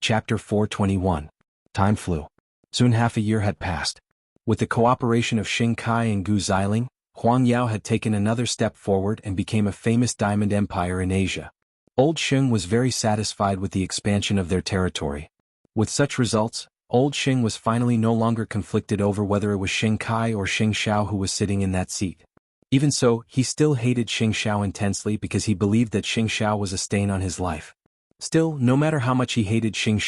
Chapter 421. Time flew. Soon half a year had passed. With the cooperation of Xing Kai and Gu Xiling, Huang Yao had taken another step forward and became a famous diamond empire in Asia. Old Xing was very satisfied with the expansion of their territory. With such results, Old Xing was finally no longer conflicted over whether it was Xing Kai or Xing Xiao who was sitting in that seat. Even so, he still hated Xing Xiao intensely because he believed that Xing Xiao was a stain on his life. Still, no matter how much he hated Xing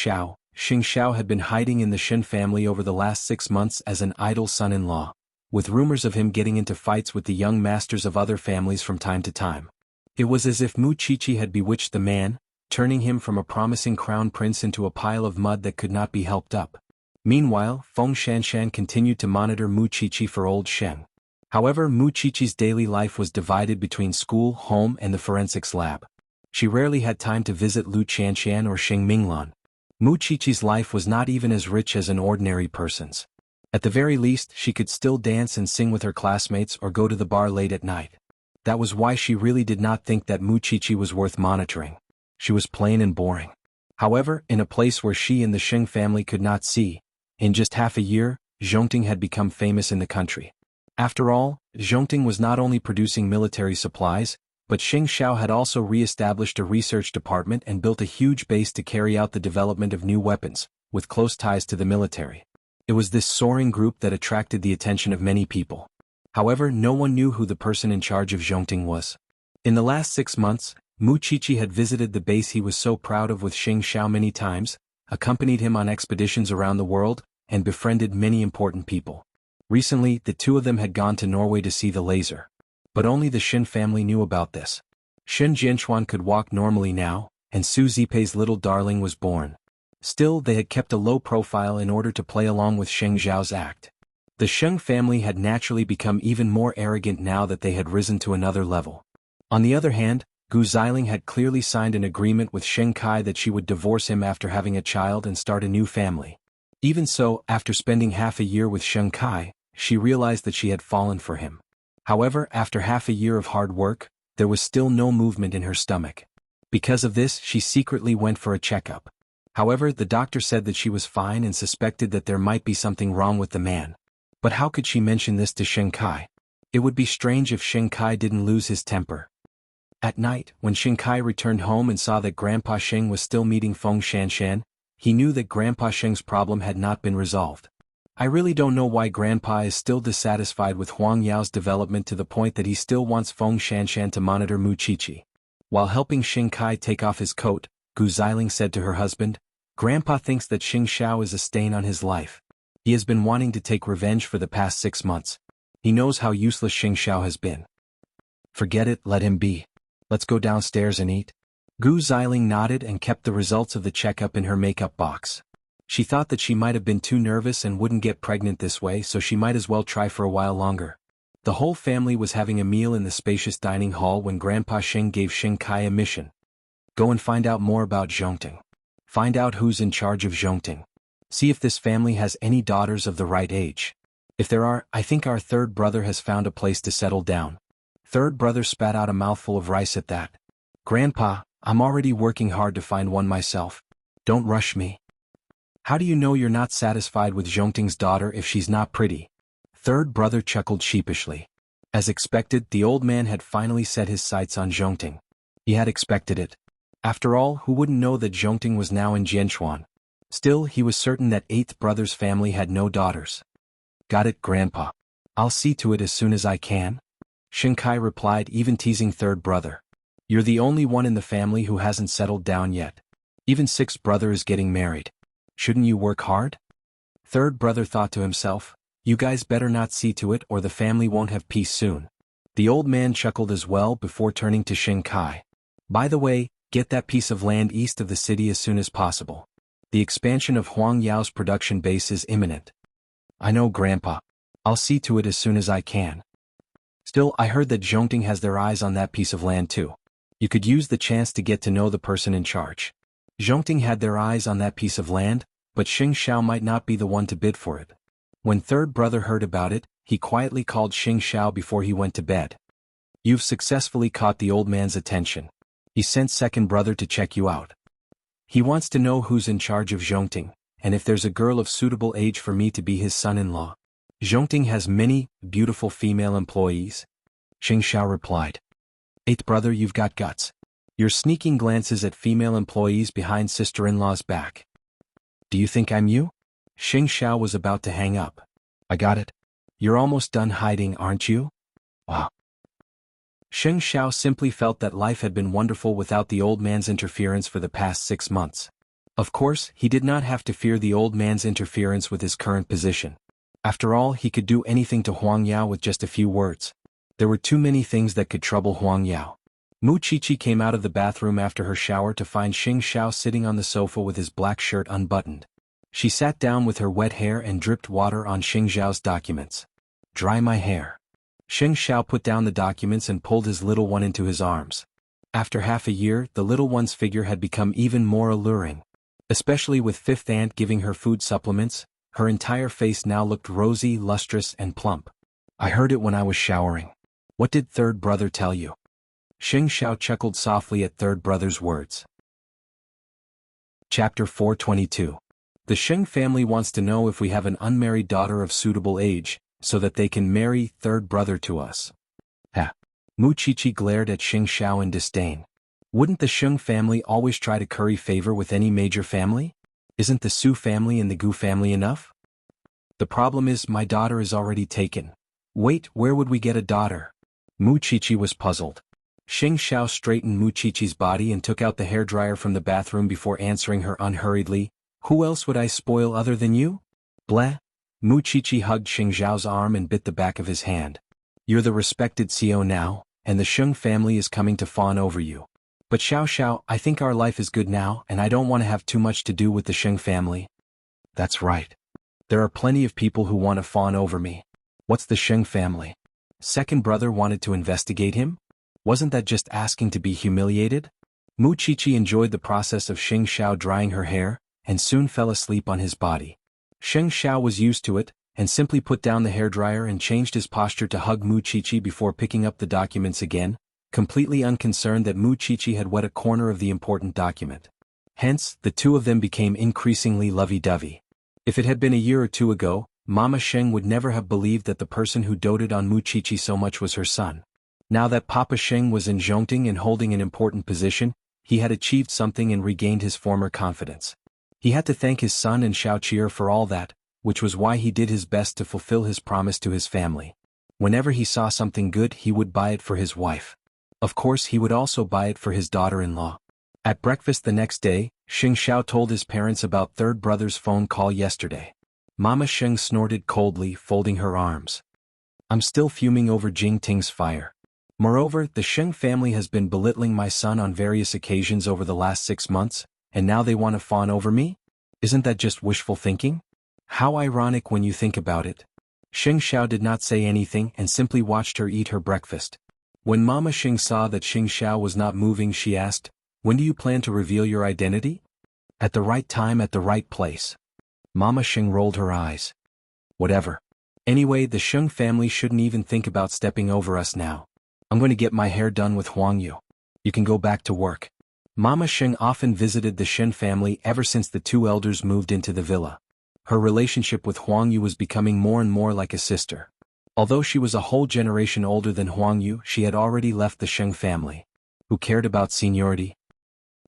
Xiao had been hiding in the Shen family over the last 6 months as an idle son-in-law, with rumors of him getting into fights with the young masters of other families from time to time. It was as if Mu Qiqi had bewitched the man, turning him from a promising crown prince into a pile of mud that could not be helped up. Meanwhile, Feng Shanshan continued to monitor Mu Qiqi for Old Sheng. However, Mu Qiqi's daily life was divided between school, home, and the forensics lab. She rarely had time to visit Lu Qianqian or Xing Minglan. Mu Qiqi's life was not even as rich as an ordinary person's. At the very least, she could still dance and sing with her classmates or go to the bar late at night. That was why she really did not think that Mu Qiqi was worth monitoring. She was plain and boring. However, in a place where she and the Xing family could not see, in just half a year, Zhongting had become famous in the country. After all, Zhongting was not only producing military supplies, but Xing Xiao had also re-established a research department and built a huge base to carry out the development of new weapons, with close ties to the military. It was this soaring group that attracted the attention of many people. However, no one knew who the person in charge of Zhongting was. In the last 6 months, Mu Qiqi had visited the base he was so proud of with Xing Xiao many times, accompanied him on expeditions around the world, and befriended many important people. Recently, the two of them had gone to Norway to see the laser. But only the Shen family knew about this. Shen Jianchuan could walk normally now, and Su Zipei's little darling was born. Still, they had kept a low profile in order to play along with Sheng Zhao's act. The Sheng family had naturally become even more arrogant now that they had risen to another level. On the other hand, Gu Xiling had clearly signed an agreement with Xing Kai that she would divorce him after having a child and start a new family. Even so, after spending half a year with Xing Kai, she realized that she had fallen for him. However, after half a year of hard work, there was still no movement in her stomach. Because of this, she secretly went for a checkup. However, the doctor said that she was fine and suspected that there might be something wrong with the man. But how could she mention this to Xing Kai? It would be strange if Xing Kai didn't lose his temper. At night, when Xing Kai returned home and saw that Grandpa Xing was still meeting Feng Shanshan, he knew that Grandpa Xing's problem had not been resolved. I really don't know why Grandpa is still dissatisfied with Huang Yao's development to the point that he still wants Feng Shanshan to monitor Mu Qiqi. While helping Xing Kai take off his coat, Gu Xiling said to her husband, "Grandpa thinks that Xing Xiao is a stain on his life. He has been wanting to take revenge for the past 6 months. He knows how useless Xing Xiao has been." "Forget it, let him be. Let's go downstairs and eat." Gu Xiling nodded and kept the results of the checkup in her makeup box. She thought that she might have been too nervous and wouldn't get pregnant this way, so she might as well try for a while longer. The whole family was having a meal in the spacious dining hall when Grandpa Xing gave Xing Kai a mission. "Go and find out more about Zhongting. Find out who's in charge of Zhongting. See if this family has any daughters of the right age. If there are, I think our third brother has found a place to settle down." Third brother spat out a mouthful of rice at that. "Grandpa, I'm already working hard to find one myself. Don't rush me." "How do you know you're not satisfied with Zhongting's daughter if she's not pretty?" Third brother chuckled sheepishly. As expected, the old man had finally set his sights on Zhongting. He had expected it. After all, who wouldn't know that Zhongting was now in Jianchuan? Still, he was certain that eighth brother's family had no daughters. "Got it, Grandpa. I'll see to it as soon as I can," Xing Kai replied, even teasing third brother. "You're the only one in the family who hasn't settled down yet. Even sixth brother is getting married. Shouldn't you work hard?" Third brother thought to himself, "You guys better not see to it or the family won't have peace soon." The old man chuckled as well before turning to Xing Kai. "By the way, get that piece of land east of the city as soon as possible. The expansion of Huang Yao's production base is imminent." "I know, Grandpa. I'll see to it as soon as I can." "Still, I heard that Zhongting has their eyes on that piece of land too. You could use the chance to get to know the person in charge." Zhongting had their eyes on that piece of land, but Xing Xiao might not be the one to bid for it. When third brother heard about it, he quietly called Xing Xiao before he went to bed. "You've successfully caught the old man's attention. He sent second brother to check you out." He wants to know who's in charge of Enchanting, and if there's a girl of suitable age for me to be his son-in-law. Enchanting has many beautiful female employees. Xing Xiao replied. Eighth brother, you've got guts. You're sneaking glances at female employees behind sister-in-law's back. Do you think I'm you? Xing Xiao was about to hang up. I got it. You're almost done hiding, aren't you? Wow. Xing Xiao simply felt that life had been wonderful without the old man's interference for the past 6 months. Of course, he did not have to fear the old man's interference with his current position. After all, he could do anything to Huang Yao with just a few words. There were too many things that could trouble Huang Yao. Mu Qiqi came out of the bathroom after her shower to find Xing Xiao sitting on the sofa with his black shirt unbuttoned. She sat down with her wet hair and dripped water on Xing Xiao's documents. Dry my hair. Xing Xiao put down the documents and pulled his little one into his arms. After half a year, the little one's figure had become even more alluring. Especially with fifth aunt giving her food supplements, her entire face now looked rosy, lustrous, and plump. I heard it when I was showering. What did third brother tell you? Xing Xiao chuckled softly at third brother's words. Chapter 422. The Sheng family wants to know if we have an unmarried daughter of suitable age, so that they can marry third brother to us. Ha! Mu Qiqi glared at Xing Xiao in disdain. Wouldn't the Sheng family always try to curry favor with any major family? Isn't the Su family and the Gu family enough? The problem is my daughter is already taken. Wait, where would we get a daughter? Mu Qiqi was puzzled. Xing Xiao straightened Mu Qiqi's body and took out the hairdryer from the bathroom before answering her unhurriedly. Who else would I spoil other than you? Bleh. Mu Qiqi hugged Xing Xiao's arm and bit the back of his hand. You're the respected CEO now, and the Sheng family is coming to fawn over you. But Xiao Xiao, I think our life is good now and I don't want to have too much to do with the Sheng family. That's right. There are plenty of people who want to fawn over me. What's the Sheng family? Second brother wanted to investigate him? Wasn't that just asking to be humiliated? Mu Qiqi enjoyed the process of Xing Xiao drying her hair, and soon fell asleep on his body. Xing Xiao was used to it, and simply put down the hairdryer and changed his posture to hug Mu Qiqi before picking up the documents again, completely unconcerned that Mu Qiqi had wet a corner of the important document. Hence, the two of them became increasingly lovey-dovey. If it had been a year or two ago, Mama Sheng would never have believed that the person who doted on Mu Qiqi so much was her son. Now that Papa Sheng was in Enchanting and holding an important position, he had achieved something and regained his former confidence. He had to thank his son and Xiao Qi'er for all that, which was why he did his best to fulfill his promise to his family. Whenever he saw something good, he would buy it for his wife. Of course, he would also buy it for his daughter-in-law. At breakfast the next day, Xing Xiao told his parents about third brother's phone call yesterday. Mama Sheng snorted coldly, folding her arms. I'm still fuming over Jing Ting's fire. Moreover, the Sheng family has been belittling my son on various occasions over the last 6 months, and now they want to fawn over me? Isn't that just wishful thinking? How ironic when you think about it. Xing Xiao did not say anything and simply watched her eat her breakfast. When Mama Xing saw that Xing Xiao was not moving, she asked, when do you plan to reveal your identity? At the right time, at the right place. Mama Xing rolled her eyes. Whatever. Anyway, the Sheng family shouldn't even think about stepping over us now. I'm going to get my hair done with Huang Yu. You can go back to work. Mama Xing often visited the Shen family ever since the two elders moved into the villa. Her relationship with Huang Yu was becoming more and more like a sister. Although she was a whole generation older than Huang Yu, she had already left the Sheng family. Who cared about seniority?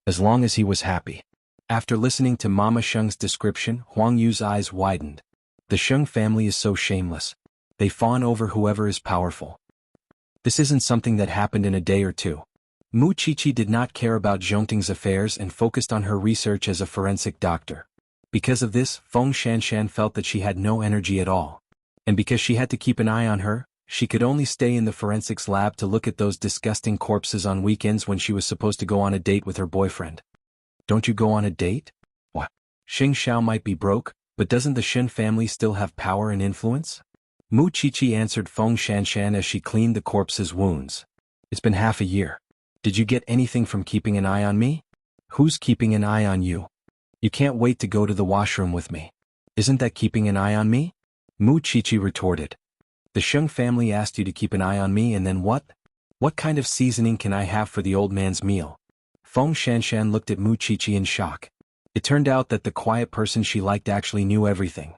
As long as he was happy. After listening to Mama Sheng's description, Huang Yu's eyes widened. The Sheng family is so shameless. They fawn over whoever is powerful. This isn't something that happened in a day or two. Mu Qiqi did not care about Zhongting's affairs and focused on her research as a forensic doctor. Because of this, Feng Shanshan felt that she had no energy at all. And because she had to keep an eye on her, she could only stay in the forensics lab to look at those disgusting corpses on weekends when she was supposed to go on a date with her boyfriend. Don't you go on a date? What? Xing Xiao might be broke, but doesn't the Shen family still have power and influence? Mu Qiqi answered Feng Shanshan as she cleaned the corpse's wounds. It's been half a year. Did you get anything from keeping an eye on me? Who's keeping an eye on you? You can't wait to go to the washroom with me. Isn't that keeping an eye on me? Mu Qiqi retorted. The Sheng family asked you to keep an eye on me and then what? What kind of seasoning can I have for the old man's meal? Feng Shanshan looked at Mu Qiqi in shock. It turned out that the quiet person she liked actually knew everything.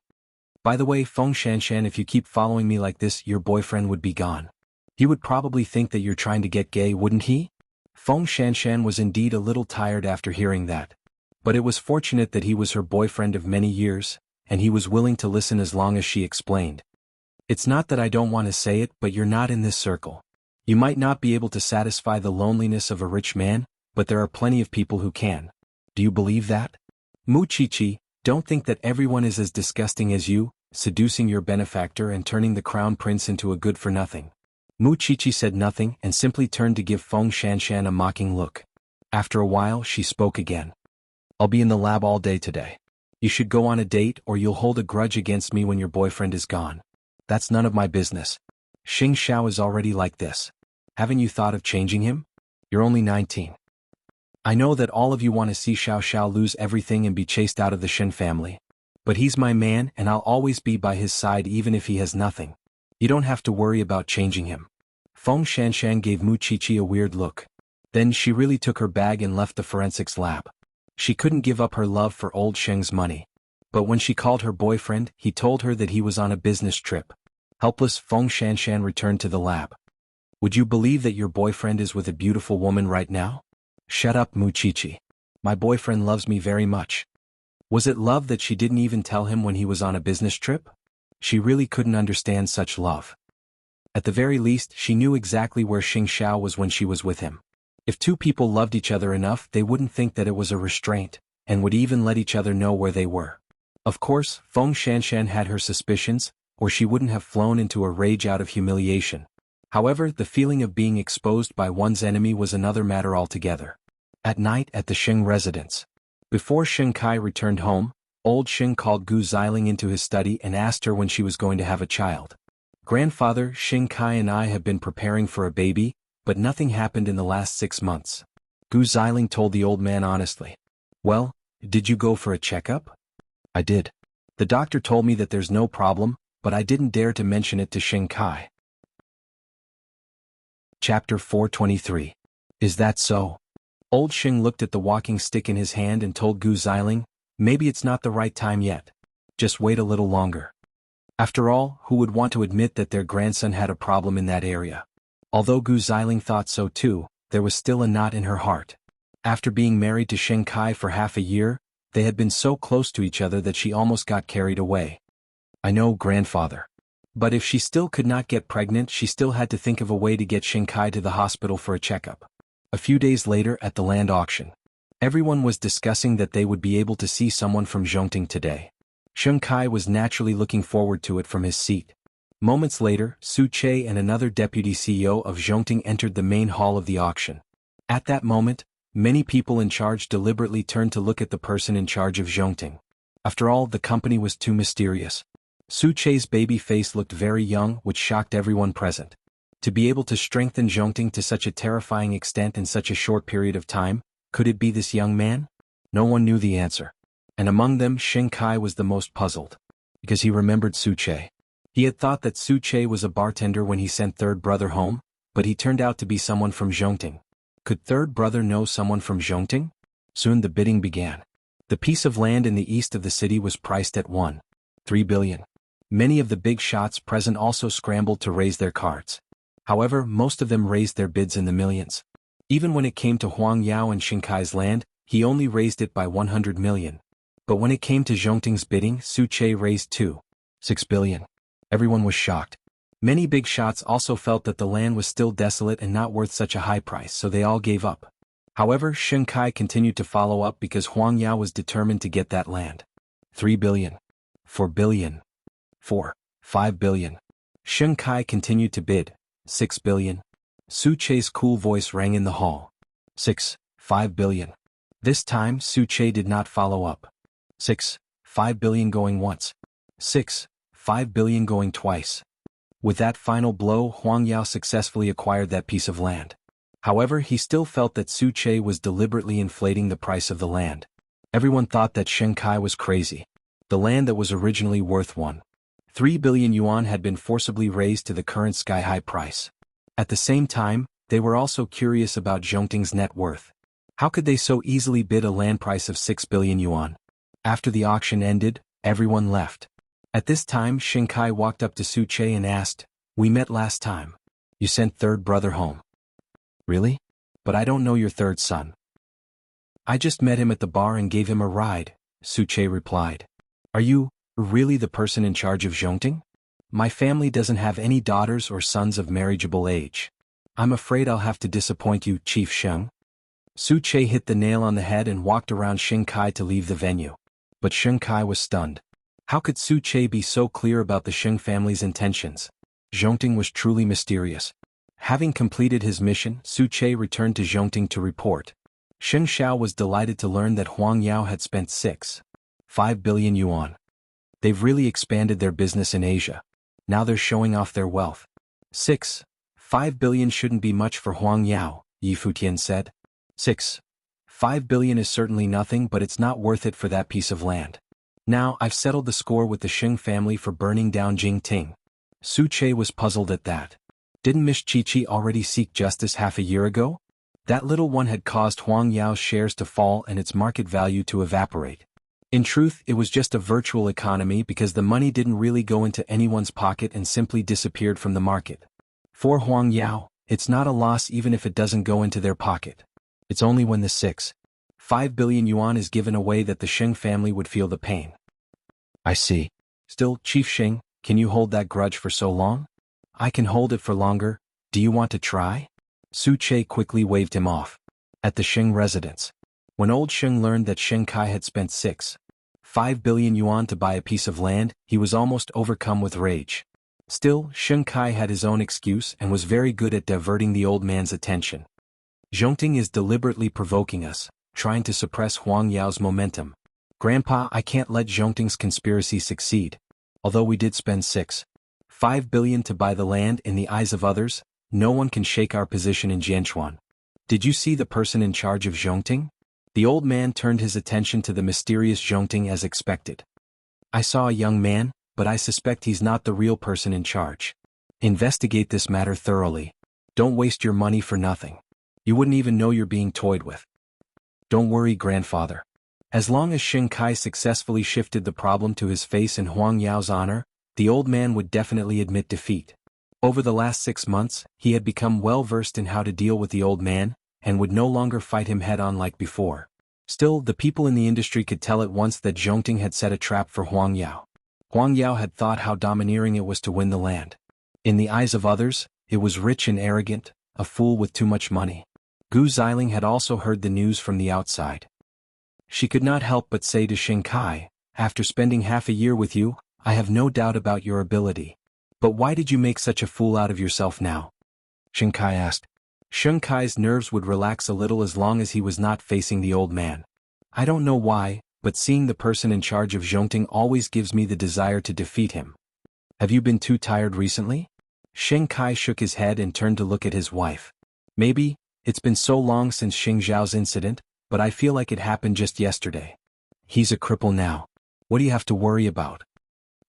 By the way, Feng Shanshan, if you keep following me like this, your boyfriend would be gone. He would probably think that you're trying to get gay, wouldn't he? Feng Shanshan was indeed a little tired after hearing that. But it was fortunate that he was her boyfriend of many years, and he was willing to listen as long as she explained. It's not that I don't want to say it, but you're not in this circle. You might not be able to satisfy the loneliness of a rich man, but there are plenty of people who can. Do you believe that? Mu Qiqi, don't think that everyone is as disgusting as you, seducing your benefactor and turning the crown prince into a good-for-nothing. Mu Qiqi said nothing and simply turned to give Feng Shanshan a mocking look. After a while she spoke again. I'll be in the lab all day today. You should go on a date or you'll hold a grudge against me when your boyfriend is gone. That's none of my business. Xing Xiao is already like this. Haven't you thought of changing him? You're only 19. I know that all of you want to see Xiao Xiao lose everything and be chased out of the Shen family. But he's my man and I'll always be by his side even if he has nothing. You don't have to worry about changing him. Feng Shanshan gave Mu Qiqi a weird look. Then she really took her bag and left the forensics lab. She couldn't give up her love for old Sheng's money. But when she called her boyfriend, he told her that he was on a business trip. Helpless, Feng Shanshan returned to the lab. Would you believe that your boyfriend is with a beautiful woman right now? Shut up, Mu Qiqi. My boyfriend loves me very much. Was it love that she didn't even tell him when he was on a business trip? She really couldn't understand such love. At the very least, she knew exactly where Xing Xiao was when she was with him. If two people loved each other enough, they wouldn't think that it was a restraint, and would even let each other know where they were. Of course, Feng Shanshan had her suspicions, or she wouldn't have flown into a rage out of humiliation. However, the feeling of being exposed by one's enemy was another matter altogether. At night at the Xing residence. Before Xing Kai returned home, old Xing called Gu Xiling into his study and asked her when she was going to have a child. Grandfather, Xing Kai and I have been preparing for a baby, but nothing happened in the last 6 months. Gu Xiling told the old man honestly. Well, did you go for a checkup? I did. The doctor told me that there's no problem, but I didn't dare to mention it to Xing Kai. Chapter 423. Is that so? Old Xing looked at the walking stick in his hand and told Gu Xiling, maybe it's not the right time yet. Just wait a little longer. After all, who would want to admit that their grandson had a problem in that area? Although Gu Xiling thought so too, there was still a knot in her heart. After being married to Xing Kai for half a year, they had been so close to each other that she almost got carried away. I know, grandfather. But if she still could not get pregnant, she still had to think of a way to get Xing Kai to the hospital for a checkup. A few days later at the land auction, everyone was discussing that they would be able to see someone from Enchanting today. Xing Kai was naturally looking forward to it from his seat. Moments later, Su Che and another deputy CEO of Enchanting entered the main hall of the auction. At that moment, many people in charge deliberately turned to look at the person in charge of Enchanting. After all, the company was too mysterious. Su Che's baby face looked very young, which shocked everyone present. To be able to strengthen Enchanting to such a terrifying extent in such a short period of time, could it be this young man? No one knew the answer. And among them, Xing Kai was the most puzzled. Because he remembered Su Che. He had thought that Su Che was a bartender when he sent third brother home, but he turned out to be someone from Enchanting. Could third brother know someone from Enchanting? Soon the bidding began. The piece of land in the east of the city was priced at 1.3 billion. Many of the big shots present also scrambled to raise their cards. However, most of them raised their bids in the millions. Even when it came to Huang Yao and Xing Kai's land, he only raised it by 100 million. But when it came to Enchanting's bidding, Su Che raised 2.6 billion. Everyone was shocked. Many big shots also felt that the land was still desolate and not worth such a high price, so they all gave up. However, Xing Kai continued to follow up because Huang Yao was determined to get that land. 3 billion. 4 billion. 5 billion. Xing Kai continued to bid. 6 billion. Su Che's cool voice rang in the hall. 5 billion. This time, Su Che did not follow up. 5 billion going once. 5 billion going twice. With that final blow, Huang Yao successfully acquired that piece of land. However, he still felt that Su Che was deliberately inflating the price of the land. Everyone thought that Xing Kai was crazy. The land that was originally worth 1.3 billion yuan had been forcibly raised to the current sky-high price. At the same time, they were also curious about Enchanting's net worth. How could they so easily bid a land price of 6 billion yuan? After the auction ended, everyone left. At this time Xing Kai walked up to Su Che and asked, "We met last time. You sent third brother home." "Really? But I don't know your third son." "I just met him at the bar and gave him a ride," Su Che replied. "Are you really the person in charge of Enchanting? My family doesn't have any daughters or sons of marriageable age. I'm afraid I'll have to disappoint you, Chief Sheng." Su Che hit the nail on the head and walked around Xing Kai to leave the venue. But Xing Kai was stunned. How could Su Che be so clear about the Sheng family's intentions? Enchanting was truly mysterious. Having completed his mission, Su Che returned to Enchanting to report. Sheng Xiao was delighted to learn that Huang Yao had spent 6.5 billion yuan. They've really expanded their business in Asia. Now they're showing off their wealth. 6.5 billion shouldn't be much for Huang Yao, Yi Futian said. 6.5 billion is certainly nothing, but it's not worth it for that piece of land. Now I've settled the score with the Sheng family for burning down Jingting. Su Che was puzzled at that. Didn't Miss Chi-Chi already seek justice half a year ago? That little one had caused Huang Yao's shares to fall and its market value to evaporate. In truth, it was just a virtual economy because the money didn't really go into anyone's pocket and simply disappeared from the market. For Huang Yao, it's not a loss even if it doesn't go into their pocket. It's only when the 6.5 billion yuan is given away that the Sheng family would feel the pain. I see. Still, Chief Sheng, can you hold that grudge for so long? I can hold it for longer. Do you want to try? Su Che quickly waved him off. At the Sheng residence. When old Sheng learned that Xing Kai had spent 6.5 billion yuan to buy a piece of land, he was almost overcome with rage. Still, Xing Kai had his own excuse and was very good at diverting the old man's attention. Enchanting is deliberately provoking us, trying to suppress Huang Yao's momentum. Grandpa, I can't let Enchanting's conspiracy succeed. Although we did spend 6.5 billion to buy the land, in the eyes of others, no one can shake our position in Jianchuan. Did you see the person in charge of Enchanting? The old man turned his attention to the mysterious Enchanting as expected. I saw a young man, but I suspect he's not the real person in charge. Investigate this matter thoroughly. Don't waste your money for nothing. You wouldn't even know you're being toyed with. Don't worry, grandfather. As long as Xing Kai successfully shifted the problem to his face in Huang Yao's honor, the old man would definitely admit defeat. Over the last 6 months, he had become well versed in how to deal with the old man, and would no longer fight him head-on like before. Still, the people in the industry could tell at once that Enchanting had set a trap for Huang Yao. Huang Yao had thought how domineering it was to win the land. In the eyes of others, it was rich and arrogant, a fool with too much money. Gu Xiling had also heard the news from the outside. She could not help but say to Xing Kai, "After spending half a year with you, I have no doubt about your ability. But why did you make such a fool out of yourself now?" Xing Kai asked. Xing Kai's nerves would relax a little as long as he was not facing the old man. "I don't know why, but seeing the person in charge of Enchanting always gives me the desire to defeat him. Have you been too tired recently?" Xing Kai shook his head and turned to look at his wife. "Maybe. It's been so long since Xing Zhao's incident, but I feel like it happened just yesterday. He's a cripple now. What do you have to worry about?"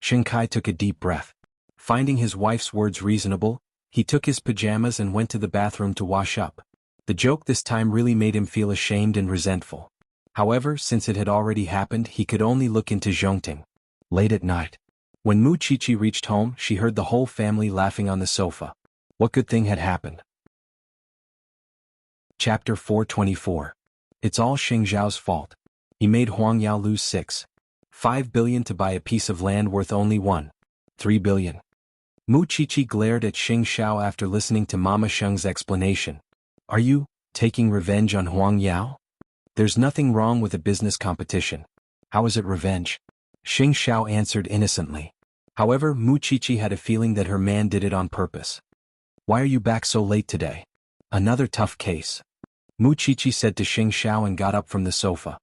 Xing Kai took a deep breath. Finding his wife's words reasonable, he took his pajamas and went to the bathroom to wash up. The joke this time really made him feel ashamed and resentful. However, since it had already happened, he could only look into Enchanting. Late at night. When Mu Chichi reached home, she heard the whole family laughing on the sofa. What good thing had happened? Chapter 424. It's all Xing Zhao's fault. He made Huang Yao lose 6.5 billion to buy a piece of land worth only 1.3 billion. Mu Chichi glared at Xing Xiao after listening to Mama Sheng's explanation. Are you taking revenge on Huang Yao? There's nothing wrong with a business competition. How is it revenge? Xing Xiao answered innocently. However, Mu Chichi had a feeling that her man did it on purpose. Why are you back so late today? Another tough case. Mu Chichi said to Xing Xiao and got up from the sofa.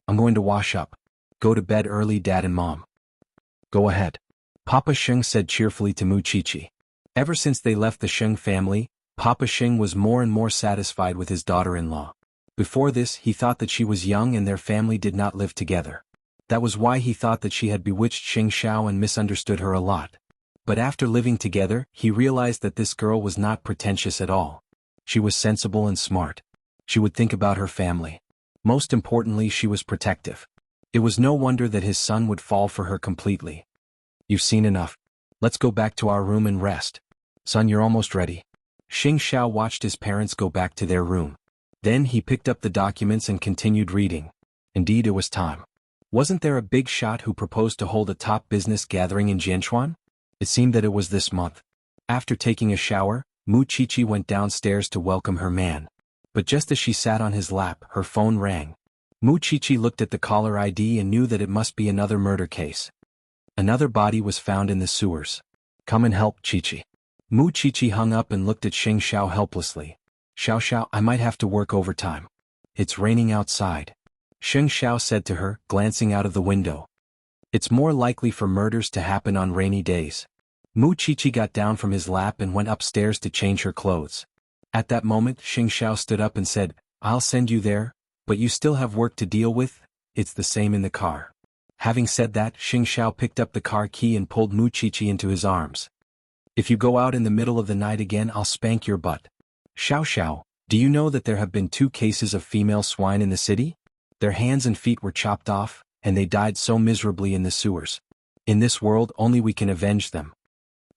I'm going to wash up. Go to bed early, Dad and Mom. Go ahead. Papa Xing said cheerfully to Mu Chichi. Ever since they left the Xing family, Papa Xing was more and more satisfied with his daughter-in-law. Before this, he thought that she was young and their family did not live together. That was why he thought that she had bewitched Xing Xiao and misunderstood her a lot. But after living together, he realized that this girl was not pretentious at all. She was sensible and smart. She would think about her family. Most importantly, she was protective. It was no wonder that his son would fall for her completely. You've seen enough. Let's go back to our room and rest. Son, you're almost ready. Xing Xiao watched his parents go back to their room. Then he picked up the documents and continued reading. Indeed, it was time. Wasn't there a big shot who proposed to hold a top business gathering in Jianchuan? It seemed that it was this month. After taking a shower, Mu Qiqi went downstairs to welcome her man. But just as she sat on his lap, her phone rang. Mu Qiqi looked at the caller ID and knew that it must be another murder case. Another body was found in the sewers. Come and help, Qiqi. Mu Qiqi hung up and looked at Xing Xiao helplessly. Xiao Xiao, I might have to work overtime. It's raining outside. Xing Xiao said to her, glancing out of the window. It's more likely for murders to happen on rainy days. Mu Qiqi got down from his lap and went upstairs to change her clothes. At that moment, Xing Xiao stood up and said, I'll send you there, but you still have work to deal with. It's the same in the car. Having said that, Xing Xiao picked up the car key and pulled Mu Qiqi into his arms. If you go out in the middle of the night again, I'll spank your butt. Xiao Xiao, do you know that there have been 2 cases of female swine in the city? Their hands and feet were chopped off, and they died so miserably in the sewers. In this world, only we can avenge them.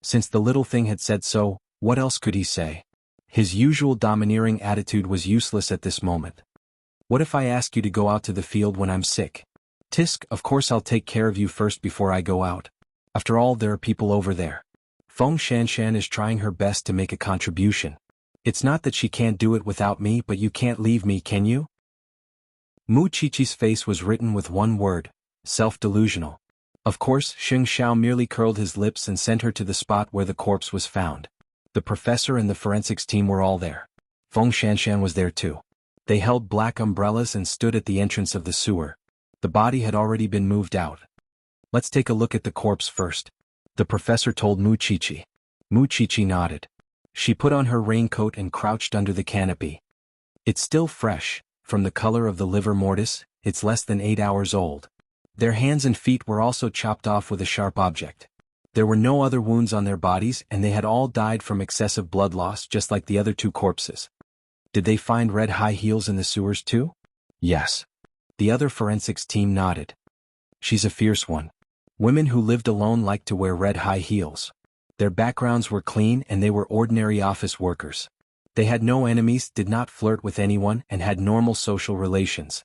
Since the little thing had said so, what else could he say? His usual domineering attitude was useless at this moment. What if I ask you to go out to the field when I'm sick? Tisk, of course I'll take care of you first before I go out. After all, there are people over there. Feng Shanshan is trying her best to make a contribution. It's not that she can't do it without me, but you can't leave me, can you? Mu Qiqi's face was written with one word: self-delusional. Of course, Xing Xiao merely curled his lips and sent her to the spot where the corpse was found. The professor and the forensics team were all there. Feng Shanshan was there too. They held black umbrellas and stood at the entrance of the sewer. The body had already been moved out. Let's take a look at the corpse first. The professor told Mu Qiqi. Mu Qiqi nodded. She put on her raincoat and crouched under the canopy. It's still fresh. From the color of the livor mortis, it's less than 8 hours old. Their hands and feet were also chopped off with a sharp object. There were no other wounds on their bodies, and they had all died from excessive blood loss, just like the other 2 corpses. Did they find red high heels in the sewers too? Yes. The other forensics team nodded. She's a fierce one. Women who lived alone liked to wear red high heels. Their backgrounds were clean and they were ordinary office workers. They had no enemies, did not flirt with anyone, and had normal social relations.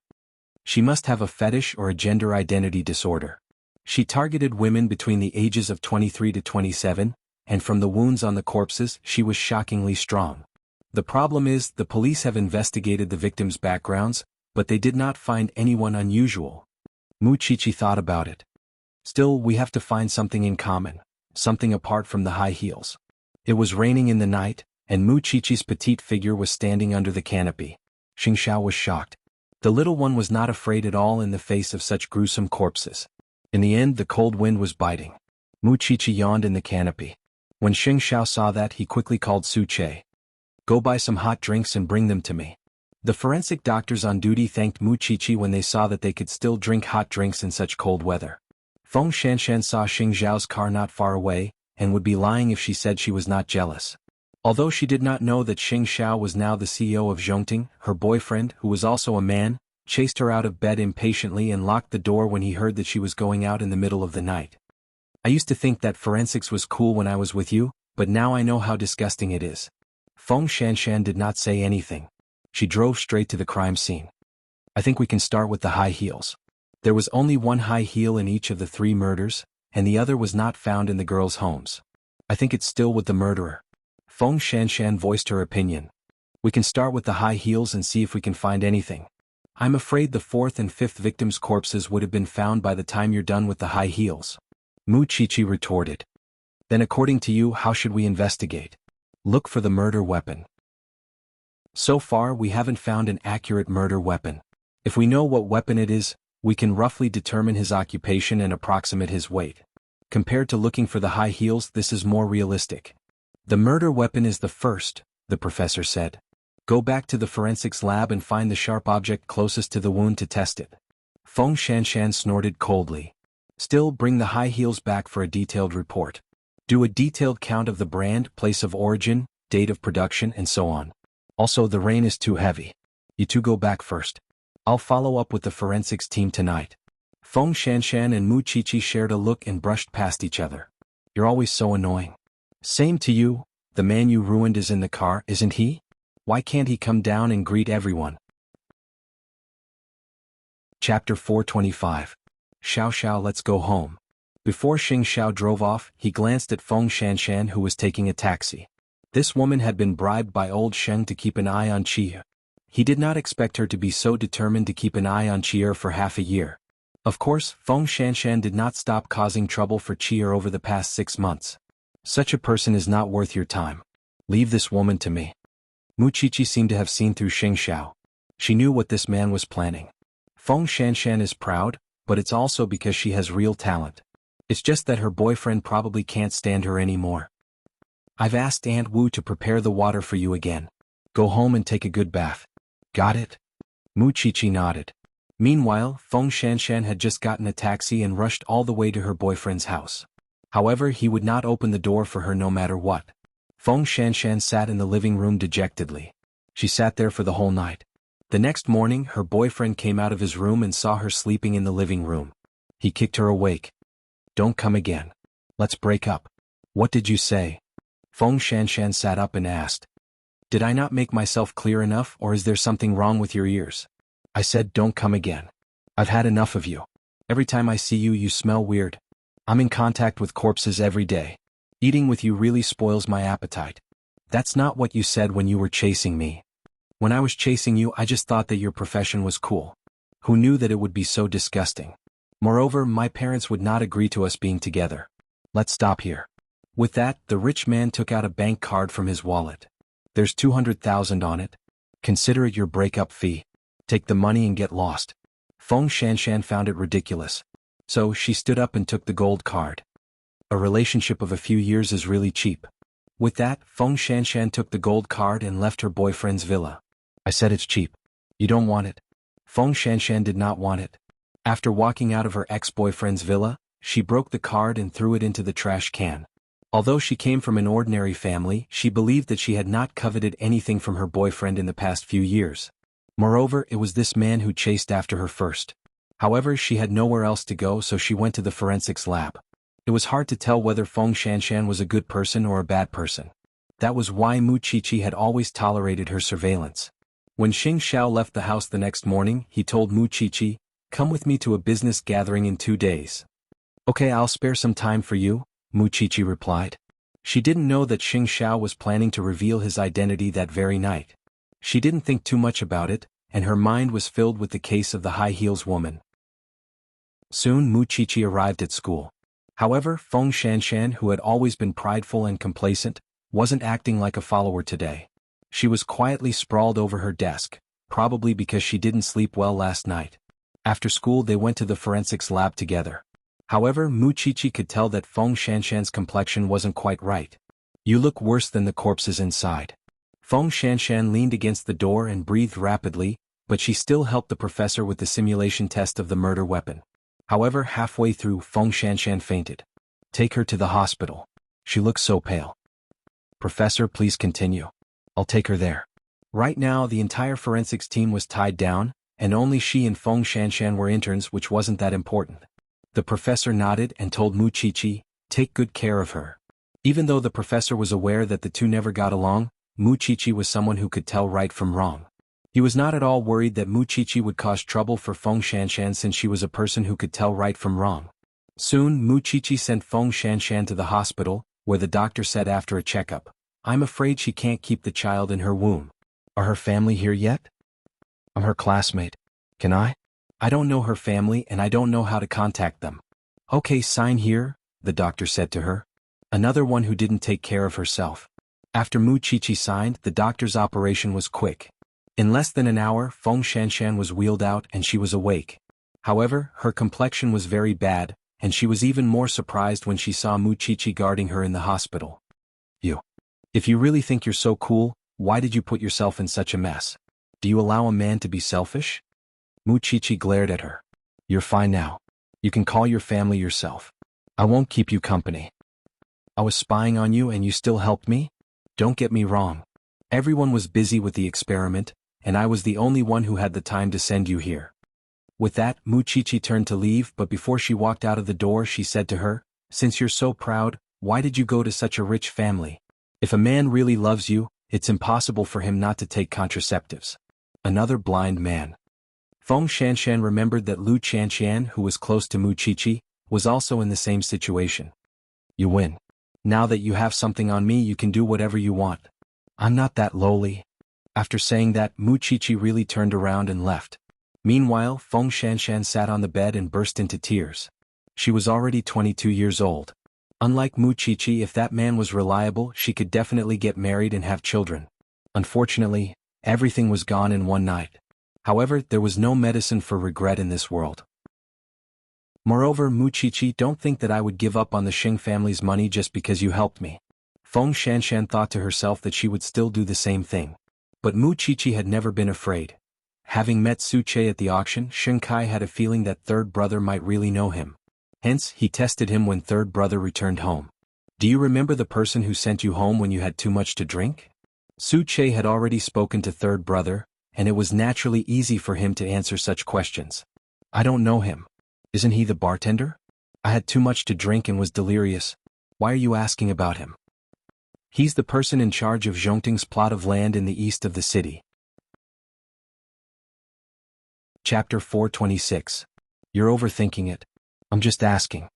She must have a fetish or a gender identity disorder. She targeted women between the ages of 23 to 27, and from the wounds on the corpses, she was shockingly strong. The problem is, the police have investigated the victims' backgrounds, but they did not find anyone unusual. Mu Qiqi thought about it. Still, we have to find something in common, something apart from the high heels. It was raining in the night, and Mu Qiqi's petite figure was standing under the canopy. Xing Xiao was shocked. The little one was not afraid at all in the face of such gruesome corpses. In the end, the cold wind was biting. Mu Qiqi yawned in the canopy. When Xing Xiao saw that, he quickly called Su Che. Go buy some hot drinks and bring them to me. The forensic doctors on duty thanked Mu Qiqi when they saw that they could still drink hot drinks in such cold weather. Feng Shanshan saw Xing Xiao's car not far away, and would be lying if she said she was not jealous. Although she did not know that Xing Xiao was now the CEO of Zhongting, her boyfriend, who was also a man, chased her out of bed impatiently and locked the door when he heard that she was going out in the middle of the night. I used to think that forensics was cool when I was with you, but now I know how disgusting it is. Feng Shanshan did not say anything. She drove straight to the crime scene. I think we can start with the high heels. There was only one high heel in each of the 3 murders, and the other was not found in the girls' homes. I think it's still with the murderer. Feng Shanshan voiced her opinion. We can start with the high heels and see if we can find anything. I'm afraid the 4th and 5th victims' corpses would have been found by the time you're done with the high heels. Mu Qiqi retorted. Then according to you, how should we investigate? Look for the murder weapon. So far, we haven't found an accurate murder weapon. If we know what weapon it is, we can roughly determine his occupation and approximate his weight. Compared to looking for the high heels, this is more realistic. The murder weapon is the first, the professor said. Go back to the forensics lab and find the sharp object closest to the wound to test it. Feng Shanshan snorted coldly. Still, bring the high heels back for a detailed report. Do a detailed count of the brand, place of origin, date of production, and so on. Also, the rain is too heavy. You two go back first. I'll follow up with the forensics team tonight. Feng Shanshan and Mu Qiqi shared a look and brushed past each other. You're always so annoying. Same to you. The man you ruined is in the car, isn't he? Why can't he come down and greet everyone? Chapter 425. Xiao Xiao, let's go home. Before Xing Xiao drove off, he glanced at Feng Shanshan, who was taking a taxi. This woman had been bribed by old Sheng to keep an eye on Qi. He did not expect her to be so determined to keep an eye on Qi for half a year. Of course, Feng Shanshan did not stop causing trouble for Qi over the past 6 months. Such a person is not worth your time. Leave this woman to me. Mu Qiqi seemed to have seen through Xing Xiao. She knew what this man was planning. Feng Shanshan is proud, but it's also because she has real talent. It's just that her boyfriend probably can't stand her anymore. I've asked Aunt Wu to prepare the water for you again. Go home and take a good bath. Got it? Mu Qiqi nodded. Meanwhile, Feng Shanshan had just gotten a taxi and rushed all the way to her boyfriend's house. However, he would not open the door for her no matter what. Feng Shanshan sat in the living room dejectedly. She sat there for the whole night. The next morning, her boyfriend came out of his room and saw her sleeping in the living room. He kicked her awake. Don't come again. Let's break up. What did you say? Feng Shanshan sat up and asked. Did I not make myself clear enough, or is there something wrong with your ears? I said don't come again. I've had enough of you. Every time I see you, you smell weird. I'm in contact with corpses every day. Eating with you really spoils my appetite. That's not what you said when you were chasing me. When I was chasing you, I just thought that your profession was cool. Who knew that it would be so disgusting? Moreover, my parents would not agree to us being together. Let's stop here. With that, the rich man took out a bank card from his wallet. There's 200,000 on it. Consider it your breakup fee. Take the money and get lost. Feng Shanshan found it ridiculous. So she stood up and took the gold card. A relationship of a few years is really cheap. With that, Feng Shanshan took the gold card and left her boyfriend's villa. I said it's cheap. You don't want it. Feng Shanshan did not want it. After walking out of her ex-boyfriend's villa, she broke the card and threw it into the trash can. Although she came from an ordinary family, she believed that she had not coveted anything from her boyfriend in the past few years. Moreover, it was this man who chased after her first. However, she had nowhere else to go, so she went to the forensics lab. It was hard to tell whether Feng Shanshan was a good person or a bad person. That was why Mu Qiqi had always tolerated her surveillance. When Xing Xiao left the house the next morning, he told Mu Qiqi, "Come with me to a business gathering in 2 days." Okay, I'll spare some time for you, Mu Qiqi replied. She didn't know that Xing Xiao was planning to reveal his identity that very night. She didn't think too much about it, and her mind was filled with the case of the high heels woman. Soon Mu Qiqi arrived at school. However, Feng Shanshan, who had always been prideful and complacent, wasn't acting like a follower today. She was quietly sprawled over her desk, probably because she didn't sleep well last night. After school they went to the forensics lab together. However, Mu Qiqi could tell that Feng Shanshan's complexion wasn't quite right. You look worse than the corpses inside. Feng Shanshan leaned against the door and breathed rapidly, but she still helped the professor with the simulation test of the murder weapon. However, halfway through, Feng Shanshan fainted. Take her to the hospital. She looks so pale. Professor, please continue. I'll take her there. Right now, the entire forensics team was tied down, and only she and Feng Shanshan were interns, which wasn't that important. The professor nodded and told Mu Qiqi, take good care of her. Even though the professor was aware that the two never got along, Mu Qiqi was someone who could tell right from wrong. He was not at all worried that Mu Qiqi would cause trouble for Feng Shanshan since she was a person who could tell right from wrong. Soon, Mu Qiqi sent Feng Shanshan to the hospital, where the doctor said after a checkup, I'm afraid she can't keep the child in her womb. Are her family here yet? I'm her classmate. Can I? I don't know her family and I don't know how to contact them. Okay, sign here, the doctor said to her. Another one who didn't take care of herself. After Mu Qiqi signed, the doctor's operation was quick. In less than an hour, Feng Shanshan was wheeled out and she was awake. However, her complexion was very bad, and she was even more surprised when she saw Mu Qiqi guarding her in the hospital. If you really think you're so cool, why did you put yourself in such a mess? Do you allow a man to be selfish? Mu Qiqi glared at her. You're fine now. You can call your family yourself. I won't keep you company. I was spying on you and you still helped me? Don't get me wrong. Everyone was busy with the experiment, and I was the only one who had the time to send you here." With that, Muchichi turned to leave, but before she walked out of the door she said to her, "Since you're so proud, why did you go to such a rich family? If a man really loves you, it's impossible for him not to take contraceptives." Another blind man. Feng Shanshan remembered that Lu Chanshan, who was close to Muchichi, was also in the same situation. "You win. Now that you have something on me, you can do whatever you want. I'm not that lowly." After saying that, Muchichi really turned around and left. Meanwhile, Feng Shanshan sat on the bed and burst into tears. She was already 22 years old. Unlike Muchichi, if that man was reliable, she could definitely get married and have children. Unfortunately, everything was gone in one night. However, there was no medicine for regret in this world. Moreover, Muchichi, don't think that I would give up on the Xing family's money just because you helped me. Feng Shanshan thought to herself that she would still do the same thing. But Muchichi had never been afraid. Having met Su Che at the auction, Xing Kai had a feeling that third brother might really know him. Hence, he tested him when third brother returned home. "Do you remember the person who sent you home when you had too much to drink?" Su Che had already spoken to third brother, and it was naturally easy for him to answer such questions. "I don't know him. Isn't he the bartender? I had too much to drink and was delirious. Why are you asking about him?" "He's the person in charge of Zhongting's plot of land in the east of the city." Chapter 426. You're overthinking it. I'm just asking.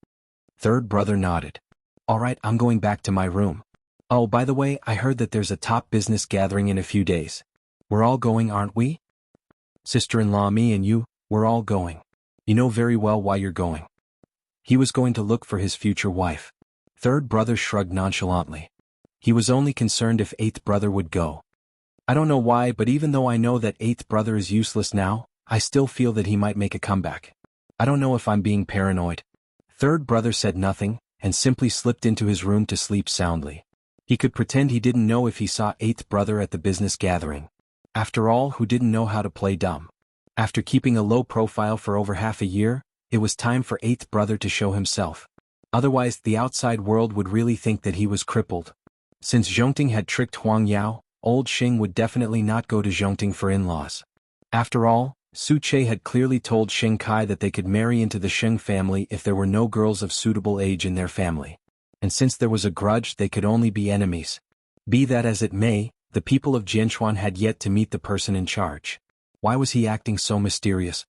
Third brother nodded. "Alright, I'm going back to my room. Oh, by the way, I heard that there's a top business gathering in a few days. We're all going, aren't we?" "Sister-in-law, me and you, we're all going. You know very well why you're going." He was going to look for his future wife. Third brother shrugged nonchalantly. He was only concerned if eighth brother would go. "I don't know why, but even though I know that eighth brother is useless now, I still feel that he might make a comeback. I don't know if I'm being paranoid." Third brother said nothing, and simply slipped into his room to sleep soundly. He could pretend he didn't know if he saw eighth brother at the business gathering. After all, who didn't know how to play dumb? After keeping a low profile for over half a year, it was time for eighth brother to show himself. Otherwise, the outside world would really think that he was crippled. Since Zhongting had tricked Huang Yao, old Xing would definitely not go to Zhongting for in-laws. After all, Su Che had clearly told Xing Kai that they could marry into the Xing family if there were no girls of suitable age in their family. And since there was a grudge, they could only be enemies. Be that as it may, the people of Jianchuan had yet to meet the person in charge. Why was he acting so mysterious?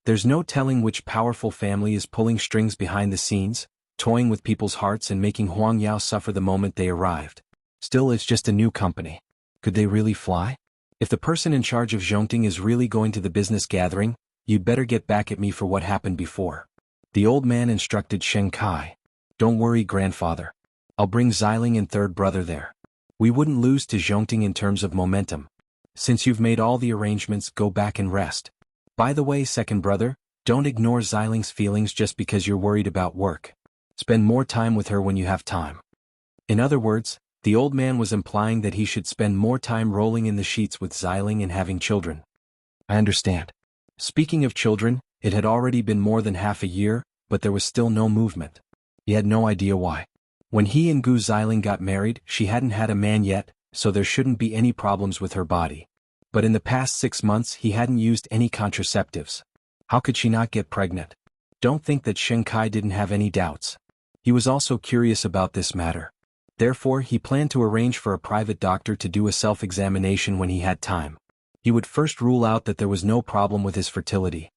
There's no telling which powerful family is pulling strings behind the scenes, toying with people's hearts and making Huang Yao suffer the moment they arrived. Still, it's just a new company. Could they really fly? If the person in charge of Zhongting is really going to the business gathering, you'd better get back at me for what happened before. The old man instructed Xing Kai. "Don't worry, grandfather. I'll bring Xiling and third brother there. We wouldn't lose to Zhongting in terms of momentum. Since you've made all the arrangements, go back and rest. By the way, second brother, don't ignore Xiling's feelings just because you're worried about work. Spend more time with her when you have time." In other words, the old man was implying that he should spend more time rolling in the sheets with Xiling and having children. "I understand." Speaking of children, it had already been more than half a year, but there was still no movement. He had no idea why. When he and Gu Xiling got married, she hadn't had a man yet, so there shouldn't be any problems with her body. But in the past 6 months he hadn't used any contraceptives. How could she not get pregnant? Don't think that Xing Kai didn't have any doubts. He was also curious about this matter. Therefore, he planned to arrange for a private doctor to do a self-examination when he had time. He would first rule out that there was no problem with his fertility.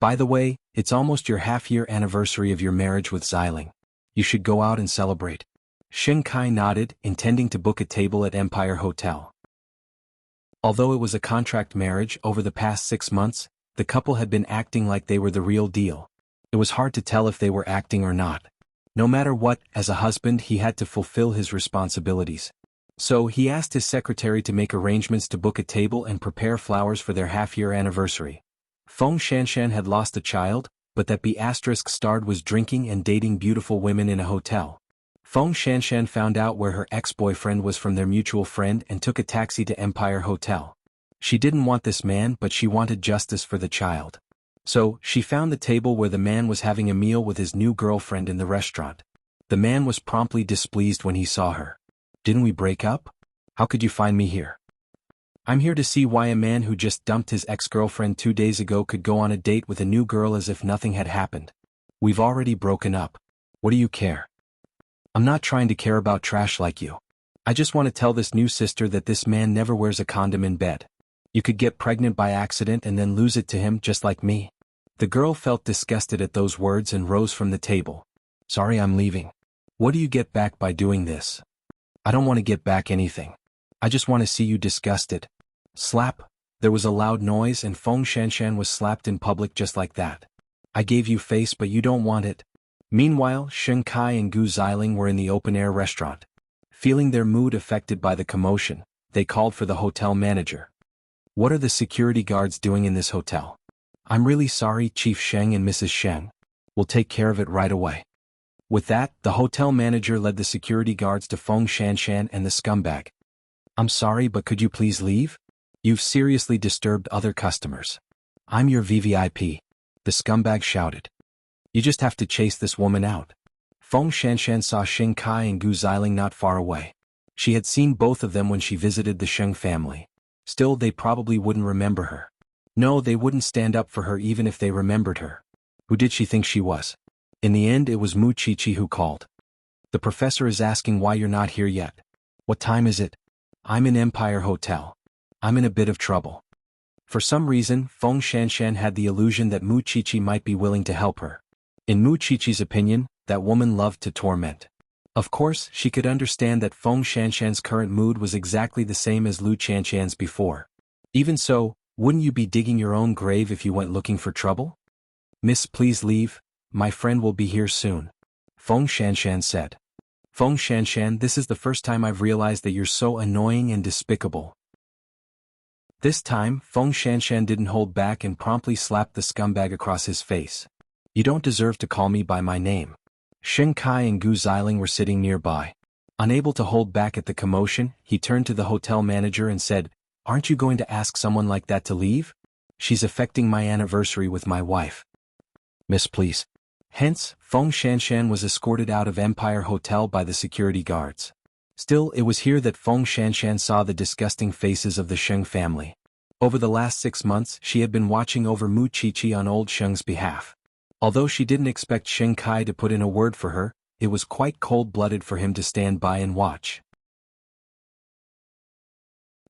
"By the way, it's almost your half-year anniversary of your marriage with Xiling. You should go out and celebrate." Xing Kai nodded, intending to book a table at Empire Hotel. Although it was a contract marriage, over the past 6 months, the couple had been acting like they were the real deal. It was hard to tell if they were acting or not. No matter what, as a husband he had to fulfill his responsibilities. So he asked his secretary to make arrangements to book a table and prepare flowers for their half-year anniversary. Feng Shanshan had lost a child, but that B***starred was drinking and dating beautiful women in a hotel. Feng Shanshan found out where her ex-boyfriend was from their mutual friend and took a taxi to Empire Hotel. She didn't want this man, but she wanted justice for the child. So, she found the table where the man was having a meal with his new girlfriend in the restaurant. The man was promptly displeased when he saw her. "Didn't we break up? How could you find me here?" I'm here to see why a man who just dumped his ex-girlfriend 2 days ago could go on a date with a new girl as if nothing had happened. We've already broken up. What do you care? I'm not trying to care about trash like you. I just want to tell this new sister that this man never wears a condom in bed. You could get pregnant by accident and then lose it to him just like me. The girl felt disgusted at those words and rose from the table. Sorry, I'm leaving. What do you get back by doing this? I don't want to get back anything. I just want to see you disgusted. Slap. There was a loud noise and Feng Shanshan was slapped in public just like that. I gave you face but you don't want it. Meanwhile, Sheng Kai and Gu Xiling were in the open-air restaurant. Feeling their mood affected by the commotion, they called for the hotel manager. What are the security guards doing in this hotel? I'm really sorry, Chief Sheng and Mrs. Sheng. We'll take care of it right away. With that, the hotel manager led the security guards to Feng Shanshan and the scumbag. I'm sorry, but could you please leave? You've seriously disturbed other customers. I'm your VVIP. The scumbag shouted. You just have to chase this woman out. Feng Shanshan saw Sheng Kai and Gu Xiling not far away. She had seen both of them when she visited the Sheng family. Still, they probably wouldn't remember her. No, they wouldn't stand up for her even if they remembered her. Who did she think she was? In the end, it was Mu Chichi who called. The professor is asking why you're not here yet. What time is it? I'm in Empire Hotel. I'm in a bit of trouble. For some reason, Feng Shanshan had the illusion that Mu Chichi might be willing to help her. In Mu Chichi's opinion, that woman loved to torment. Of course, she could understand that Feng Shanshan's current mood was exactly the same as Lu Chanshan's before. Even so, wouldn't you be digging your own grave if you went looking for trouble? Miss, please leave. My friend will be here soon. Feng Shanshan said. Feng Shanshan, this is the first time I've realized that you're so annoying and despicable. This time, Feng Shanshan didn't hold back and promptly slapped the scumbag across his face. You don't deserve to call me by my name. Sheng Kai and Gu Xiling were sitting nearby. Unable to hold back at the commotion, he turned to the hotel manager and said, Aren't you going to ask someone like that to leave? She's affecting my anniversary with my wife. Miss, please. Hence, Feng Shanshan was escorted out of Empire Hotel by the security guards. Still, it was here that Feng Shanshan saw the disgusting faces of the Sheng family. Over the last 6 months, she had been watching over Mu Chichi on old Sheng's behalf. Although she didn't expect Sheng Kai to put in a word for her, it was quite cold-blooded for him to stand by and watch.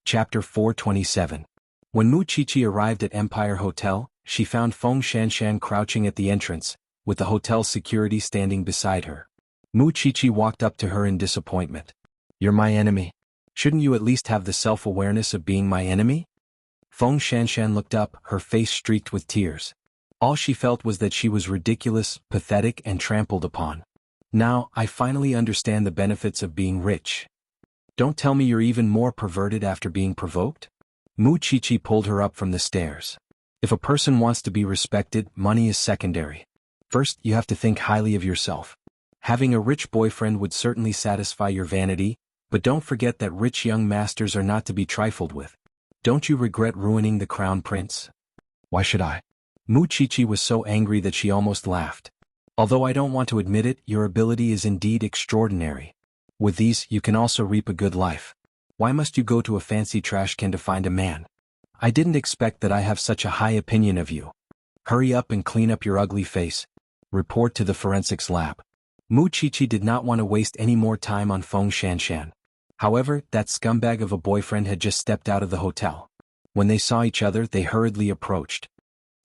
Chapter 427. When Mu Chichi arrived at Empire Hotel, she found Feng Shanshan crouching at the entrance, with the hotel security standing beside her. Mu Chichi walked up to her in disappointment. You're my enemy. Shouldn't you at least have the self-awareness of being my enemy? Feng Shanshan looked up, her face streaked with tears. All she felt was that she was ridiculous, pathetic, and trampled upon. Now, I finally understand the benefits of being rich. Don't tell me you're even more perverted after being provoked? Mu Chichi pulled her up from the stairs. If a person wants to be respected, money is secondary. First, you have to think highly of yourself. Having a rich boyfriend would certainly satisfy your vanity, but don't forget that rich young masters are not to be trifled with. Don't you regret ruining the crown prince? Why should I? Mu Chichi was so angry that she almost laughed. Although I don't want to admit it, your ability is indeed extraordinary. With these, you can also reap a good life. Why must you go to a fancy trash can to find a man? I didn't expect that I have such a high opinion of you. Hurry up and clean up your ugly face. Report to the forensics lab. Mu Chichi did not want to waste any more time on Feng Shanshan. However, that scumbag of a boyfriend had just stepped out of the hotel. When they saw each other, they hurriedly approached.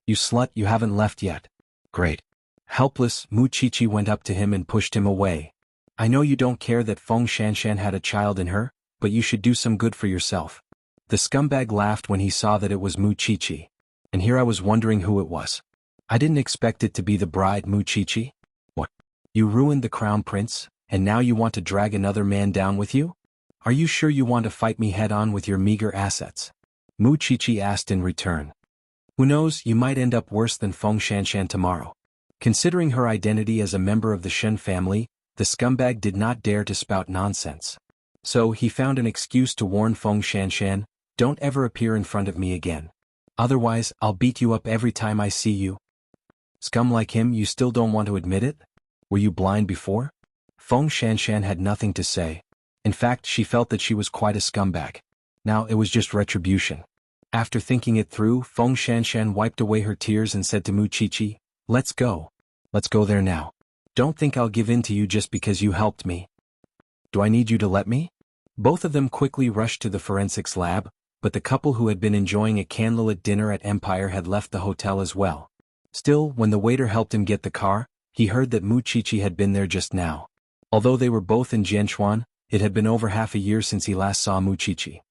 You slut, you haven't left yet. Great. Helpless, Mu Chichi went up to him and pushed him away. I know you don't care that Feng Shanshan had a child in her, but you should do some good for yourself. The scumbag laughed when he saw that it was Mu Chichi. And here I was wondering who it was. I didn't expect it to be the bride, Mu Chichi. What? You ruined the crown prince, and now you want to drag another man down with you? Are you sure you want to fight me head-on with your meager assets? Mu Chichi asked in return. Who knows, you might end up worse than Feng Shanshan tomorrow. Considering her identity as a member of the Shen family, the scumbag did not dare to spout nonsense. So he found an excuse to warn Feng Shanshan, don't ever appear in front of me again. Otherwise, I'll beat you up every time I see you. Scum like him, you still don't want to admit it? Were you blind before? Feng Shanshan had nothing to say. In fact, she felt that she was quite a scumbag. Now it was just retribution. After thinking it through, Feng Shanshan wiped away her tears and said to Mu Chichi, "Let's go. Let's go there now. Don't think I'll give in to you just because you helped me. Do I need you to let me?" Both of them quickly rushed to the forensics lab, but the couple who had been enjoying a candlelit dinner at Empire had left the hotel as well. Still, when the waiter helped him get the car, he heard that Mu Chichi had been there just now. Although they were both in Jianchuan, it had been over half a year since he last saw Mu Chichi.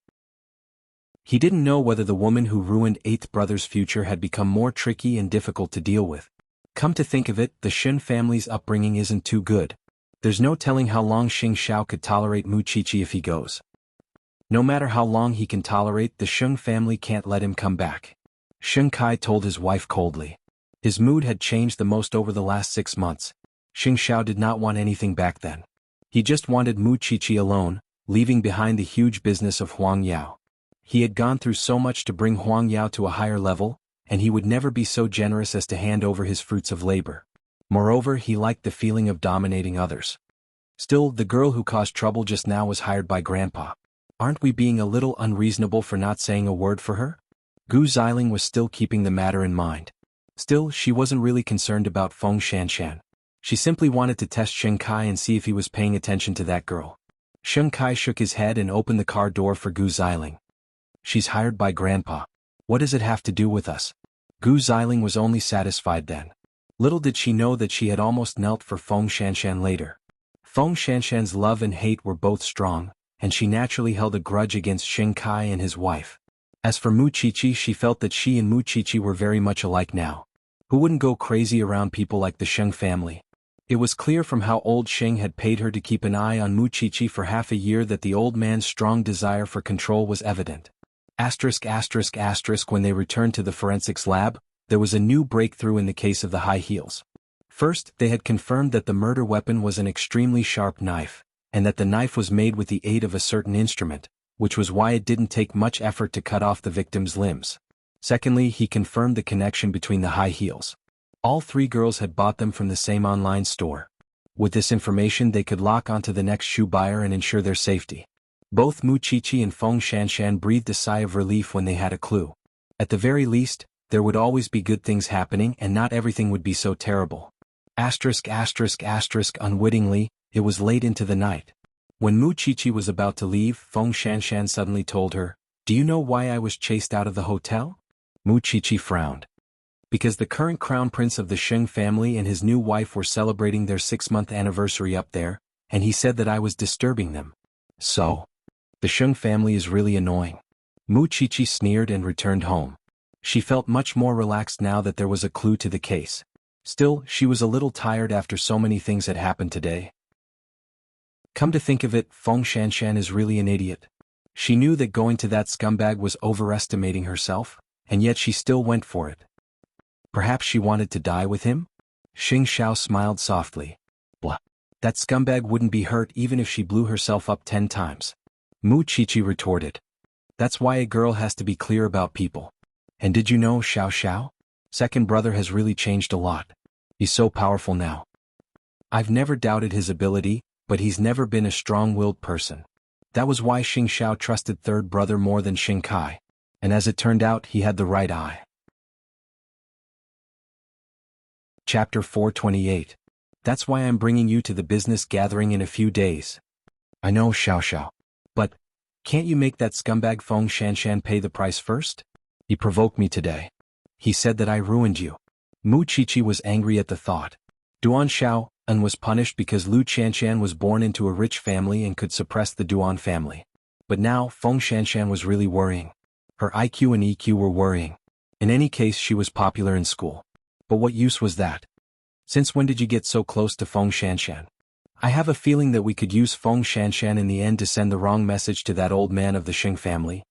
He didn't know whether the woman who ruined Eighth Brother's future had become more tricky and difficult to deal with. Come to think of it, the Shen family's upbringing isn't too good. There's no telling how long Xing Xiao could tolerate Mu Chichi if he goes. No matter how long he can tolerate, the Sheng family can't let him come back. Sheng Kai told his wife coldly. His mood had changed the most over the last 6 months. Xing Xiao did not want anything back then. He just wanted Mu Chichi alone, leaving behind the huge business of Huang Yao. He had gone through so much to bring Huang Yao to a higher level, and he would never be so generous as to hand over his fruits of labor. Moreover, he liked the feeling of dominating others. Still, the girl who caused trouble just now was hired by Grandpa. Aren't we being a little unreasonable for not saying a word for her? Gu Xiling was still keeping the matter in mind. Still, she wasn't really concerned about Feng Shanshan. She simply wanted to test Sheng Kai and see if he was paying attention to that girl. Sheng Kai shook his head and opened the car door for Gu Xiling. She's hired by Grandpa. What does it have to do with us? Gu Xiling was only satisfied then. Little did she know that she had almost knelt for Feng Shanshan later. Feng Shanshan's love and hate were both strong, and she naturally held a grudge against Sheng Kai and his wife. As for Mu Chichi, she felt that she and Mu Chichi were very much alike now. Who wouldn't go crazy around people like the Sheng family? It was clear from how old Sheng had paid her to keep an eye on Mu Chichi for half a year that the old man's strong desire for control was evident. When they returned to the forensics lab, there was a new breakthrough in the case of the high heels. First, they had confirmed that the murder weapon was an extremely sharp knife, and that the knife was made with the aid of a certain instrument, which was why it didn't take much effort to cut off the victim's limbs. Secondly, he confirmed the connection between the high heels. All 3 girls had bought them from the same online store. With this information, they could lock onto the next shoe buyer and ensure their safety. Both Mu Chichi and Feng Shanshan breathed a sigh of relief when they had a clue. At the very least, there would always be good things happening and not everything would be so terrible. Unwittingly, it was late into the night. When Mu Chichi was about to leave, Feng Shanshan suddenly told her, "Do you know why I was chased out of the hotel?" Mu Chichi frowned. Because the current crown prince of the Sheng family and his new wife were celebrating their 6-month anniversary up there, and he said that I was disturbing them. So, the Sheng family is really annoying. Mu Chichi sneered and returned home. She felt much more relaxed now that there was a clue to the case. Still, she was a little tired after so many things had happened today. Come to think of it, Feng Shanshan is really an idiot. She knew that going to that scumbag was overestimating herself, and yet she still went for it. Perhaps she wanted to die with him? Xing Xiao smiled softly. Blah. That scumbag wouldn't be hurt even if she blew herself up 10 times. Mu Chichi retorted. That's why a girl has to be clear about people. And did you know Xiao Xiao? Second brother has really changed a lot. He's so powerful now. I've never doubted his ability, but he's never been a strong-willed person. That was why Xing Xiao trusted third brother more than Xing Kai. And as it turned out, he had the right eye. Chapter 428. That's why I'm bringing you to the business gathering in a few days. I know, Xiao Xiao. But, can't you make that scumbag Feng Shanshan pay the price first? He provoked me today. He said that I ruined you. Mu Chichi was angry at the thought. Duan Xiao was punished because Lu Qianshan was born into a rich family and could suppress the Duan family. But now, Feng Shanshan was really worrying. Her IQ and EQ were worrying. In any case, she was popular in school. But what use was that? Since when did you get so close to Feng Shanshan? I have a feeling that we could use Feng Shanshan in the end to send the wrong message to that old man of the Xing family.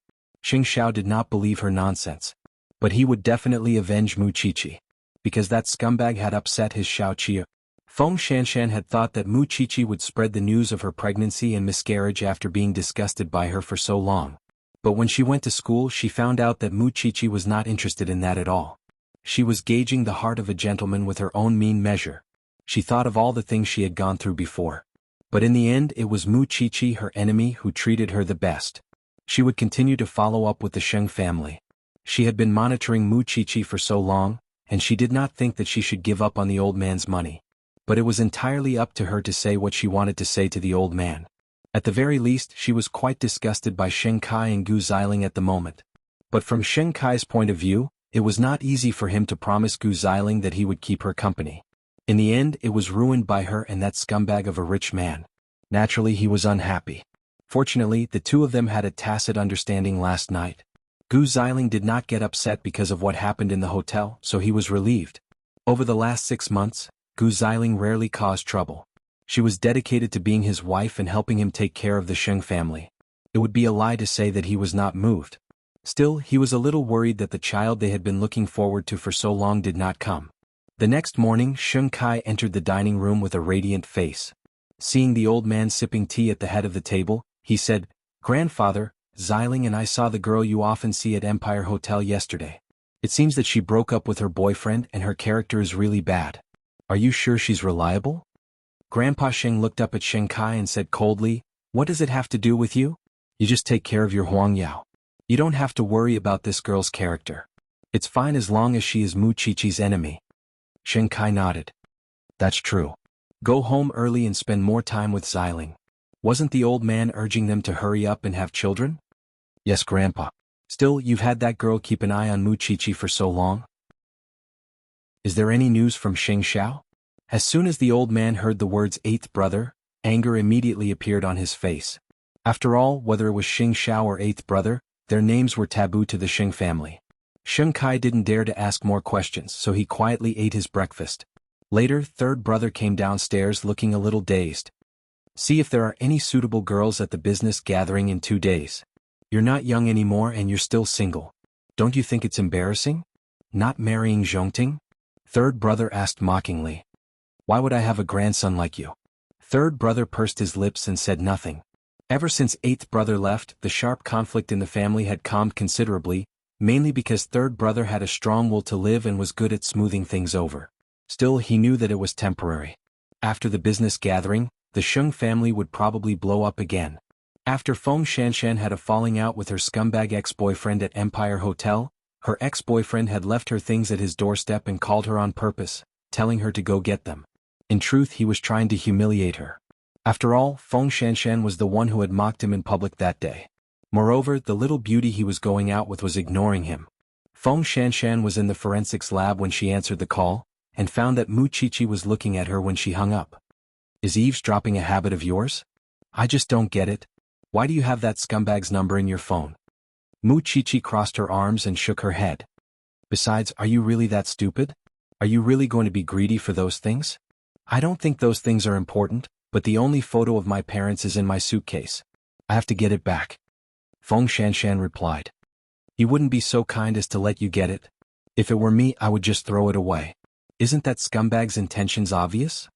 Xing Xiao did not believe her nonsense. But he would definitely avenge Mu Chichi. Because that scumbag had upset his Xiao Qi. Feng Shanshan had thought that Mu Chichi would spread the news of her pregnancy and miscarriage after being disgusted by her for so long. But when she went to school, she found out that Mu Chichi was not interested in that at all. She was gauging the heart of a gentleman with her own mean measure. She thought of all the things she had gone through before. But in the end, it was Mu Chichi, her enemy, who treated her the best. She would continue to follow up with the Sheng family. She had been monitoring Mu Chichi for so long, and she did not think that she should give up on the old man's money. But it was entirely up to her to say what she wanted to say to the old man. At the very least, she was quite disgusted by Sheng Kai and Gu Xiling at the moment. But from Sheng Kai's point of view, it was not easy for him to promise Gu Xiling that he would keep her company. In the end, it was ruined by her and that scumbag of a rich man. Naturally, he was unhappy. Fortunately, the two of them had a tacit understanding last night. Gu Xiling did not get upset because of what happened in the hotel, so he was relieved. Over the last 6 months, Gu Xiling rarely caused trouble. She was dedicated to being his wife and helping him take care of the Sheng family. It would be a lie to say that he was not moved. Still, he was a little worried that the child they had been looking forward to for so long did not come. The next morning, Sheng Kai entered the dining room with a radiant face. Seeing the old man sipping tea at the head of the table, he said, "Grandfather, Xiling and I saw the girl you often see at Empire Hotel yesterday. It seems that she broke up with her boyfriend and her character is really bad. Are you sure she's reliable?" Grandpa Sheng looked up at Sheng Kai and said coldly, "What does it have to do with you? You just take care of your Huang Yao. You don't have to worry about this girl's character. It's fine as long as she is Mu Chichi's enemy." Sheng Kai nodded. "That's true. Go home early and spend more time with Xiling. Wasn't the old man urging them to hurry up and have children?" "Yes, Grandpa. Still, you've had that girl keep an eye on Mu Chichi for so long." "Is there any news from Xing Xiao?" As soon as the old man heard the words eighth brother, anger immediately appeared on his face. After all, whether it was Xing Xiao or eighth brother, their names were taboo to the Sheng family. Sheng Kai didn't dare to ask more questions, so he quietly ate his breakfast. Later, third brother came downstairs looking a little dazed. "See if there are any suitable girls at the business gathering in 2 days. You're not young anymore and you're still single. Don't you think it's embarrassing? Not marrying Zhongting?" Third brother asked mockingly. "Why would I have a grandson like you?" Third brother pursed his lips and said nothing. Ever since eighth brother left, the sharp conflict in the family had calmed considerably, mainly because third brother had a strong will to live and was good at smoothing things over. Still, he knew that it was temporary. After the business gathering, the Sheng family would probably blow up again. After Feng Shanshan had a falling out with her scumbag ex-boyfriend at Empire Hotel, her ex-boyfriend had left her things at his doorstep and called her on purpose, telling her to go get them. In truth, he was trying to humiliate her. After all, Feng Shanshan was the one who had mocked him in public that day. Moreover, the little beauty he was going out with was ignoring him. Feng Shanshan was in the forensics lab when she answered the call, and found that Mu Chichi was looking at her when she hung up. "Is eavesdropping a habit of yours? I just don't get it. Why do you have that scumbag's number in your phone?" Mu Chichi crossed her arms and shook her head. "Besides, are you really that stupid? Are you really going to be greedy for those things? I don't think those things are important, but the only photo of my parents is in my suitcase. I have to get it back." Feng Shanshan replied. "He wouldn't be so kind as to let you get it. If it were me, I would just throw it away. Isn't that scumbag's intentions obvious?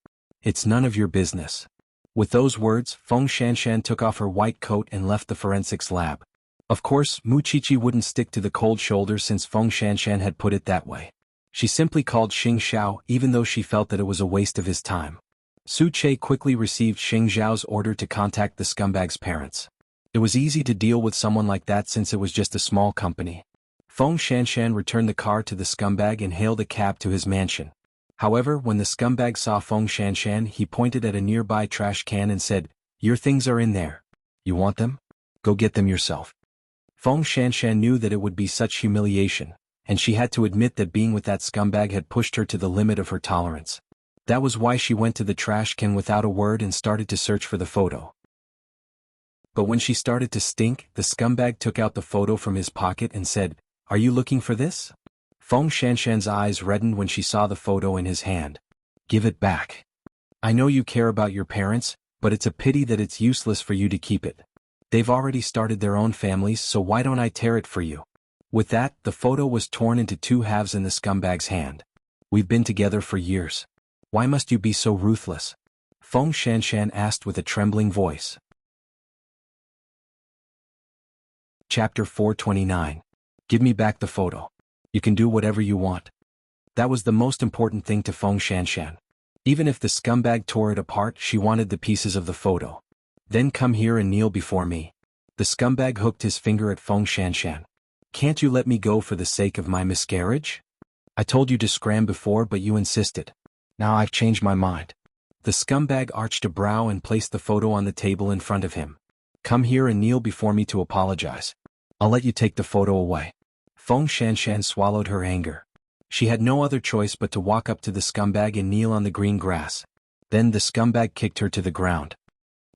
It's none of your business." With those words, Feng Shanshan took off her white coat and left the forensics lab. Of course, Mu Chichi wouldn't stick to the cold shoulder since Feng Shanshan had put it that way. She simply called Xing Xiao even though she felt that it was a waste of his time. Su Che quickly received Xing Xiao's order to contact the scumbag's parents. It was easy to deal with someone like that since it was just a small company. Feng Shanshan returned the car to the scumbag and hailed a cab to his mansion. However, when the scumbag saw Feng Shanshan, he pointed at a nearby trash can and said, "Your things are in there. You want them? Go get them yourself." Feng Shanshan knew that it would be such humiliation, and she had to admit that being with that scumbag had pushed her to the limit of her tolerance. That was why she went to the trash can without a word and started to search for the photo. But when she started to stink, the scumbag took out the photo from his pocket and said, "Are you looking for this?" Feng Shanshan's eyes reddened when she saw the photo in his hand. "Give it back. I know you care about your parents, but it's a pity that it's useless for you to keep it. They've already started their own families, so why don't I tear it for you?" With that, the photo was torn into 2 halves in the scumbag's hand. "We've been together for years. Why must you be so ruthless?" Feng Shanshan asked with a trembling voice. Chapter 429. Give me back the photo. You can do whatever you want. That was the most important thing to Feng Shanshan. Even if the scumbag tore it apart, she wanted the pieces of the photo. "Then come here and kneel before me." The scumbag hooked his finger at Feng Shanshan. Can't you let me go for the sake of my miscarriage? I told you to scram before but you insisted. Now I've changed my mind. The scumbag arched a brow and placed the photo on the table in front of him. Come here and kneel before me to apologize. I'll let you take the photo away. Feng Shanshan swallowed her anger. She had no other choice but to walk up to the scumbag and kneel on the green grass. Then the scumbag kicked her to the ground.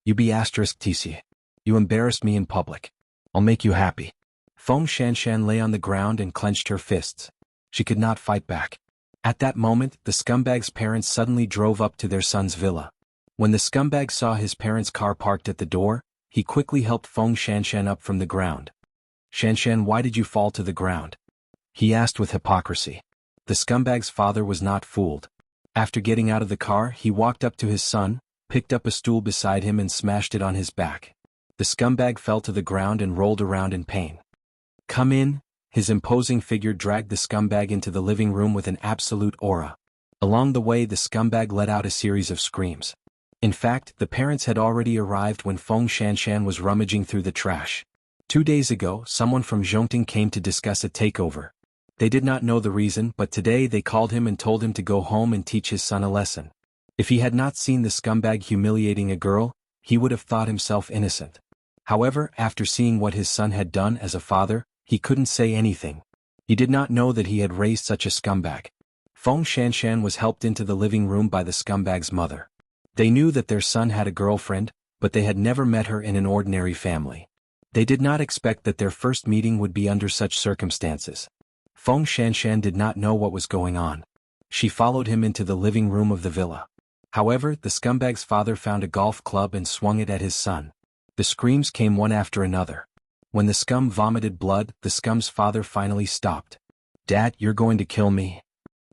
You be TC. You embarrassed me in public. I'll make you happy. Feng Shanshan lay on the ground and clenched her fists. She could not fight back. At that moment, the scumbag's parents suddenly drove up to their son's villa. When the scumbag saw his parents' car parked at the door, he quickly helped Feng Shanshan up from the ground. Shanshan, why did you fall to the ground? He asked with hypocrisy. The scumbag's father was not fooled. After getting out of the car, he walked up to his son, picked up a stool beside him and smashed it on his back. The scumbag fell to the ground and rolled around in pain. Come in. His imposing figure dragged the scumbag into the living room with an absolute aura. Along the way, the scumbag let out a series of screams. In fact, the parents had already arrived when Feng Shanshan was rummaging through the trash. 2 days ago, someone from Enchanting came to discuss a takeover. They did not know the reason, but today they called him and told him to go home and teach his son a lesson. If he had not seen the scumbag humiliating a girl, he would have thought himself innocent. However, after seeing what his son had done as a father, he couldn't say anything. He did not know that he had raised such a scumbag. Feng Shanshan was helped into the living room by the scumbag's mother. They knew that their son had a girlfriend, but they had never met her in an ordinary family. They did not expect that their first meeting would be under such circumstances. Feng Shanshan did not know what was going on. She followed him into the living room of the villa. However, the scumbag's father found a golf club and swung it at his son. The screams came one after another. When the scum vomited blood, the scum's father finally stopped. Dad, you're going to kill me.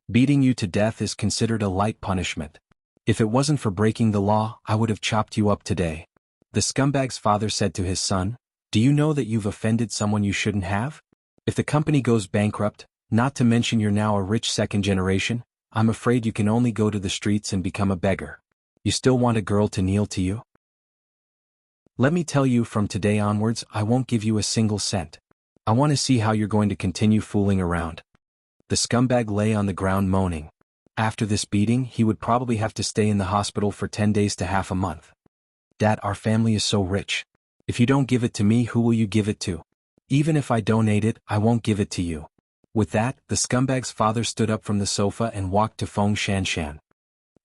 Beating you to death is considered a light punishment. If it wasn't for breaking the law, I would have chopped you up today. The scumbag's father said to his son, do you know that you've offended someone you shouldn't have? If the company goes bankrupt, not to mention you're now a rich second generation, I'm afraid you can only go to the streets and become a beggar. You still want a girl to kneel to you? Let me tell you, from today onwards, I won't give you a single cent. I want to see how you're going to continue fooling around. The scumbag lay on the ground moaning. After this beating, he would probably have to stay in the hospital for 10 days to half a month. Dad, our family is so rich. If you don't give it to me, who will you give it to? Even if I donate it, I won't give it to you. With that, the scumbag's father stood up from the sofa and walked to Feng Shanshan.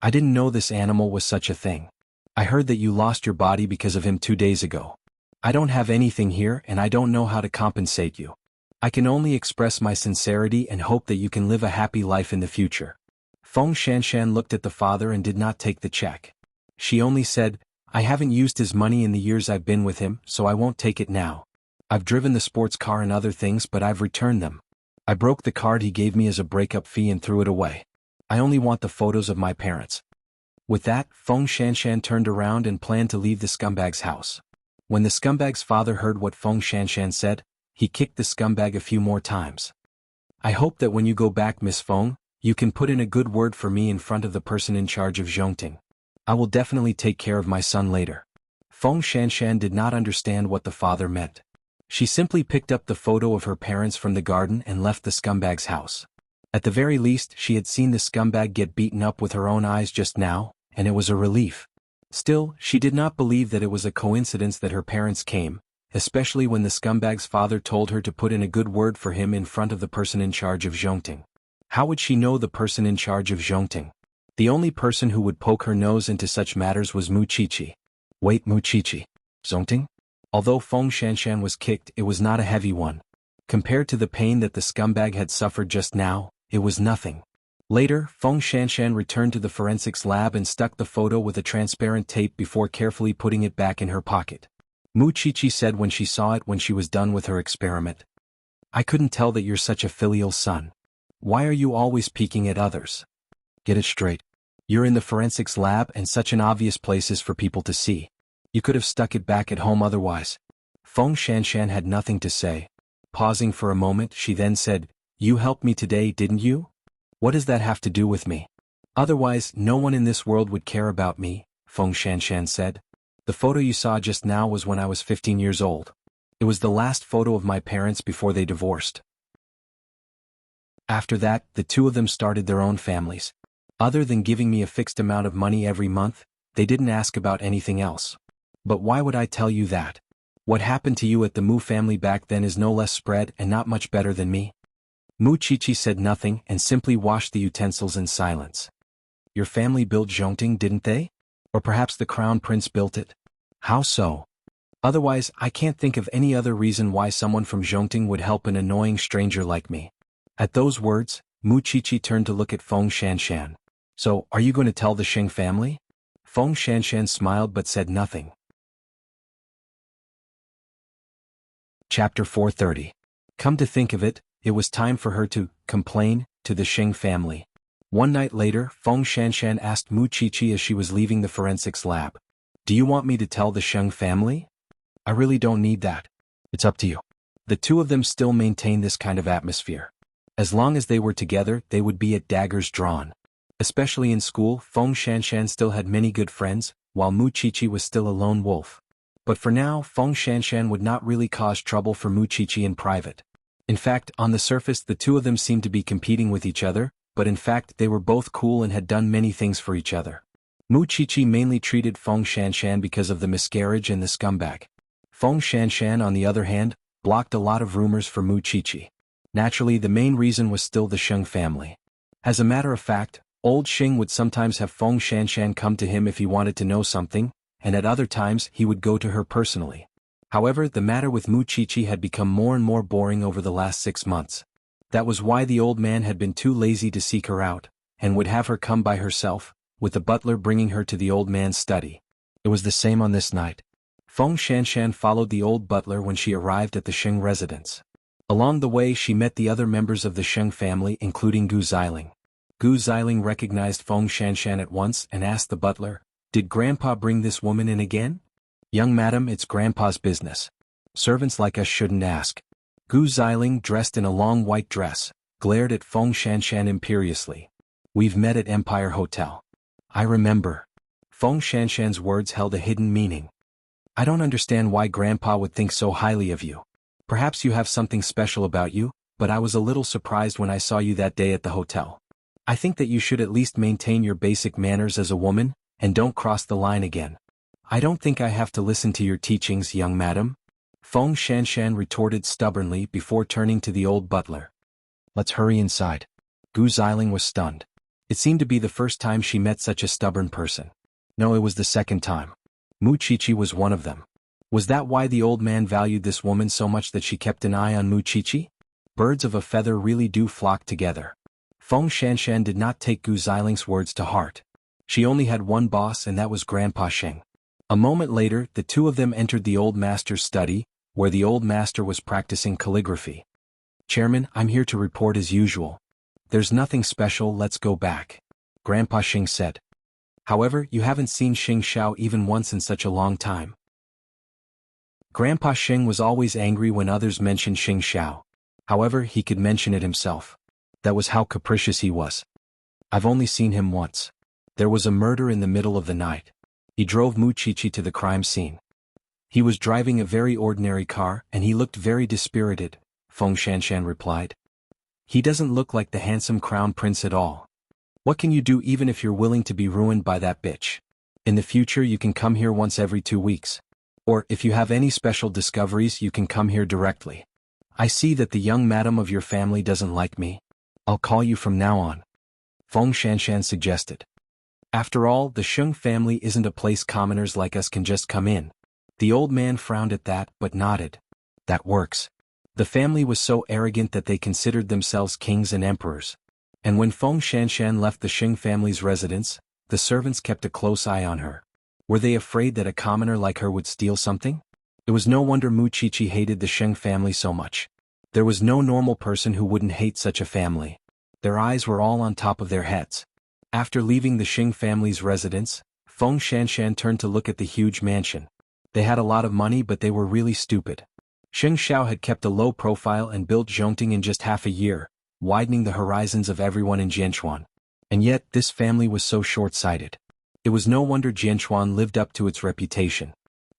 I didn't know this animal was such a thing. I heard that you lost your body because of him 2 days ago. I don't have anything here and I don't know how to compensate you. I can only express my sincerity and hope that you can live a happy life in the future. Feng Shanshan looked at the father and did not take the check. She only said, I haven't used his money in the years I've been with him, so I won't take it now. I've driven the sports car and other things, but I've returned them. I broke the card he gave me as a breakup fee and threw it away. I only want the photos of my parents. With that, Feng Shanshan turned around and planned to leave the scumbag's house. When the scumbag's father heard what Feng Shanshan said, he kicked the scumbag a few more times. I hope that when you go back, Miss Feng, you can put in a good word for me in front of the person in charge of Enchanting. I will definitely take care of my son later. Feng Shanshan did not understand what the father meant. She simply picked up the photo of her parents from the garden and left the scumbag's house. At the very least, she had seen the scumbag get beaten up with her own eyes just now, and it was a relief. Still, she did not believe that it was a coincidence that her parents came, especially when the scumbag's father told her to put in a good word for him in front of the person in charge of Enchanting. How would she know the person in charge of Enchanting? The only person who would poke her nose into such matters was Muchichi. Wait, Muchichi. Enchanting? Although Feng Shanshan was kicked, it was not a heavy one. Compared to the pain that the scumbag had suffered just now, it was nothing. Later, Feng Shanshan returned to the forensics lab and stuck the photo with a transparent tape before carefully putting it back in her pocket. Muchichi said when she saw it when she was done with her experiment. I couldn't tell that you're such a filial son. Why are you always peeking at others? Get it straight. You're in the forensics lab and such an obvious places for people to see. You could have stuck it back at home otherwise. Feng Shanshan had nothing to say. Pausing for a moment, she then said, You helped me today, didn't you? What does that have to do with me? Otherwise, no one in this world would care about me, Feng Shanshan said. The photo you saw just now was when I was 15 years old. It was the last photo of my parents before they divorced. After that, the two of them started their own families. Other than giving me a fixed amount of money every month, they didn't ask about anything else. But why would I tell you that? What happened to you at the Mu family back then is no less spread and not much better than me. Mu Chichi said nothing and simply washed the utensils in silence. Your family built Enchanting, didn't they? Or perhaps the crown prince built it? How so? Otherwise, I can't think of any other reason why someone from Enchanting would help an annoying stranger like me. At those words, Mu Chichi turned to look at Feng Shanshan. So, are you going to tell the Xing family? Feng Shanshan smiled but said nothing. Chapter 430. Come to think of it, it was time for her to complain to the Xing family. One night later, Feng Shanshan asked Mu Chichi as she was leaving the forensics lab. Do you want me to tell the Xing family? I really don't need that. It's up to you. The two of them still maintained this kind of atmosphere. As long as they were together, they would be at daggers drawn. Especially in school, Feng Shanshan still had many good friends, while Mu Chichi was still a lone wolf. But for now, Feng Shanshan would not really cause trouble for Mu Chichi in private. In fact, on the surface the two of them seemed to be competing with each other, but in fact they were both cool and had done many things for each other. Mu Chichi mainly treated Feng Shanshan because of the miscarriage and the scumbag. Feng Shanshan, on the other hand, blocked a lot of rumors for Mu Chichi. Naturally, the main reason was still the Xing family. As a matter of fact, old Xing would sometimes have Feng Shanshan come to him if he wanted to know something, and at other times he would go to her personally. However, the matter with Mu Chichi had become more and more boring over the last 6 months. That was why the old man had been too lazy to seek her out, and would have her come by herself, with the butler bringing her to the old man's study. It was the same on this night. Feng Shanshan followed the old butler when she arrived at the Xing residence. Along the way she met the other members of the Xing family including Gu Xiling. Gu Xiling recognized Feng Shanshan at once and asked the butler, "Did Grandpa bring this woman in again?" "Young madam, it's Grandpa's business. Servants like us shouldn't ask." Gu Xiling, dressed in a long white dress, glared at Feng Shanshan imperiously. "We've met at Empire Hotel." "I remember." Feng Shanshan's words held a hidden meaning. "I don't understand why Grandpa would think so highly of you. Perhaps you have something special about you, but I was a little surprised when I saw you that day at the hotel. I think that you should at least maintain your basic manners as a woman, and don't cross the line again." "I don't think I have to listen to your teachings, young madam," Feng Shanshan retorted stubbornly before turning to the old butler. "Let's hurry inside." Gu Xiling was stunned. It seemed to be the first time she met such a stubborn person. No, it was the second time. Mu Chichi was one of them. Was that why the old man valued this woman so much that she kept an eye on Mu Chichi? Birds of a feather really do flock together. Feng Shanshan did not take Gu Xiling's words to heart. She only had one boss, and that was Grandpa Xing. A moment later, the two of them entered the old master's study, where the old master was practicing calligraphy. "Chairman, I'm here to report as usual." "There's nothing special, let's go back," Grandpa Xing said. "However, you haven't seen Xing Xiao even once in such a long time." Grandpa Xing was always angry when others mentioned Xing Xiao. However, he could mention it himself. That was how capricious he was. "I've only seen him once. There was a murder in the middle of the night. He drove Mu Chichi to the crime scene. He was driving a very ordinary car and he looked very dispirited," Feng Shanshan replied. "He doesn't look like the handsome crown prince at all. What can you do even if you're willing to be ruined by that bitch? In the future you can come here once every 2 weeks. Or, if you have any special discoveries you can come here directly. I see that the young madam of your family doesn't like me. I'll call you from now on," Feng Shanshan suggested. After all, the Xing family isn't a place commoners like us can just come in. The old man frowned at that but nodded. "That works." The family was so arrogant that they considered themselves kings and emperors. And when Feng Shanshan left the Xing family's residence, the servants kept a close eye on her. Were they afraid that a commoner like her would steal something? It was no wonder Mu Chichi hated the Xing family so much. There was no normal person who wouldn't hate such a family. Their eyes were all on top of their heads. After leaving the Xing family's residence, Feng Shanshan turned to look at the huge mansion. They had a lot of money but they were really stupid. Xing Xiao had kept a low profile and built Zhongting in just half a year, widening the horizons of everyone in Jianchuan. And yet, this family was so short-sighted. It was no wonder Jianchuan lived up to its reputation.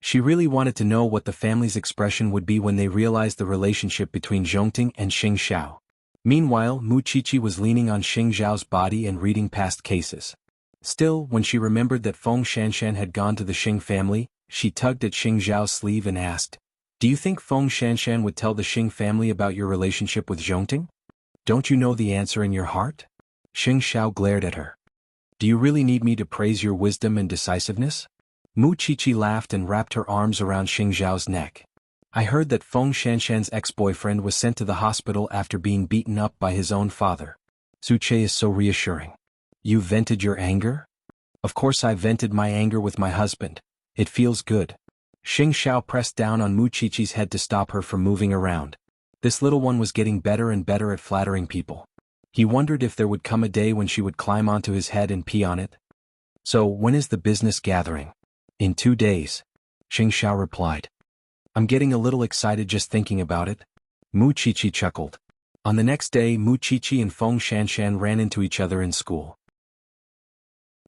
She really wanted to know what the family's expression would be when they realized the relationship between Zhongting and Xing Xiao. Meanwhile, Mu Qiqi was leaning on Xing Zhao's body and reading past cases. Still, when she remembered that Feng Shanshan had gone to the Xing family, she tugged at Xing Zhao's sleeve and asked, "Do you think Feng Shanshan would tell the Xing family about your relationship with Zhongting? Don't you know the answer in your heart?" Xing Xiao glared at her. "Do you really need me to praise your wisdom and decisiveness?" Mu Qiqi laughed and wrapped her arms around Xing Zhao's neck. "I heard that Feng Shanshan's ex-boyfriend was sent to the hospital after being beaten up by his own father. Su Che is so reassuring. You vented your anger?" "Of course I vented my anger with my husband. It feels good." Xing Xiao pressed down on Mu Qiqi's head to stop her from moving around. This little one was getting better and better at flattering people. He wondered if there would come a day when she would climb onto his head and pee on it. "So when is the business gathering?" "In 2 days. Xing Xiao replied. "I'm getting a little excited just thinking about it." Mu Qiqi chuckled. On the next day, Mu Qiqi and Feng Shanshan ran into each other in school.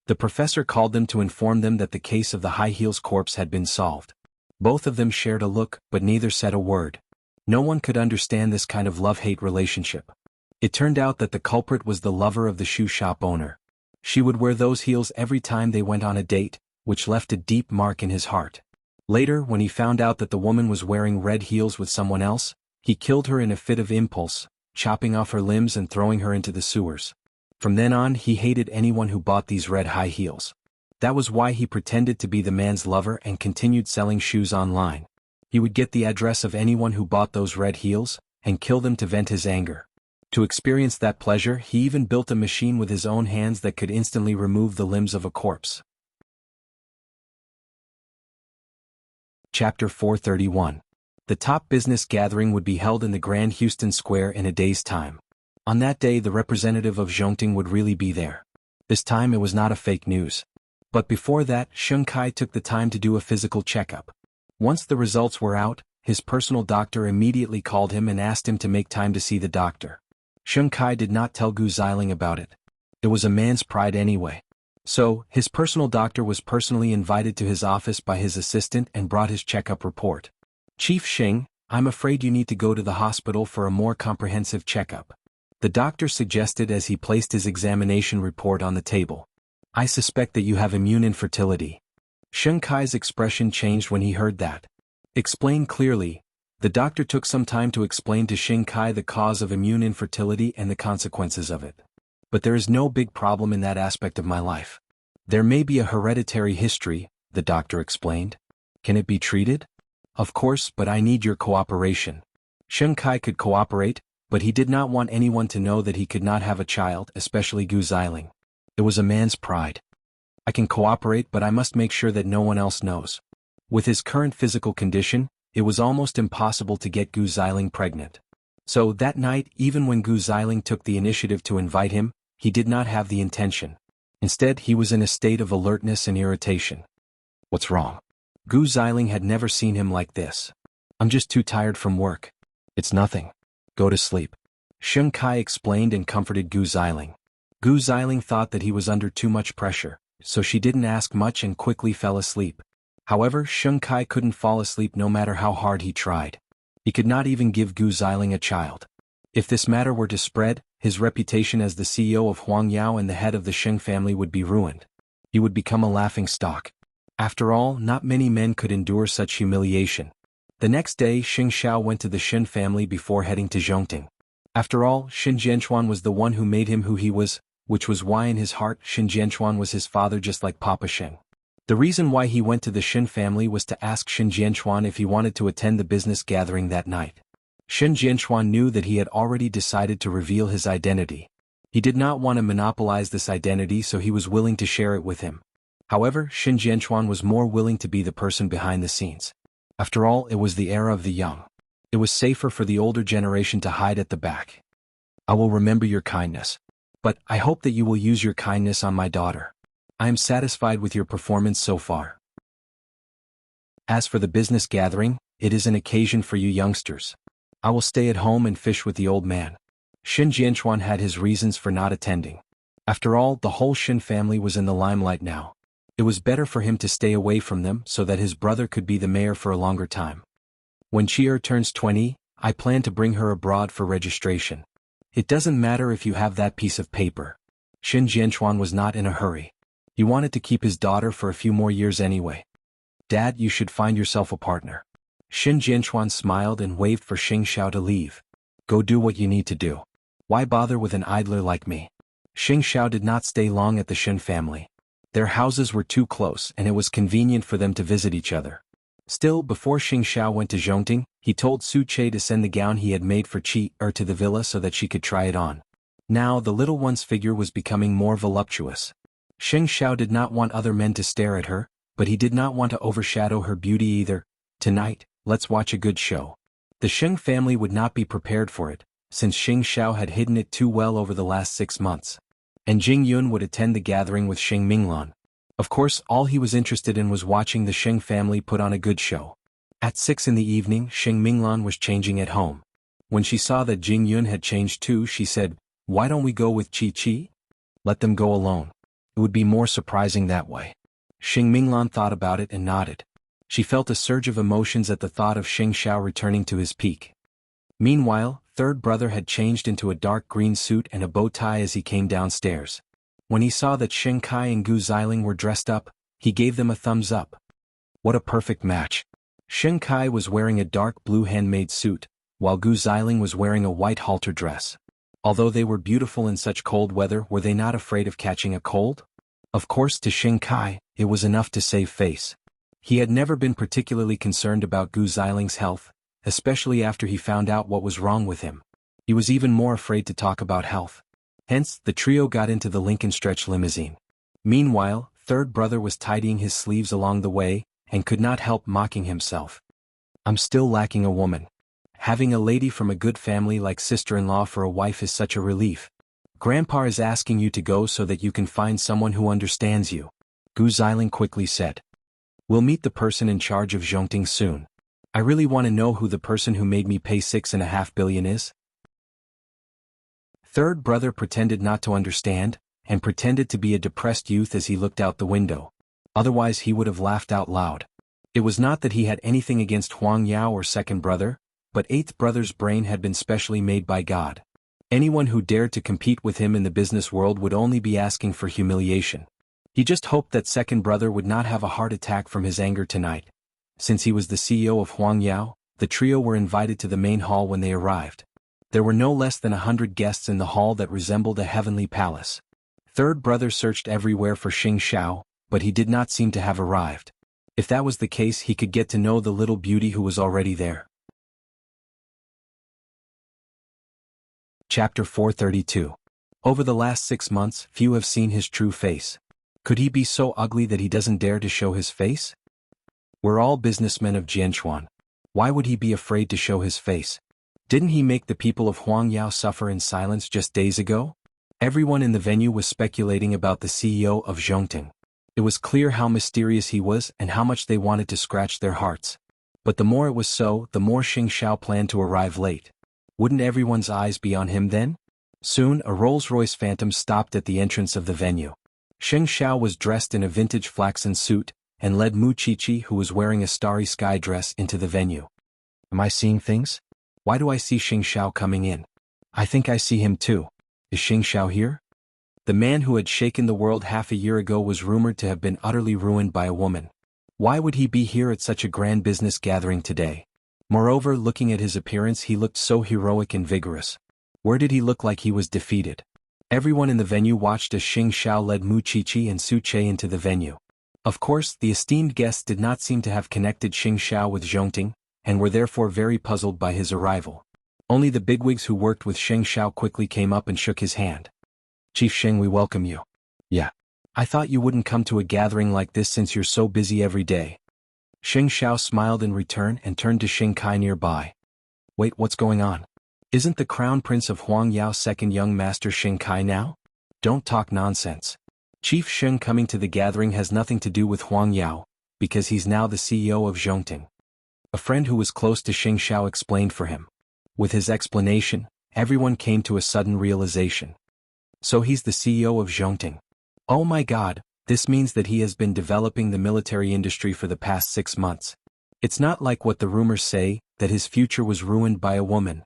The professor called them to inform them that the case of the high heels corpse had been solved. Both of them shared a look, but neither said a word. No one could understand this kind of love-hate relationship. It turned out that the culprit was the lover of the shoe shop owner. She would wear those heels every time they went on a date, which left a deep mark in his heart. Later, when he found out that the woman was wearing red heels with someone else, he killed her in a fit of impulse, chopping off her limbs and throwing her into the sewers. From then on, he hated anyone who bought these red high heels. That was why he pretended to be the man's lover and continued selling shoes online. He would get the address of anyone who bought those red heels, and kill them to vent his anger. To experience that pleasure, he even built a machine with his own hands that could instantly remove the limbs of a corpse. Chapter 431. The top business gathering would be held in the Grand Houston Square in a day's time. On that day, the representative of Zhongting would really be there. This time it was not a fake news. But before that, Sheng Kai took the time to do a physical checkup. Once the results were out, his personal doctor immediately called him and asked him to make time to see the doctor. Sheng Kai did not tell Gu Xiling about it. It was a man's pride anyway. So, his personal doctor was personally invited to his office by his assistant and brought his checkup report. "Chief Xing, I'm afraid you need to go to the hospital for a more comprehensive checkup," the doctor suggested as he placed his examination report on the table. "I suspect that you have immune infertility." Sheng Kai's expression changed when he heard that. "Explain clearly." The doctor took some time to explain to Sheng Kai the cause of immune infertility and the consequences of it. "But there is no big problem in that aspect of my life. There may be a hereditary history," the doctor explained. "Can it be treated?" "Of course, but I need your cooperation." Sheng Kai could cooperate, but he did not want anyone to know that he could not have a child, especially Gu Xiling. It was a man's pride. "I can cooperate, but I must make sure that no one else knows." With his current physical condition, it was almost impossible to get Gu Xiling pregnant. So that night, even when Gu Xiling took the initiative to invite him, he did not have the intention. Instead, he was in a state of alertness and irritation. "What's wrong?" Gu Xiling had never seen him like this. "I'm just too tired from work." "It's nothing. Go to sleep." Sheng Kai explained and comforted Gu Xiling. Gu Xiling thought that he was under too much pressure, so she didn't ask much and quickly fell asleep. However, Sheng Kai couldn't fall asleep no matter how hard he tried. He could not even give Gu Xiling a child. If this matter were to spread, his reputation as the CEO of Huang Yao and the head of the Sheng family would be ruined. He would become a laughing stock. After all, not many men could endure such humiliation. The next day, Xing Xiao went to the Shen family before heading to Zhongting. After all, Shen Jianchuan was the one who made him who he was, which was why in his heart Shen Jianchuan was his father just like Papa Sheng. The reason why he went to the Shen family was to ask Shen Jianchuan if he wanted to attend the business gathering that night. Shen Jianchuan knew that he had already decided to reveal his identity. He did not want to monopolize this identity, so he was willing to share it with him. However, Shen Jianchuan was more willing to be the person behind the scenes. After all, it was the era of the young. It was safer for the older generation to hide at the back. "I will remember your kindness. But I hope that you will use your kindness on my daughter. I am satisfied with your performance so far. As for the business gathering, it is an occasion for you youngsters. I will stay at home and fish with the old man." Shen Jianchuan had his reasons for not attending. After all, the whole Shen family was in the limelight now. It was better for him to stay away from them so that his brother could be the mayor for a longer time. When Chi'er turns 20, I plan to bring her abroad for registration. It doesn't matter if you have that piece of paper. Xin Jianchuan was not in a hurry. He wanted to keep his daughter for a few more years anyway. Dad, you should find yourself a partner. Xin Jianchuan smiled and waved for Xing Xiao to leave. Go do what you need to do. Why bother with an idler like me? Xing Xiao did not stay long at the Xin family. Their houses were too close and it was convenient for them to visit each other. Still, before Xing Xiao went to Zhongting, he told Su Che to send the gown he had made for Chi-er to the villa so that she could try it on. Now the little one's figure was becoming more voluptuous. Xing Xiao did not want other men to stare at her, but he did not want to overshadow her beauty either. Tonight, let's watch a good show. The Xing family would not be prepared for it, since Xing Xiao had hidden it too well over the last 6 months. And Jing Yun would attend the gathering with Xing Minglan. Of course, all he was interested in was watching the Xing family put on a good show. At 6 in the evening, Xing Minglan was changing at home. When she saw that Jing Yun had changed too, she said, "Why don't we go with Chi? Let them go alone. It would be more surprising that way." Xing Minglan thought about it and nodded. She felt a surge of emotions at the thought of Xing Xiao returning to his peak. Meanwhile, third brother had changed into a dark green suit and a bow tie as he came downstairs. When he saw that Xing Kai and Gu Xiling were dressed up, he gave them a thumbs up. What a perfect match. Xing Kai was wearing a dark blue handmade suit, while Gu Xiling was wearing a white halter dress. Although they were beautiful in such cold weather, were they not afraid of catching a cold? Of course, to Xing Kai, it was enough to save face. He had never been particularly concerned about Gu Xiling's health, especially after he found out what was wrong with him. He was even more afraid to talk about health. Hence, the trio got into the Lincoln Stretch limousine. Meanwhile, third brother was tidying his sleeves along the way, and could not help mocking himself. I'm still lacking a woman. Having a lady from a good family like sister-in-law for a wife is such a relief. Grandpa is asking you to go so that you can find someone who understands you. Gu Xiling quickly said. We'll meet the person in charge of Zhongting soon. I really want to know who the person who made me pay 6.5 billion is. Third brother pretended not to understand, and pretended to be a depressed youth as he looked out the window. Otherwise he would have laughed out loud. It was not that he had anything against Huang Yao or second brother, but eighth brother's brain had been specially made by God. Anyone who dared to compete with him in the business world would only be asking for humiliation. He just hoped that second brother would not have a heart attack from his anger tonight. Since he was the CEO of Huang Yao, the trio were invited to the main hall when they arrived. There were no less than 100 guests in the hall that resembled a heavenly palace. Third brother searched everywhere for Xing Xiao, but he did not seem to have arrived. If that was the case, he could get to know the little beauty who was already there. Chapter 432. Over the last 6 months, few have seen his true face. Could he be so ugly that he doesn't dare to show his face? We're all businessmen of Jianchuan. Why would he be afraid to show his face? Didn't he make the people of Huang Yao suffer in silence just days ago? Everyone in the venue was speculating about the CEO of Zhongting. It was clear how mysterious he was and how much they wanted to scratch their hearts. But the more it was so, the more Xing Xiao planned to arrive late. Wouldn't everyone's eyes be on him then? Soon, a Rolls-Royce Phantom stopped at the entrance of the venue. Xing Xiao was dressed in a vintage flaxen suit, and led Mu Qiqi, who was wearing a starry sky dress, into the venue. Am I seeing things? Why do I see Xing Xiao coming in? I think I see him too. Is Xing Xiao here? The man who had shaken the world half a year ago was rumored to have been utterly ruined by a woman. Why would he be here at such a grand business gathering today? Moreover, looking at his appearance, he looked so heroic and vigorous. Where did he look like he was defeated? Everyone in the venue watched as Xing Xiao led Mu Qiqi and Su Che into the venue. Of course, the esteemed guests did not seem to have connected Xing Xiao with Zhongting, and were therefore very puzzled by his arrival. Only the bigwigs who worked with Xing Xiao quickly came up and shook his hand. Chief Xing, we welcome you. Yeah. I thought you wouldn't come to a gathering like this since you're so busy every day. Xing Xiao smiled in return and turned to Xing Kai nearby. Wait, what's going on? Isn't the Crown Prince of Huang Yao second young master Xing Kai now? Don't talk nonsense. Chief Xing coming to the gathering has nothing to do with Huang Yao, because he's now the CEO of Zhongting. A friend who was close to Xing Xiao explained for him. With his explanation, everyone came to a sudden realization. So he's the CEO of Zhongting. Oh my God, This means that he has been developing the military industry for the past 6 months. It's not like what the rumors say, that his future was ruined by a woman.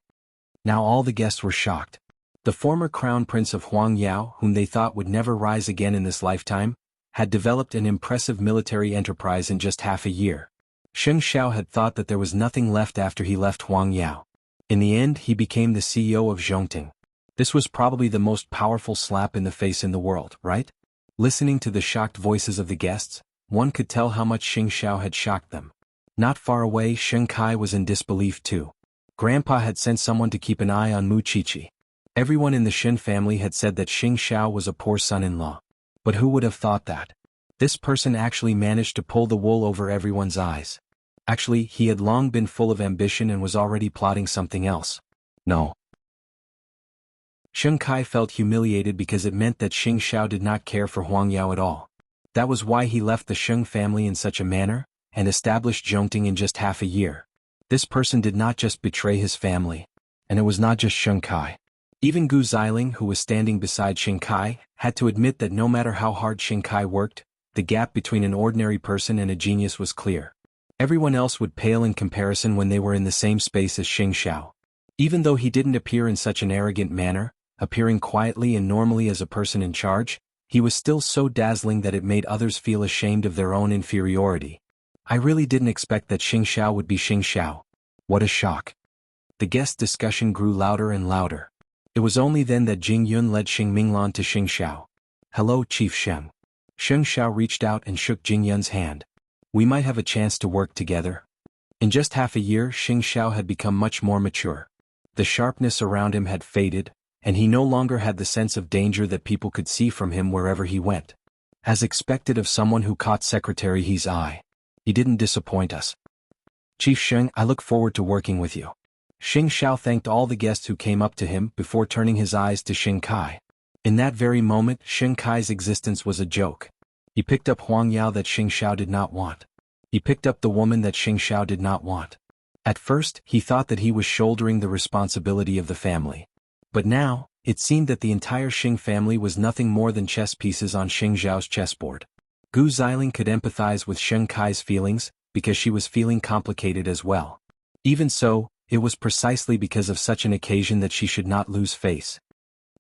Now all the guests were shocked. The former crown prince of Huangyao, whom they thought would never rise again in this lifetime, had developed an impressive military enterprise in just half a year. Sheng Xiao had thought that there was nothing left after he left Huangyao. In the end, he became the CEO of Enchanting. This was probably the most powerful slap in the face in the world, right? Listening to the shocked voices of the guests, one could tell how much Sheng Xiao had shocked them. Not far away, Sheng Kai was in disbelief too. Grandpa had sent someone to keep an eye on Mu Qiqi. Everyone in the Shen family had said that Sheng Xiao was a poor son-in-law. But who would have thought that? This person actually managed to pull the wool over everyone's eyes. Actually, he had long been full of ambition and was already plotting something else. No. Sheng Kai felt humiliated because it meant that Sheng Xiao did not care for Huangyao at all. That was why he left the Sheng family in such a manner, and established Enchanting in just half a year. This person did not just betray his family. And it was not just Sheng Kai. Even Gu Xiling, who was standing beside Sheng Kai, had to admit that no matter how hard Sheng Kai worked, the gap between an ordinary person and a genius was clear. Everyone else would pale in comparison when they were in the same space as Sheng Xiao. Even though he didn't appear in such an arrogant manner, appearing quietly and normally as a person in charge, he was still so dazzling that it made others feel ashamed of their own inferiority. I really didn't expect that Sheng Xiao would be Sheng Xiao. What a shock. The guest discussion grew louder and louder. It was only then that Jing Yun led Xing Minglan to Sheng Xiao. Hello, Chief Sheng. Sheng Xiao reached out and shook Jing Yun's hand. We might have a chance to work together. In just half a year, Sheng Xiao had become much more mature. The sharpness around him had faded, and he no longer had the sense of danger that people could see from him wherever he went. As expected of someone who caught Secretary He's eye. He didn't disappoint us. Chief Sheng, I look forward to working with you. Sheng Xiao thanked all the guests who came up to him before turning his eyes to Sheng Kai. In that very moment, Sheng Kai's existence was a joke. He picked up Huangyao that Sheng Xiao did not want. He picked up the woman that Sheng Xiao did not want. At first, he thought that he was shouldering the responsibility of the family. But now, it seemed that the entire Sheng family was nothing more than chess pieces on Sheng Xiao's chessboard. Gu Xiling could empathize with Sheng Kai's feelings, because she was feeling complicated as well. Even so, it was precisely because of such an occasion that she should not lose face.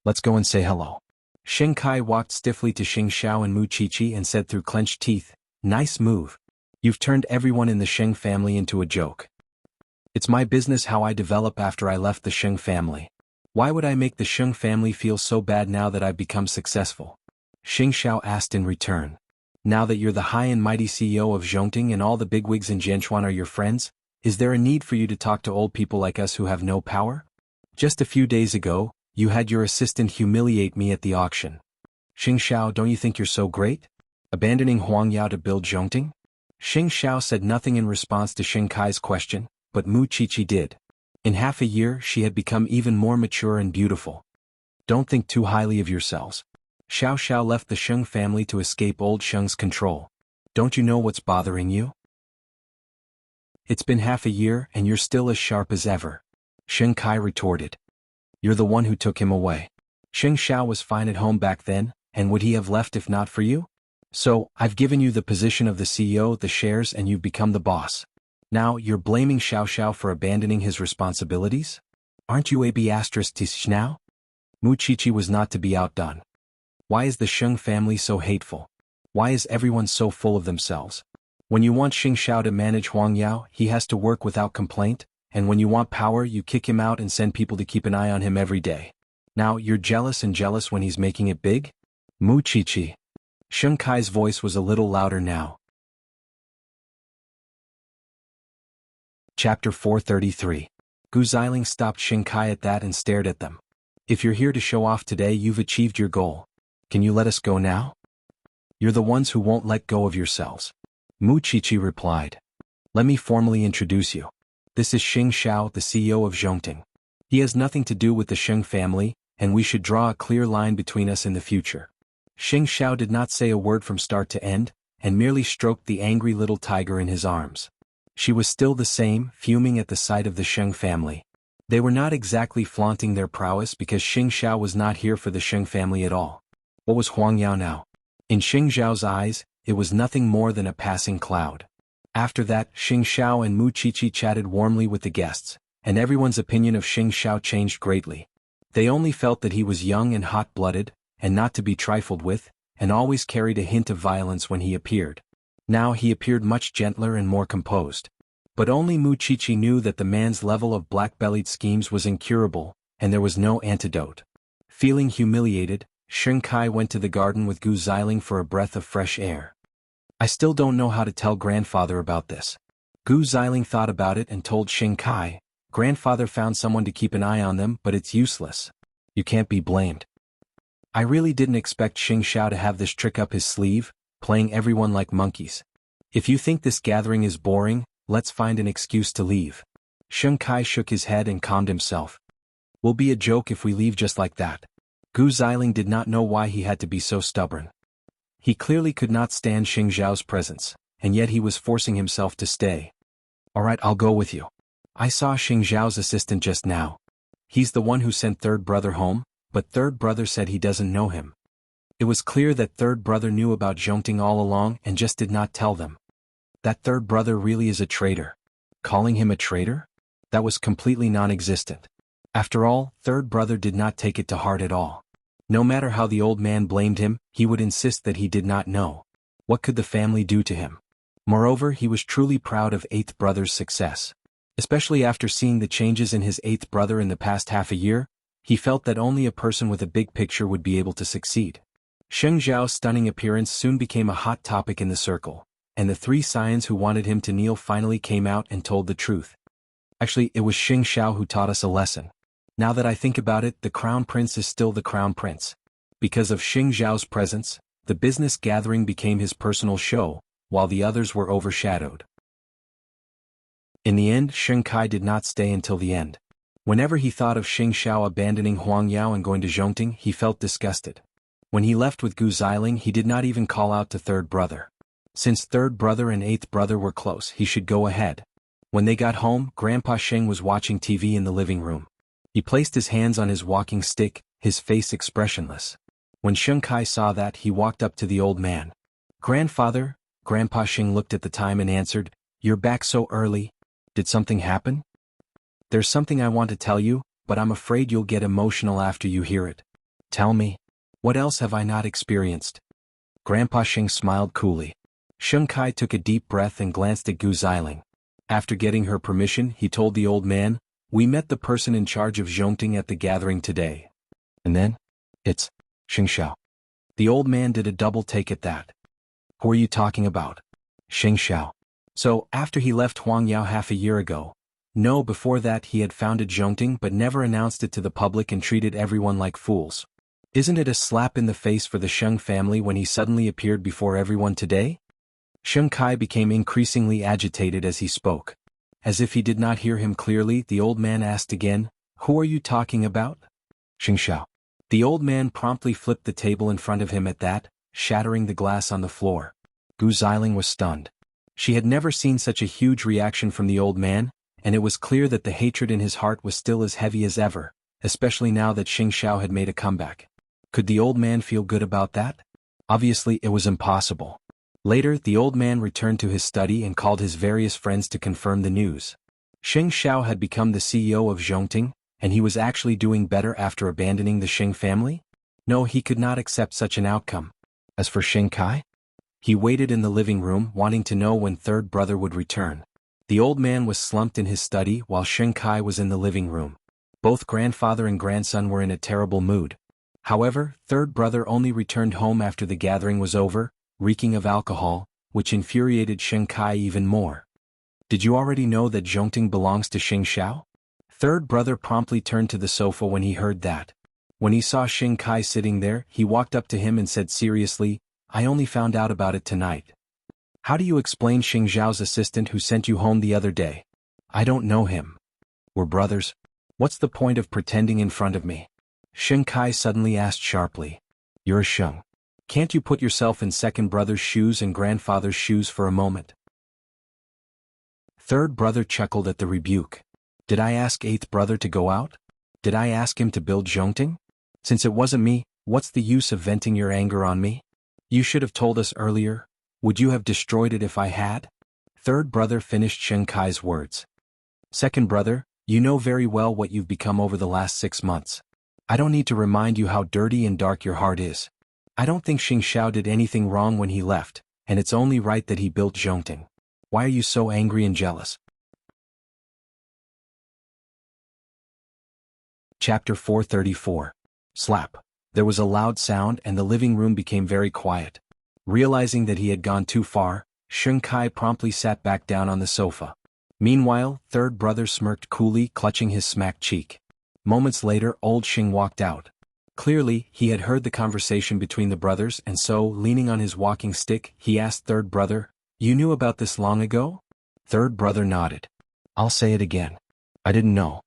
Let's go and say hello. Sheng Kai walked stiffly to Sheng Xiao and Mu Qiqi and said through clenched teeth, "Nice move. You've turned everyone in the Sheng family into a joke. It's my business how I develop after I left the Sheng family. Why would I make the Sheng family feel so bad now that I've become successful?" Sheng Xiao asked in return. "Now that you're the high and mighty CEO of Enchanting and all the bigwigs in Jianchuan are your friends, is there a need for you to talk to old people like us who have no power? Just a few days ago, you had your assistant humiliate me at the auction. Sheng Xiao, don't you think you're so great? Abandoning Huangyao to build Enchanting?" Sheng Xiao said nothing in response to Sheng Kai's question, but Mu Qiqi did. In half a year, she had become even more mature and beautiful. Don't think too highly of yourselves. Xiao Xiao left the Sheng family to escape old Sheng's control. Don't you know what's bothering you? It's been half a year and you're still as sharp as ever. Sheng Kai retorted. You're the one who took him away. Sheng Xiao was fine at home back then, and would he have left if not for you? So, I've given you the position of the CEO, the shares, and you've become the boss. Now, you're blaming Xiao Xiao for abandoning his responsibilities? Aren't you a**tish now? Mu Qiqi was not to be outdone. Why is the Sheng family so hateful? Why is everyone so full of themselves? When you want Sheng Xiao to manage Huangyao, he has to work without complaint, and when you want power, you kick him out and send people to keep an eye on him every day. Now, you're jealous when he's making it big? Mu Qiqi. Sheng Kai's voice was a little louder now. Chapter 433. Gu Xiling stopped Sheng Kai at that and stared at them. If you're here to show off today, you've achieved your goal. Can you let us go now? You're the ones who won't let go of yourselves. Mu Qiqi replied. Let me formally introduce you. This is Sheng Xiao, the CEO of Enchanting. He has nothing to do with the Sheng family, and we should draw a clear line between us in the future. Sheng Xiao did not say a word from start to end, and merely stroked the angry little tiger in his arms. She was still the same, fuming at the sight of the Sheng family. They were not exactly flaunting their prowess because Sheng Xiao was not here for the Sheng family at all. What was Huangyao now? In Xing Zhao's eyes, it was nothing more than a passing cloud. After that, Xing Xiao and Mu Qiqi chatted warmly with the guests, and everyone's opinion of Xing Xiao changed greatly. They only felt that he was young and hot-blooded, and not to be trifled with, and always carried a hint of violence when he appeared. Now he appeared much gentler and more composed. But only Mu Qiqi knew that the man's level of black-bellied schemes was incurable, and there was no antidote. Feeling humiliated, Sheng Kai went to the garden with Gu Xiling for a breath of fresh air. I still don't know how to tell grandfather about this. Gu Xiling thought about it and told Sheng Kai, grandfather found someone to keep an eye on them, but it's useless. You can't be blamed. I really didn't expect Xing Xiao to have this trick up his sleeve, playing everyone like monkeys. If you think this gathering is boring, let's find an excuse to leave. Sheng Kai shook his head and calmed himself. Will be a joke if we leave just like that. Gu Xiling did not know why he had to be so stubborn. He clearly could not stand Xing Zhao's presence, and yet he was forcing himself to stay. Alright, I'll go with you. I saw Xing Zhao's assistant just now. He's the one who sent third brother home, but third brother said he doesn't know him. It was clear that third brother knew about Zhongting all along and just did not tell them. That third brother really is a traitor. Calling him a traitor? That was completely non-existent. After all, third brother did not take it to heart at all. No matter how the old man blamed him, he would insist that he did not know. What could the family do to him? Moreover, he was truly proud of eighth brother's success. Especially after seeing the changes in his eighth brother in the past half a year, he felt that only a person with a big picture would be able to succeed. Sheng Zhao's stunning appearance soon became a hot topic in the circle, and the three scions who wanted him to kneel finally came out and told the truth. Actually, it was Xing Xiao who taught us a lesson. Now that I think about it, the crown prince is still the crown prince. Because of Xing Zhao's presence, the business gathering became his personal show, while the others were overshadowed. In the end, Sheng Kai did not stay until the end. Whenever he thought of Xing Xiao abandoning Huang Yao and going to Zhongting, he felt disgusted. When he left with Gu Xiling, he did not even call out to third brother. Since third brother and eighth brother were close, he should go ahead. When they got home, Grandpa Sheng was watching TV in the living room. He placed his hands on his walking stick, his face expressionless. When Sheng Kai saw that, he walked up to the old man. Grandfather, Grandpa Sheng looked at the time and answered, "You're back so early. Did something happen?" "There's something I want to tell you, but I'm afraid you'll get emotional after you hear it." "Tell me. What else have I not experienced?" Grandpa Sheng smiled coolly. Sheng Kai took a deep breath and glanced at Gu Xiling. After getting her permission, he told the old man, "We met the person in charge of Zhongting at the gathering today." "And then?" "It's Xing Xiao." The old man did a double take at that. "Who are you talking about?" "Xing Xiao." "So, after he left Huang Yao half a year ago?" "No, before that he had founded Zhongting but never announced it to the public and treated everyone like fools. Isn't it a slap in the face for the Sheng family when he suddenly appeared before everyone today?" Sheng Kai became increasingly agitated as he spoke. As if he did not hear him clearly, the old man asked again, "Who are you talking about?" "Xing Xiao." The old man promptly flipped the table in front of him at that, shattering the glass on the floor. Gu Xiling was stunned. She had never seen such a huge reaction from the old man, and it was clear that the hatred in his heart was still as heavy as ever, especially now that Xing Xiao had made a comeback. Could the old man feel good about that? Obviously it was impossible. Later, the old man returned to his study and called his various friends to confirm the news. Xing Xiao had become the CEO of Zhongting, and he was actually doing better after abandoning the Xing family? No, he could not accept such an outcome. As for Xing Kai? He waited in the living room, wanting to know when third brother would return. The old man was slumped in his study while Xing Kai was in the living room. Both grandfather and grandson were in a terrible mood. However, third brother only returned home after the gathering was over, reeking of alcohol, which infuriated Xing Kai even more. "Did you already know that Zhongting belongs to Xing Xiao?" Third brother promptly turned to the sofa when he heard that. When he saw Xing Kai sitting there, he walked up to him and said seriously, "I only found out about it tonight." "How do you explain Xing Zhao's assistant who sent you home the other day?" "I don't know him." "We're brothers. What's the point of pretending in front of me?" Xing Kai suddenly asked sharply. "You're a Sheng. Can't you put yourself in second brother's shoes and grandfather's shoes for a moment?" Third brother chuckled at the rebuke. "Did I ask eighth brother to go out? Did I ask him to build Zhongting? Since it wasn't me, what's the use of venting your anger on me? You should have told us earlier. Would you have destroyed it if I had? Third brother finished Shen Kai's words. Second brother, you know very well what you've become over the last 6 months. I don't need to remind you how dirty and dark your heart is. I don't think Xing Xiao did anything wrong when he left, and it's only right that he built Zhongting. Why are you so angry and jealous? Chapter 434. Slap. There was a loud sound and the living room became very quiet. Realizing that he had gone too far, Xing Kai promptly sat back down on the sofa. Meanwhile, third brother smirked coolly, clutching his smacked cheek. Moments later, old Xing walked out. Clearly, he had heard the conversation between the brothers and so, leaning on his walking stick, he asked third brother, "You knew about this long ago?" Third brother nodded. "I'll say it again. I didn't know."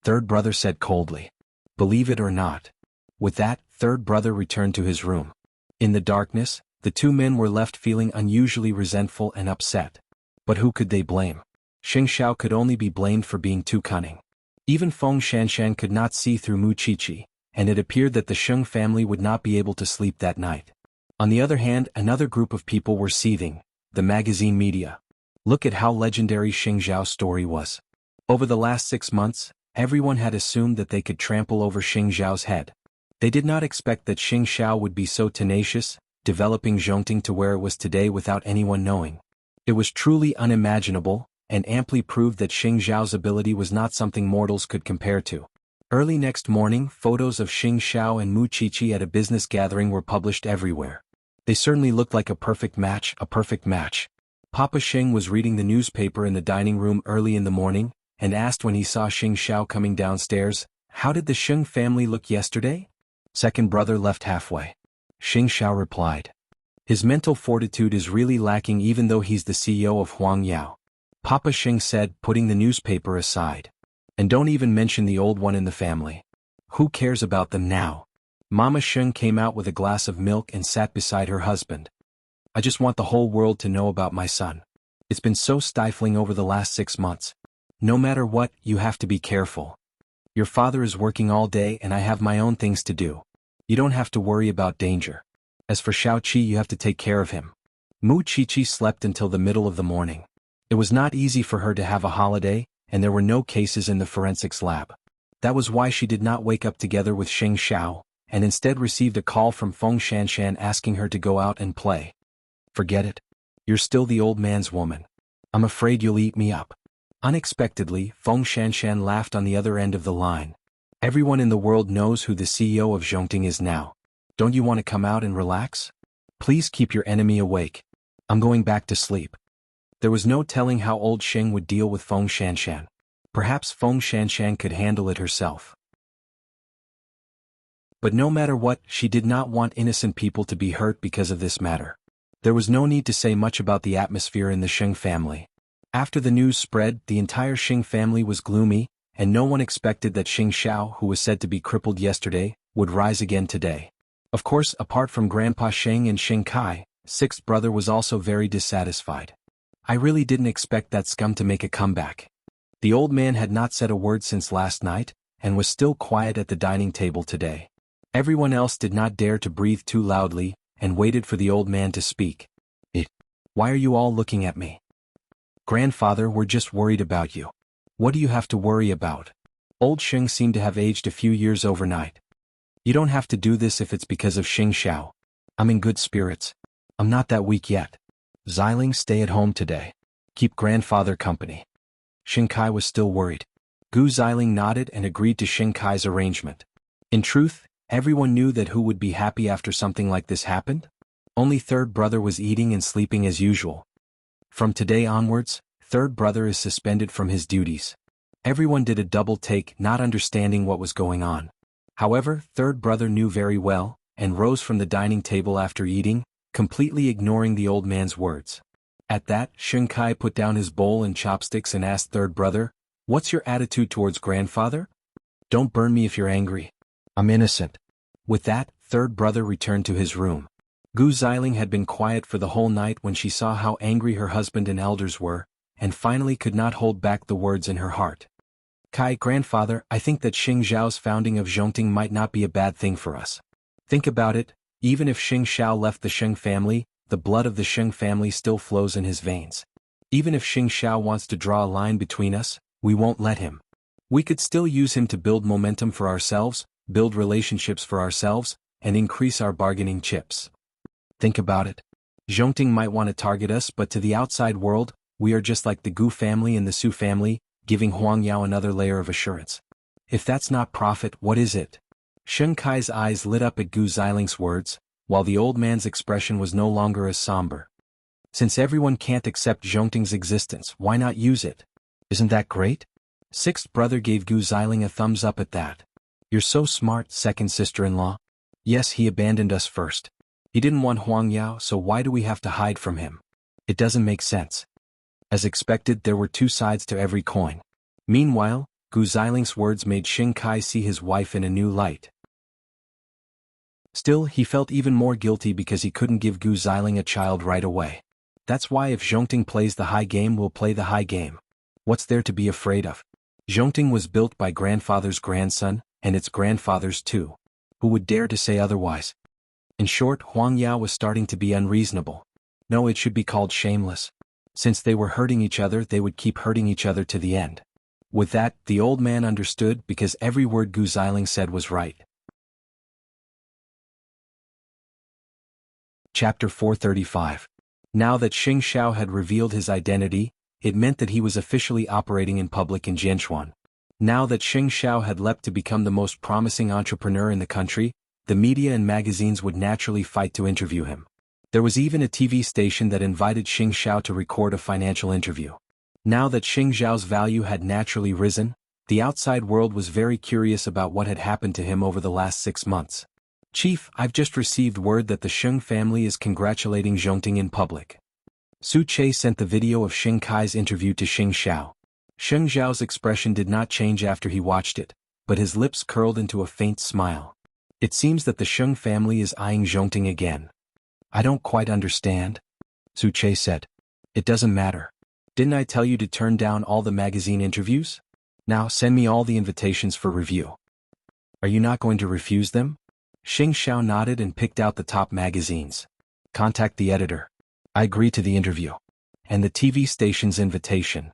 Third brother said coldly. "Believe it or not." With that, third brother returned to his room. In the darkness, the two men were left feeling unusually resentful and upset. But who could they blame? Xing Xiao could only be blamed for being too cunning. Even Feng Shanshan could not see through Mu Qiqi, and it appeared that the Sheng family would not be able to sleep that night. On the other hand, another group of people were seething, the magazine media. Look at how legendary Xing Xiao's story was. Over the last 6 months, everyone had assumed that they could trample over Xing Xiao's head. They did not expect that Xing Xiao would be so tenacious, developing Zhongting to where it was today without anyone knowing. It was truly unimaginable, and amply proved that Xing Xiao's ability was not something mortals could compare to. Early next morning, photos of Xing Xiao and Mu Qiqi at a business gathering were published everywhere. They certainly looked like a perfect match, a perfect match. Papa Xing was reading the newspaper in the dining room early in the morning, and asked when he saw Xing Xiao coming downstairs, "How did the Xing family look yesterday?" Second brother left halfway. Xing Xiao replied. "His mental fortitude is really lacking even though he's the CEO of Huang Yao." Papa Xing said, putting the newspaper aside. "And don't even mention the old one in the family. Who cares about them now?" Mama Xing came out with a glass of milk and sat beside her husband. "I just want the whole world to know about my son. It's been so stifling over the last 6 months. No matter what, you have to be careful. Your father is working all day and I have my own things to do. You don't have to worry about danger. As for Xiaoqi, you have to take care of him." Mu Qiqi slept until the middle of the morning. It was not easy for her to have a holiday, and there were no cases in the forensics lab. That was why she did not wake up together with Xing Xiao, and instead received a call from Feng Shanshan asking her to go out and play. "Forget it. You're still the old man's woman. I'm afraid you'll eat me up." Unexpectedly, Feng Shanshan laughed on the other end of the line. "Everyone in the world knows who the CEO of Zhongting is now. Don't you want to come out and relax? Please keep your enemy awake. I'm going back to sleep." There was no telling how old Xing would deal with Feng Shanshan. Perhaps Feng Shanshan could handle it herself. But no matter what, she did not want innocent people to be hurt because of this matter. There was no need to say much about the atmosphere in the Xing family. After the news spread, the entire Xing family was gloomy, and no one expected that Xing Xiao, who was said to be crippled yesterday, would rise again today. Of course, apart from Grandpa Xing and Xing Kai, sixth brother was also very dissatisfied. "I really didn't expect that scum to make a comeback." The old man had not said a word since last night, and was still quiet at the dining table today. Everyone else did not dare to breathe too loudly, and waited for the old man to speak. Why are you all looking at me?" "Grandfather, we're just worried about you." "What do you have to worry about?" Old Xing seemed to have aged a few years overnight. "You don't have to do this if it's because of Xing Xiao. I'm in good spirits. I'm not that weak yet. Xiling, stay at home today. Keep grandfather company." Xing Kai was still worried. Gu Xiling nodded and agreed to Xing Kai's arrangement. In truth, everyone knew that who would be happy after something like this happened? Only third brother was eating and sleeping as usual. From today onwards, third brother is suspended from his duties. Everyone did a double take, not understanding what was going on. However, third brother knew very well, and rose from the dining table after eating, completely ignoring the old man's words. At that, Xing Kai put down his bowl and chopsticks and asked third brother, "What's your attitude towards grandfather?" "Don't burn me if you're angry. I'm innocent." With that, third brother returned to his room. Gu Xiling had been quiet for the whole night when she saw how angry her husband and elders were, and finally could not hold back the words in her heart. "Kai, grandfather, I think that Xing Zhao's founding of Zhongting might not be a bad thing for us. Think about it, Even if Xing Xiao left the Sheng family, the blood of the Sheng family still flows in his veins. Even if Xing Xiao wants to draw a line between us, we won't let him. We could still use him to build momentum for ourselves, build relationships for ourselves, and increase our bargaining chips. Think about it. Zhongting might want to target us, but to the outside world, we are just like the Gu family and the Su family, giving Huang Yao another layer of assurance. If that's not profit, what is it? Sheng Kai's eyes lit up at Gu Ziling's words, while the old man's expression was no longer as somber. Since everyone can't accept Zhongting's existence, why not use it? Isn't that great? Sixth brother gave Gu Ziling a thumbs up at that. You're so smart, second sister-in-law. Yes, he abandoned us first. He didn't want Huang Yao, so why do we have to hide from him? It doesn't make sense. As expected, there were two sides to every coin. Meanwhile, Gu Ziling's words made Xing Kai see his wife in a new light. Still, he felt even more guilty because he couldn't give Gu Ziling a child right away. That's why if Zhongting plays the high game, we'll play the high game. What's there to be afraid of? Zhongting was built by grandfather's grandson, and its grandfather's too. Who would dare to say otherwise? In short, Huang Yao was starting to be unreasonable. No, it should be called shameless. Since they were hurting each other, they would keep hurting each other to the end. With that, the old man understood because every word Gu Ziling said was right. Chapter 435. Now that Xing Xiao had revealed his identity, it meant that he was officially operating in public in Jianchuan. Now that Xing Xiao had leapt to become the most promising entrepreneur in the country, the media and magazines would naturally fight to interview him. There was even a TV station that invited Xing Xiao to record a financial interview. Now that Xing Xiao's value had naturally risen, the outside world was very curious about what had happened to him over the last 6 months. Chief, I've just received word that the Sheng family is congratulating Zhongting in public. Su Che sent the video of Xing Kai's interview to Xing Xiao. Xing Xiao's expression did not change after he watched it, but his lips curled into a faint smile. It seems that the Sheng family is eyeing Zhongting again. I don't quite understand, Su Che said. It doesn't matter. Didn't I tell you to turn down all the magazine interviews? Now send me all the invitations for review. Are you not going to refuse them? Xing Xiao nodded and picked out the top magazines. Contact the editor. I agree to the interview. And the TV station's invitation.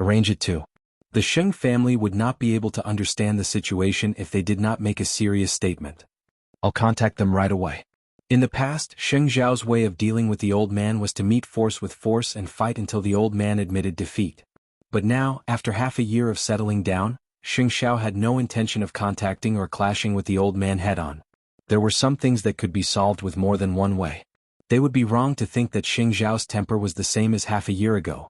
Arrange it too. The Sheng family would not be able to understand the situation if they did not make a serious statement. I'll contact them right away. In the past, Xing Xiao's way of dealing with the old man was to meet force with force and fight until the old man admitted defeat. But now, after half a year of settling down, Xing Xiao had no intention of contacting or clashing with the old man head-on. There were some things that could be solved with more than one way. They would be wrong to think that Xing Xiao's temper was the same as half a year ago.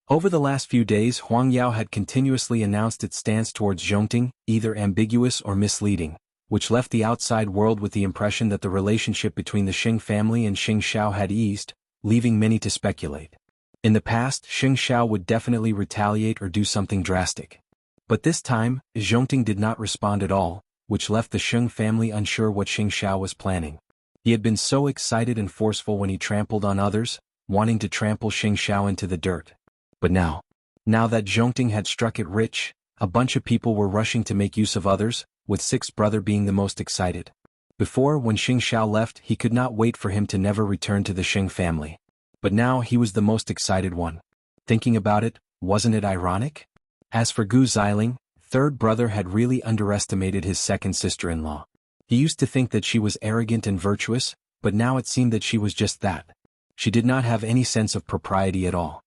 Over the last few days, Huang Yao had continuously announced its stance towards Zhongting, either ambiguous or misleading, which left the outside world with the impression that the relationship between the Xing family and Xing Xiao had eased, leaving many to speculate. In the past, Xing Xiao would definitely retaliate or do something drastic. But this time, Zhongting did not respond at all, which left the Xing family unsure what Xing Xiao was planning. He had been so excited and forceful when he trampled on others, wanting to trample Xing Xiao into the dirt. But now that Zhongting had struck it rich, a bunch of people were rushing to make use of others, with sixth brother being the most excited. Before, when Xing Xiao left, he could not wait for him to never return to the Xing family. But now he was the most excited one. Thinking about it, wasn't it ironic? As for Gu Ziling, third brother had really underestimated his second sister-in-law. He used to think that she was arrogant and virtuous, but now it seemed that she was just that. She did not have any sense of propriety at all.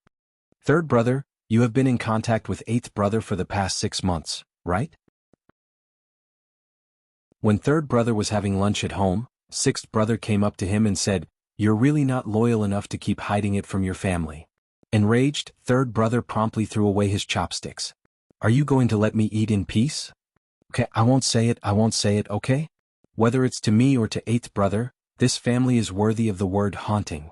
Third brother, you have been in contact with eighth brother for the past 6 months, right? When third brother was having lunch at home, sixth brother came up to him and said, "You're really not loyal enough to keep hiding it from your family." Enraged, third brother promptly threw away his chopsticks. "Are you going to let me eat in peace?" "Okay, I won't say it, okay? Whether it's to me or to eighth brother, this family is worthy of the word haunting."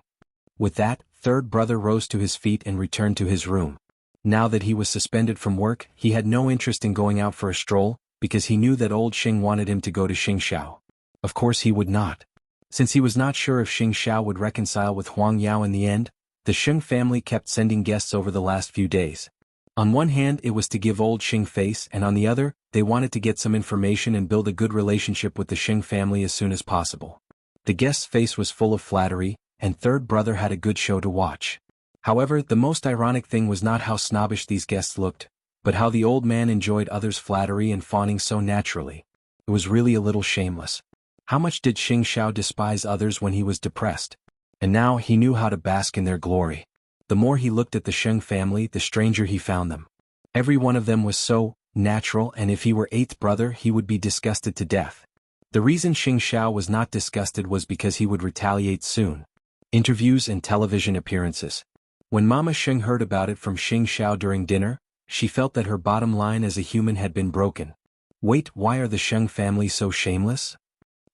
With that, third brother rose to his feet and returned to his room. Now that he was suspended from work, he had no interest in going out for a stroll, because he knew that old Xing wanted him to go to Xing Xiao. Of course he would not. Since he was not sure if Xing Xiao would reconcile with Huang Yao in the end, the Xing family kept sending guests over the last few days. On one hand, it was to give old Xing face, and on the other, they wanted to get some information and build a good relationship with the Xing family as soon as possible. The guest's face was full of flattery, and third brother had a good show to watch. However, the most ironic thing was not how snobbish these guests looked, but how the old man enjoyed others' flattery and fawning so naturally. It was really a little shameless. How much did Xing Xiao despise others when he was depressed? And now he knew how to bask in their glory. The more he looked at the Sheng family, the stranger he found them. Every one of them was so natural, and if he were eighth brother he would be disgusted to death. The reason Xing Xiao was not disgusted was because he would retaliate soon. Interviews and television appearances. When Mama Sheng heard about it from Xing Xiao during dinner, she felt that her bottom line as a human had been broken. Wait, why are the Sheng family so shameless?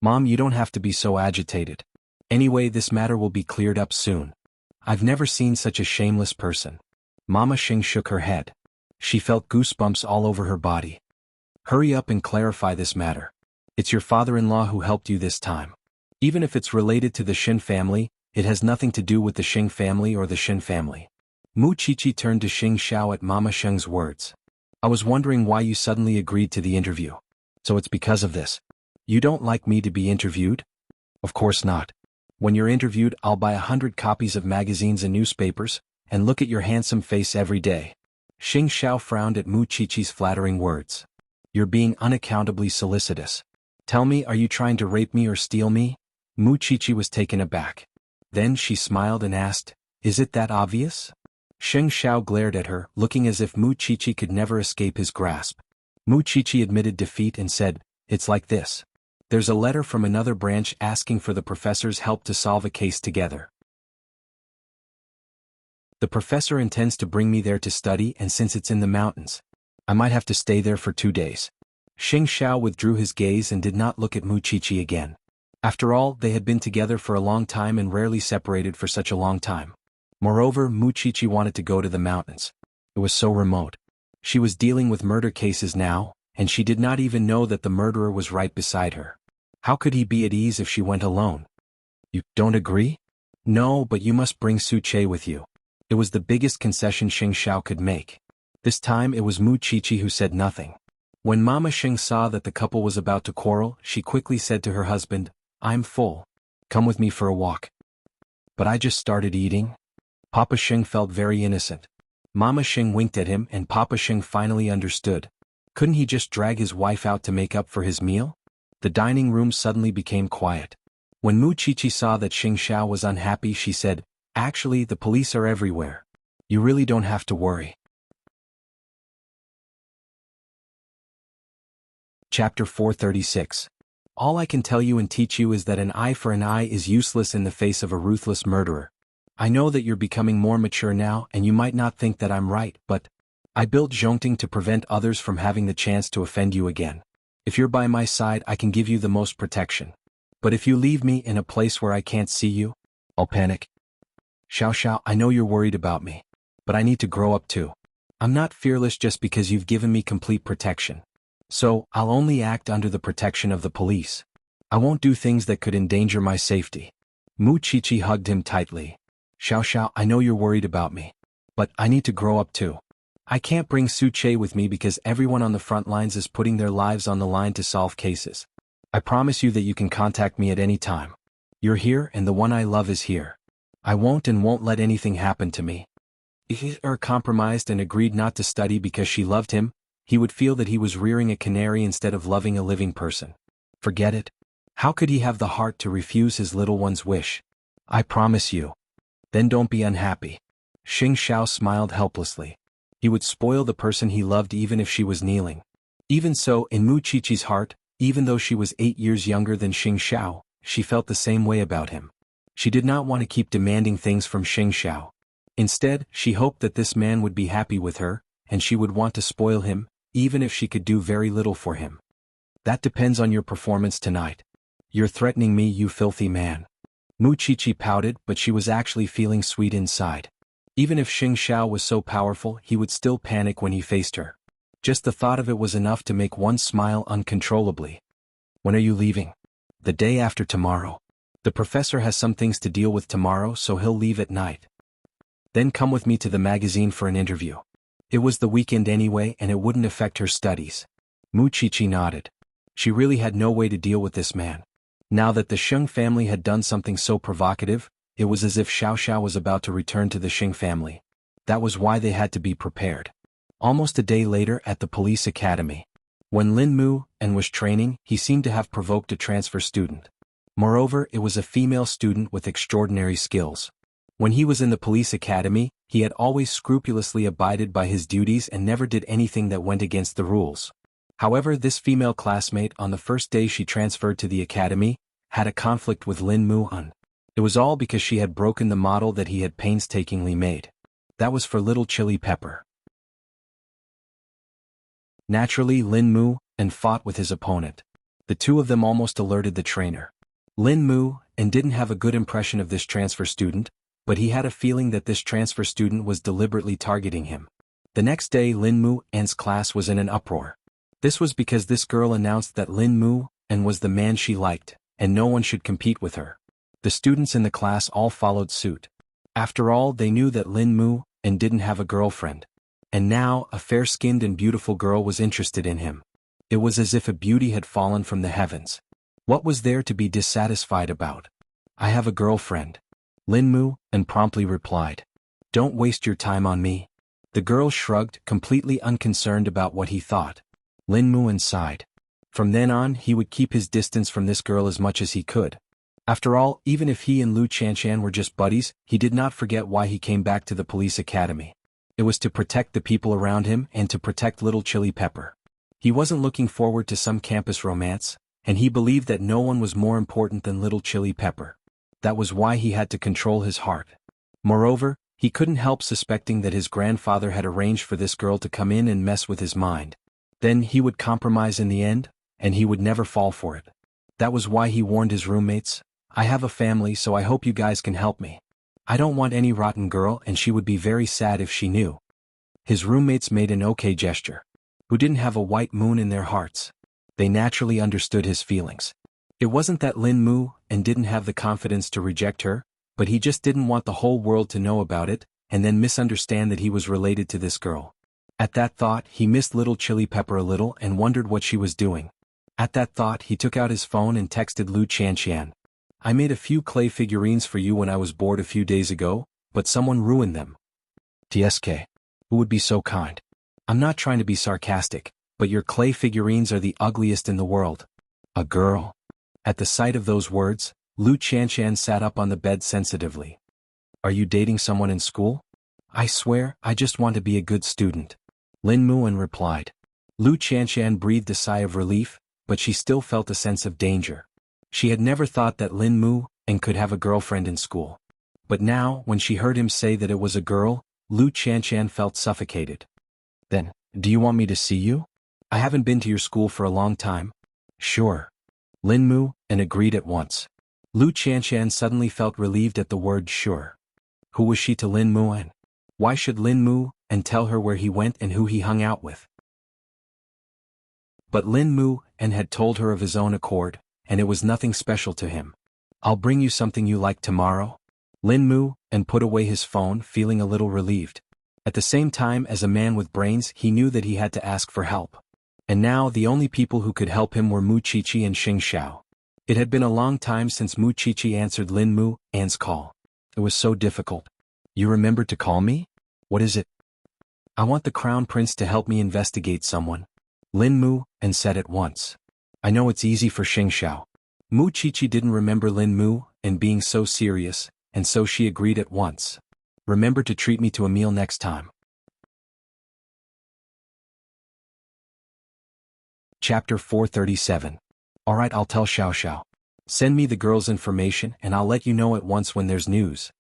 Mom, you don't have to be so agitated. Anyway, this matter will be cleared up soon. I've never seen such a shameless person. Mama Sheng shook her head. She felt goosebumps all over her body. Hurry up and clarify this matter. It's your father-in-law who helped you this time. Even if it's related to the Shin family, it has nothing to do with the Xing family or the Shin family. Mu Qiqi turned to Xing Xiao at Mama Sheng's words. I was wondering why you suddenly agreed to the interview. So it's because of this. You don't like me to be interviewed? Of course not. When you're interviewed, I'll buy 100 copies of magazines and newspapers, and look at your handsome face every day. Xing Xiao frowned at Mu Qiqi's flattering words. You're being unaccountably solicitous. Tell me, are you trying to rape me or steal me? Mu Qiqi was taken aback. Then she smiled and asked, is it that obvious? Xing Xiao glared at her, looking as if Mu Qiqi could never escape his grasp. Mu Qiqi admitted defeat and said, it's like this. There's a letter from another branch asking for the professor's help to solve a case together. The professor intends to bring me there to study, and since it's in the mountains, I might have to stay there for 2 days. Xing Xiao withdrew his gaze and did not look at Mu Qiqi again. After all, they had been together for a long time and rarely separated for such a long time. Moreover, Mu Qiqi wanted to go to the mountains. It was so remote. She was dealing with murder cases now, and she did not even know that the murderer was right beside her. How could he be at ease if she went alone? You don't agree? No, but you must bring Su Che with you. It was the biggest concession Xing Xiao could make. This time it was Mu Qiqi who said nothing. When Mama Sheng saw that the couple was about to quarrel, she quickly said to her husband, I'm full. Come with me for a walk. But I just started eating. Papa Sheng felt very innocent. Mama Sheng winked at him and Papa Sheng finally understood. Couldn't he just drag his wife out to make up for his meal? The dining room suddenly became quiet. When Mu Qiqi saw that Xing Xiao was unhappy, she said, actually, the police are everywhere. You really don't have to worry. Chapter 436. All I can tell you and teach you is that an eye for an eye is useless in the face of a ruthless murderer. I know that you're becoming more mature now and you might not think that I'm right, but I built Zhongting to prevent others from having the chance to offend you again. If you're by my side, I can give you the most protection. But if you leave me in a place where I can't see you, I'll panic. Xiao Xiao, I know you're worried about me, but I need to grow up too. I'm not fearless just because you've given me complete protection. So, I'll only act under the protection of the police. I won't do things that could endanger my safety. Mu Qiqi hugged him tightly. Xiao Xiao, I know you're worried about me, but I need to grow up too. I can't bring Su Che with me because everyone on the front lines is putting their lives on the line to solve cases. I promise you that you can contact me at any time. You're here and the one I love is here. I won't let anything happen to me. If he compromised and agreed not to study because she loved him, he would feel that he was rearing a canary instead of loving a living person. Forget it. How could he have the heart to refuse his little one's wish? I promise you. Then don't be unhappy. Xing Xiao smiled helplessly. He would spoil the person he loved even if she was kneeling. Even so, in Mu Qiqi's heart, even though she was 8 years younger than Xing Xiao, she felt the same way about him. She did not want to keep demanding things from Xing Xiao. Instead, she hoped that this man would be happy with her, and she would want to spoil him, even if she could do very little for him. That depends on your performance tonight. You're threatening me, you filthy man. Mu Qiqi pouted, but she was actually feeling sweet inside. Even if Xing Xiao was so powerful, he would still panic when he faced her. Just the thought of it was enough to make one smile uncontrollably. When are you leaving? The day after tomorrow. The professor has some things to deal with tomorrow, so he'll leave at night. Then come with me to the magazine for an interview. It was the weekend anyway and it wouldn't affect her studies. Mu Qiqi nodded. She really had no way to deal with this man. Now that the Sheng family had done something so provocative, it was as if Xiao Xiao was about to return to the Sheng family. That was why they had to be prepared. Almost a day later at the police academy. When Lin Mu and was training, he seemed to have provoked a transfer student. Moreover, it was a female student with extraordinary skills. When he was in the police academy, he had always scrupulously abided by his duties and never did anything that went against the rules. However, this female classmate on the first day she transferred to the academy, had a conflict with Lin Mu An. It was all because she had broken the model that he had painstakingly made. That was for Little Chili Pepper. Naturally, Lin Mu and fought with his opponent. The two of them almost alerted the trainer. Lin Mu and didn't have a good impression of this transfer student, but he had a feeling that this transfer student was deliberately targeting him. The next day Lin Mu An's class was in an uproar. This was because this girl announced that Lin Mu An was the man she liked, and no one should compete with her. The students in the class all followed suit. After all, they knew that Lin Mu An didn't have a girlfriend. And now, a fair-skinned and beautiful girl was interested in him. It was as if a beauty had fallen from the heavens. What was there to be dissatisfied about? I have a girlfriend. Lin Mu An promptly replied. Don't waste your time on me. The girl shrugged, completely unconcerned about what he thought. Lin Mu An sighed. From then on, he would keep his distance from this girl as much as he could. After all, even if he and Lu Chanshan were just buddies, he did not forget why he came back to the police academy. It was to protect the people around him and to protect Little Chili Pepper. He wasn't looking forward to some campus romance, and he believed that no one was more important than Little Chili Pepper. That was why he had to control his heart. Moreover, he couldn't help suspecting that his grandfather had arranged for this girl to come in and mess with his mind. Then he would compromise in the end, and he would never fall for it. That was why he warned his roommates, I have a family, so I hope you guys can help me. I don't want any rotten girl, and she would be very sad if she knew. His roommates made an okay gesture. Who didn't have a white moon in their hearts? They naturally understood his feelings. It wasn't that Lin Mu An didn't have the confidence to reject her, but he just didn't want the whole world to know about it, and then misunderstand that he was related to this girl. At that thought, he missed Little Chili Pepper a little and wondered what she was doing. At that thought, he took out his phone and texted Lu Chanshan. I made a few clay figurines for you when I was bored a few days ago, but someone ruined them. TSK. Who would be so kind? I'm not trying to be sarcastic, but your clay figurines are the ugliest in the world. A girl. At the sight of those words, Lu Chanshan sat up on the bed sensitively. Are you dating someone in school? I swear, I just want to be a good student. Lin Mu An replied. Lu Chanshan breathed a sigh of relief, but she still felt a sense of danger. She had never thought that Lin Mu An could have a girlfriend in school. But now, when she heard him say that it was a girl, Lu Chanshan felt suffocated. Then, do you want me to see you? I haven't been to your school for a long time. Sure. Lin Mu An agreed at once. Lu Chanshan suddenly felt relieved at the word sure. Who was she to Lin Mu An? Why should Lin Mu An tell her where he went and who he hung out with? But Lin Mu An had told her of his own accord, and it was nothing special to him. I'll bring you something you like tomorrow. Lin Mu An put away his phone, feeling a little relieved. At the same time, as a man with brains, he knew that he had to ask for help. And now the only people who could help him were Mu Qiqi and Xing Xiao. It had been a long time since Mu Qiqi answered Lin Mu An's call. It was so difficult. You remembered to call me? What is it? I want the Crown Prince to help me investigate someone. Lin Mu An said at once. I know it's easy for Xing Xiao. Mu Qiqi didn't remember Lin Mu An being so serious, and so she agreed at once. Remember to treat me to a meal next time. Chapter 437. Alright, I'll tell Xiao Xiao. Send me the girl's information and I'll let you know at once when there's news.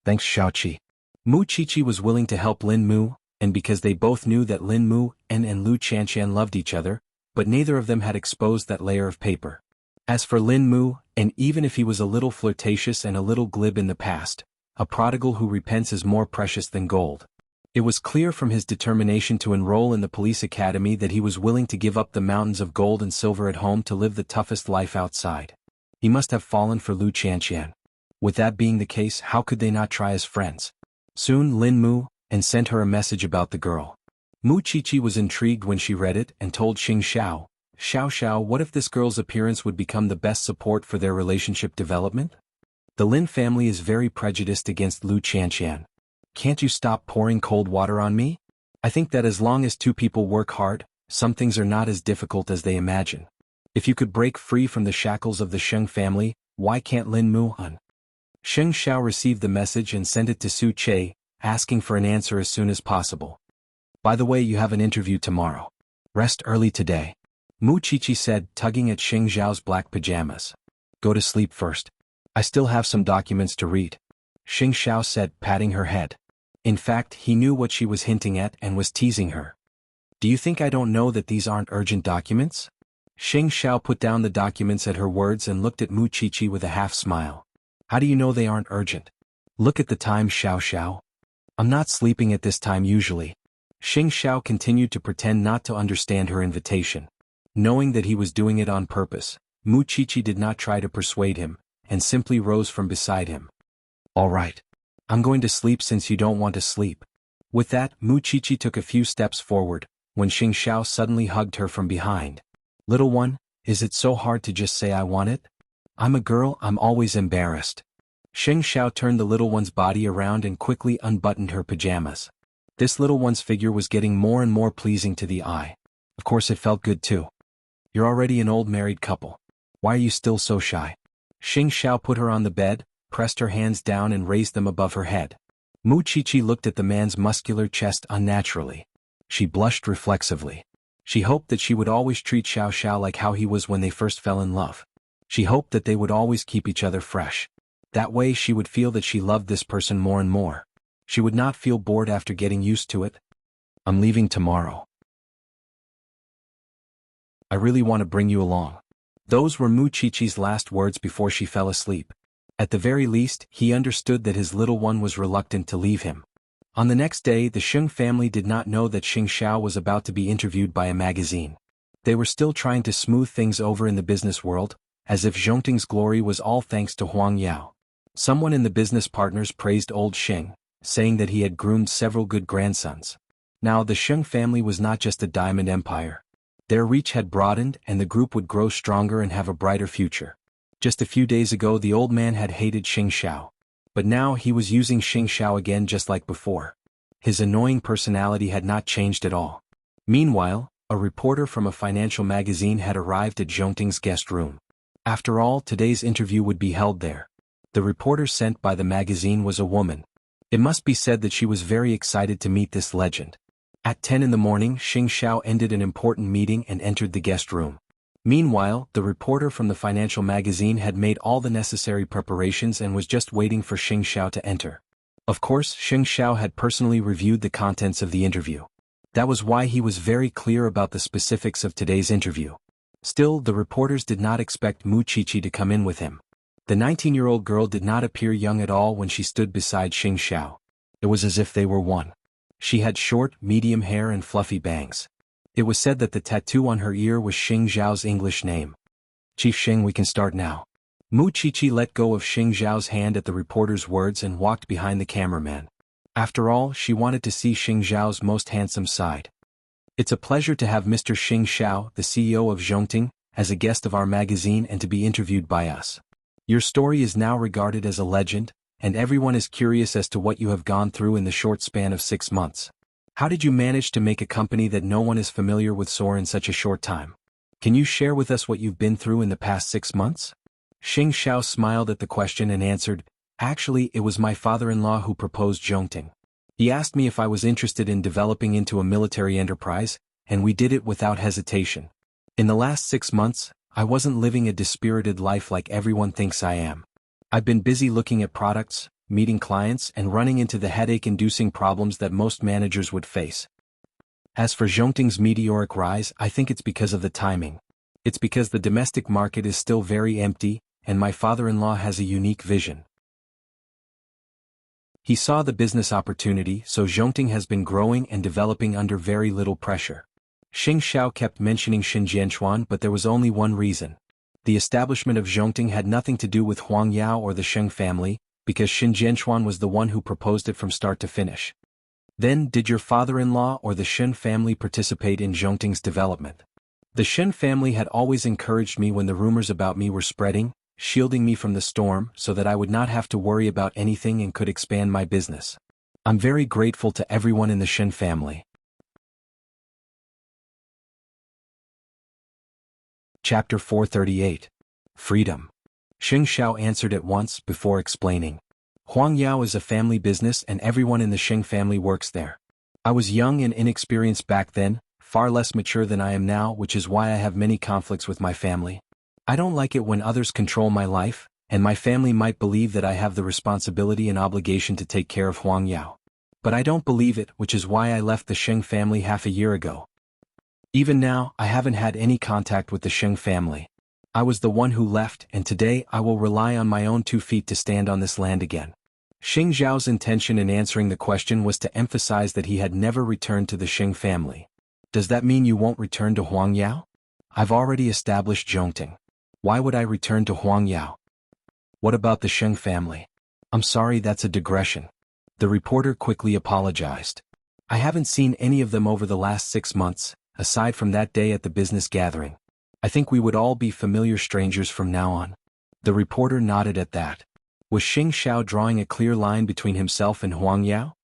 Thanks, Xiaoqi. Mu Qiqi was willing to help Lin Mu, and because they both knew that Lin Mu An and Lu Chanshan loved each other, but neither of them had exposed that layer of paper. As for Lin Mu An, even if he was a little flirtatious and a little glib in the past, a prodigal who repents is more precious than gold. It was clear from his determination to enroll in the police academy that he was willing to give up the mountains of gold and silver at home to live the toughest life outside. He must have fallen for Lu Chanshan. With that being the case, how could they not try as friends? Soon Lin Mu An sent her a message about the girl. Mu Qiqi was intrigued when she read it and told Xing Xiao. Xiao, what if this girl's appearance would become the best support for their relationship development? The Lin family is very prejudiced against Lu Qianqian. Can't you stop pouring cold water on me? I think that as long as two people work hard, some things are not as difficult as they imagine. If you could break free from the shackles of the Sheng family, why can't Lin Mu on? Sheng Xiao received the message and sent it to Su Che, asking for an answer as soon as possible. By the way, you have an interview tomorrow. Rest early today. Mu Qiqi said, tugging at Sheng Xiao's black pajamas. Go to sleep first. I still have some documents to read. Sheng Xiao said, patting her head. In fact, he knew what she was hinting at and was teasing her. Do you think I don't know that these aren't urgent documents? Sheng Xiao put down the documents at her words and looked at Mu Qiqi with a half smile. How do you know they aren't urgent? Look at the time, Xiao. I'm not sleeping at this time usually. Sheng Xiao continued to pretend not to understand her invitation. Knowing that he was doing it on purpose, Mu Qiqi did not try to persuade him, and simply rose from beside him. All right. I'm going to sleep since you don't want to sleep. With that, Mu Qiqi took a few steps forward, when Sheng Xiao suddenly hugged her from behind. Little one, is it so hard to just say I want it? I'm a girl, I'm always embarrassed. Sheng Xiao turned the little one's body around and quickly unbuttoned her pajamas. This little one's figure was getting more and more pleasing to the eye. Of course it felt good too. You're already an old married couple. Why are you still so shy? Sheng Xiao put her on the bed, pressed her hands down and raised them above her head. Mu Qiqi looked at the man's muscular chest unnaturally. She blushed reflexively. She hoped that she would always treat Xiao like how he was when they first fell in love. She hoped that they would always keep each other fresh. That way she would feel that she loved this person more and more. She would not feel bored after getting used to it. I'm leaving tomorrow. I really want to bring you along. Those were Mu Qiqi's last words before she fell asleep. At the very least, he understood that his little one was reluctant to leave him. On the next day, the Sheng family did not know that Sheng Xiao was about to be interviewed by a magazine. They were still trying to smooth things over in the business world, as if Zhongting's glory was all thanks to Huang Yao. Someone in the business partners praised old Sheng, saying that he had groomed several good grandsons. Now the Sheng family was not just a diamond empire. Their reach had broadened and the group would grow stronger and have a brighter future. Just a few days ago the old man had hated Sheng Xiao. But now he was using Sheng Xiao again just like before. His annoying personality had not changed at all. Meanwhile, a reporter from a financial magazine had arrived at Zhongting's guest room. After all, today's interview would be held there. The reporter sent by the magazine was a woman. It must be said that she was very excited to meet this legend. At 10 in the morning, Sheng Xiao ended an important meeting and entered the guest room. Meanwhile, the reporter from the financial magazine had made all the necessary preparations and was just waiting for Sheng Xiao to enter. Of course, Sheng Xiao had personally reviewed the contents of the interview. That was why he was very clear about the specifics of today's interview. Still, the reporters did not expect Mu Qiqi to come in with him. The 19-year-old girl did not appear young at all when she stood beside Sheng Xiao. It was as if they were one. She had short, medium hair and fluffy bangs. It was said that the tattoo on her ear was Sheng Xiao's English name. Chief Sheng, we can start now. Mu Qiqi let go of Sheng Xiao's hand at the reporter's words and walked behind the cameraman. After all, she wanted to see Sheng Xiao's most handsome side. It's a pleasure to have Mr. Sheng Xiao, the CEO of Zhongting, as a guest of our magazine and to be interviewed by us. Your story is now regarded as a legend, and everyone is curious as to what you have gone through in the short span of 6 months. How did you manage to make a company that no one is familiar with soar in such a short time? Can you share with us what you've been through in the past 6 months? Sheng Xiao smiled at the question and answered, Actually, it was my father-in-law who proposed Zhongting. He asked me if I was interested in developing into a military enterprise, and we did it without hesitation. In the last 6 months, I wasn't living a dispirited life like everyone thinks I am. I've been busy looking at products, meeting clients and running into the headache-inducing problems that most managers would face. As for Zhongting's meteoric rise, I think it's because of the timing. It's because the domestic market is still very empty, and my father-in-law has a unique vision. He saw the business opportunity, so Zhongting has been growing and developing under very little pressure. Sheng Xiao kept mentioning Xinjianchuan, but there was only one reason. The establishment of Zhongting had nothing to do with Huang Yao or the Sheng family, because Xinjianchuan was the one who proposed it from start to finish. Then, did your father-in-law or the Shen family participate in Zhongting's development? The Shen family had always encouraged me when the rumors about me were spreading, shielding me from the storm so that I would not have to worry about anything and could expand my business. I'm very grateful to everyone in the Shen family. Chapter 438. Freedom. Xing Xiao answered at once before explaining. Huang Yao is a family business and everyone in the Xing family works there. I was young and inexperienced back then, far less mature than I am now, which is why I have many conflicts with my family. I don't like it when others control my life, and my family might believe that I have the responsibility and obligation to take care of Huang Yao. But I don't believe it, which is why I left the Xing family half a year ago. Even now, I haven't had any contact with the Xing family. I was the one who left, and today I will rely on my own 2 feet to stand on this land again. Xing Zhao's intention in answering the question was to emphasize that he had never returned to the Xing family. Does that mean you won't return to Huang Yao? I've already established Zhongting. Why would I return to Huang Yao? What about the Xing family? I'm sorry, that's a digression. The reporter quickly apologized. I haven't seen any of them over the last 6 months, aside from that day at the business gathering. I think we would all be familiar strangers from now on. The reporter nodded at that. Was Xing Xiao drawing a clear line between himself and Huang Yao?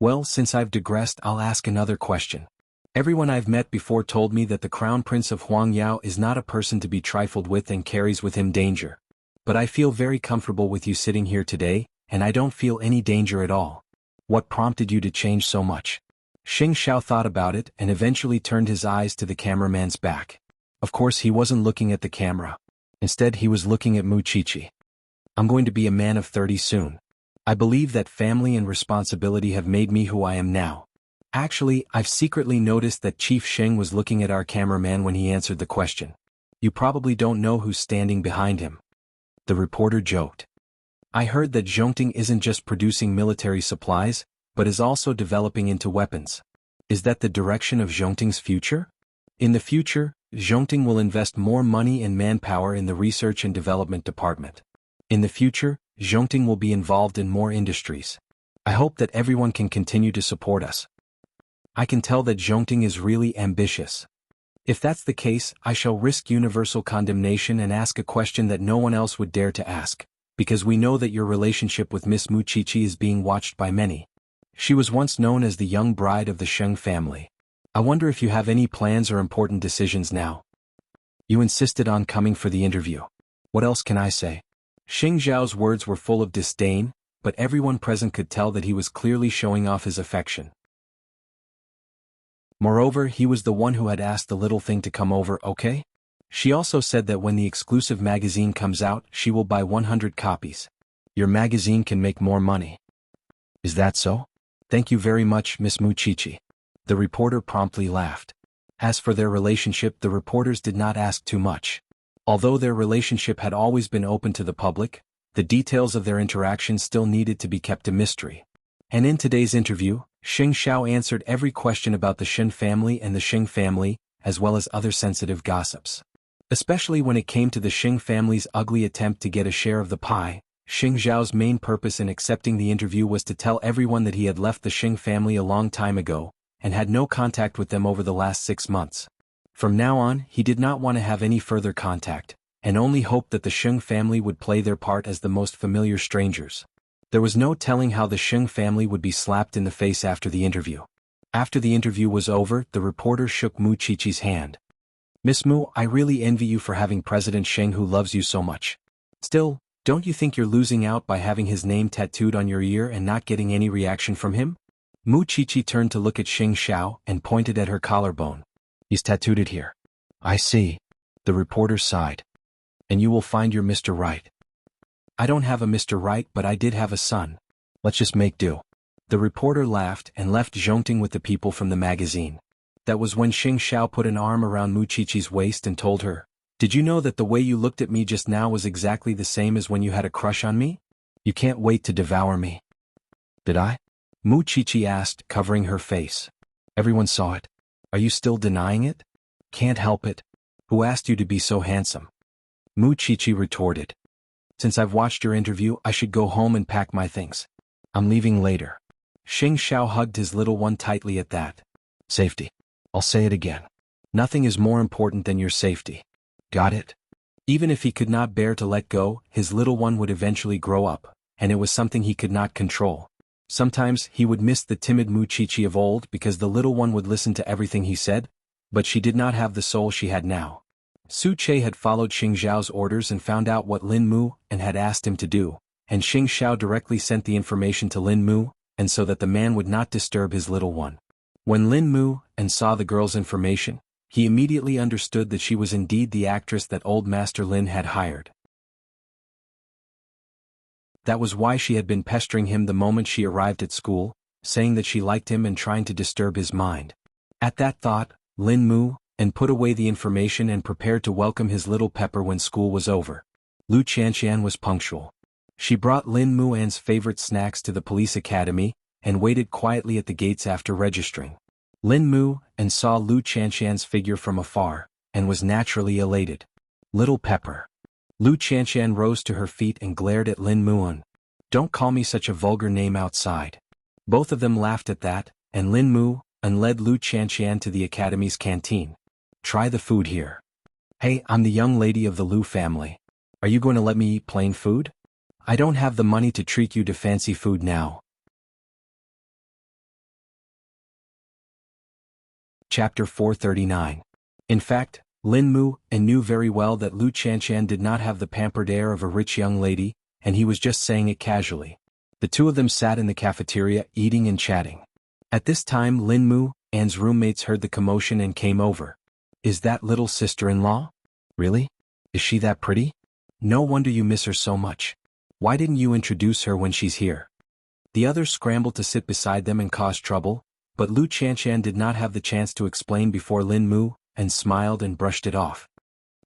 Well, since I've digressed, I'll ask another question. Everyone I've met before told me that the Crown Prince of Huang Yao is not a person to be trifled with and carries with him danger. But I feel very comfortable with you sitting here today, and I don't feel any danger at all. What prompted you to change so much? Xing Xiao thought about it and eventually turned his eyes to the cameraman's back. Of course, he wasn't looking at the camera. Instead, he was looking at Mu Qiqi. I'm going to be a man of 30 soon. I believe that family and responsibility have made me who I am now. Actually, I've secretly noticed that Chief Sheng was looking at our cameraman when he answered the question. You probably don't know who's standing behind him. The reporter joked. I heard that Zhongting isn't just producing military supplies, but is also developing into weapons. Is that the direction of Zhongting's future? In the future, Zhongting will invest more money and manpower in the research and development department. In the future, Zhongting will be involved in more industries. I hope that everyone can continue to support us. I can tell that Zhongting is really ambitious. If that's the case, I shall risk universal condemnation and ask a question that no one else would dare to ask, because we know that your relationship with Miss Mu Qiqi is being watched by many. She was once known as the young bride of the Sheng family. I wonder if you have any plans or important decisions now. You insisted on coming for the interview. What else can I say? Xing Zhao's words were full of disdain, but everyone present could tell that he was clearly showing off his affection. Moreover, he was the one who had asked the little thing to come over, okay? She also said that when the exclusive magazine comes out, she will buy 100 copies. Your magazine can make more money. Is that so? Thank you very much, Miss Mu Qiqi. The reporter promptly laughed. As for their relationship, the reporters did not ask too much. Although their relationship had always been open to the public, the details of their interaction still needed to be kept a mystery. And in today's interview, Xing Xiao answered every question about the Shen family and the Xing family, as well as other sensitive gossips. Especially when it came to the Xing family's ugly attempt to get a share of the pie, Xing Zhao's main purpose in accepting the interview was to tell everyone that he had left the Xing family a long time ago, and had no contact with them over the last 6 months. From now on, he did not want to have any further contact, and only hoped that the Xing family would play their part as the most familiar strangers. There was no telling how the Xing family would be slapped in the face after the interview. After the interview was over, the reporter shook Mu Qiqi's hand. Miss Mu, I really envy you for having President Sheng who loves you so much. Still, don't you think you're losing out by having his name tattooed on your ear and not getting any reaction from him? Mu Qiqi turned to look at Xing Xiao and pointed at her collarbone. He's tattooed it here. I see. The reporter sighed. And you will find your Mr. Right. I don't have a Mr. Right, but I did have a son. Let's just make do. The reporter laughed and left Zhongting with the people from the magazine. That was when Xing Xiao put an arm around Mu Qiqi's waist and told her, Did you know that the way you looked at me just now was exactly the same as when you had a crush on me? You can't wait to devour me. Did I? Mu Qiqi asked, covering her face. Everyone saw it. Are you still denying it? Can't help it. Who asked you to be so handsome? Mu Qiqi retorted. Since I've watched your interview, I should go home and pack my things. I'm leaving later. Xing Xiao hugged his little one tightly at that. Safety. I'll say it again. Nothing is more important than your safety. Got it? Even if he could not bear to let go, his little one would eventually grow up, and it was something he could not control. Sometimes he would miss the timid Muchichi of old because the little one would listen to everything he said, but she did not have the soul she had now. Su Che had followed Xing Zhao's orders and found out what Lin Mu and had asked him to do, and Xing Xiao directly sent the information to Lin Mu, and so that the man would not disturb his little one. When Lin Mu and saw the girl's information, he immediately understood that she was indeed the actress that old Master Lin had hired. That was why she had been pestering him the moment she arrived at school, saying that she liked him and trying to disturb his mind. At that thought, Lin Mu and put away the information and prepared to welcome his little pepper when school was over. Lu Qianqian was punctual. She brought Lin Muan's favorite snacks to the police academy and waited quietly at the gates after registering. Lin Mu and saw Lu Qianqian's figure from afar and was naturally elated. Little pepper. Lu Qianqian rose to her feet and glared at Lin Muan. Don't call me such a vulgar name outside. Both of them laughed at that, and Lin Mu and led Lu Qianqian to the academy's canteen. Try the food here. Hey, I'm the young lady of the Lu family. Are you going to let me eat plain food? I don't have the money to treat you to fancy food now. Chapter 439. In fact, Lin Mu knew very well that Lu Qianqian did not have the pampered air of a rich young lady, and he was just saying it casually. The two of them sat in the cafeteria eating and chatting. At this time Lin Mu Anne's roommates heard the commotion and came over. Is that little sister-in-law? Really? Is she that pretty? No wonder you miss her so much. Why didn't you introduce her when she's here? The others scrambled to sit beside them and cause trouble, but Lu Qianqian did not have the chance to explain before Lin Mu and smiled and brushed it off.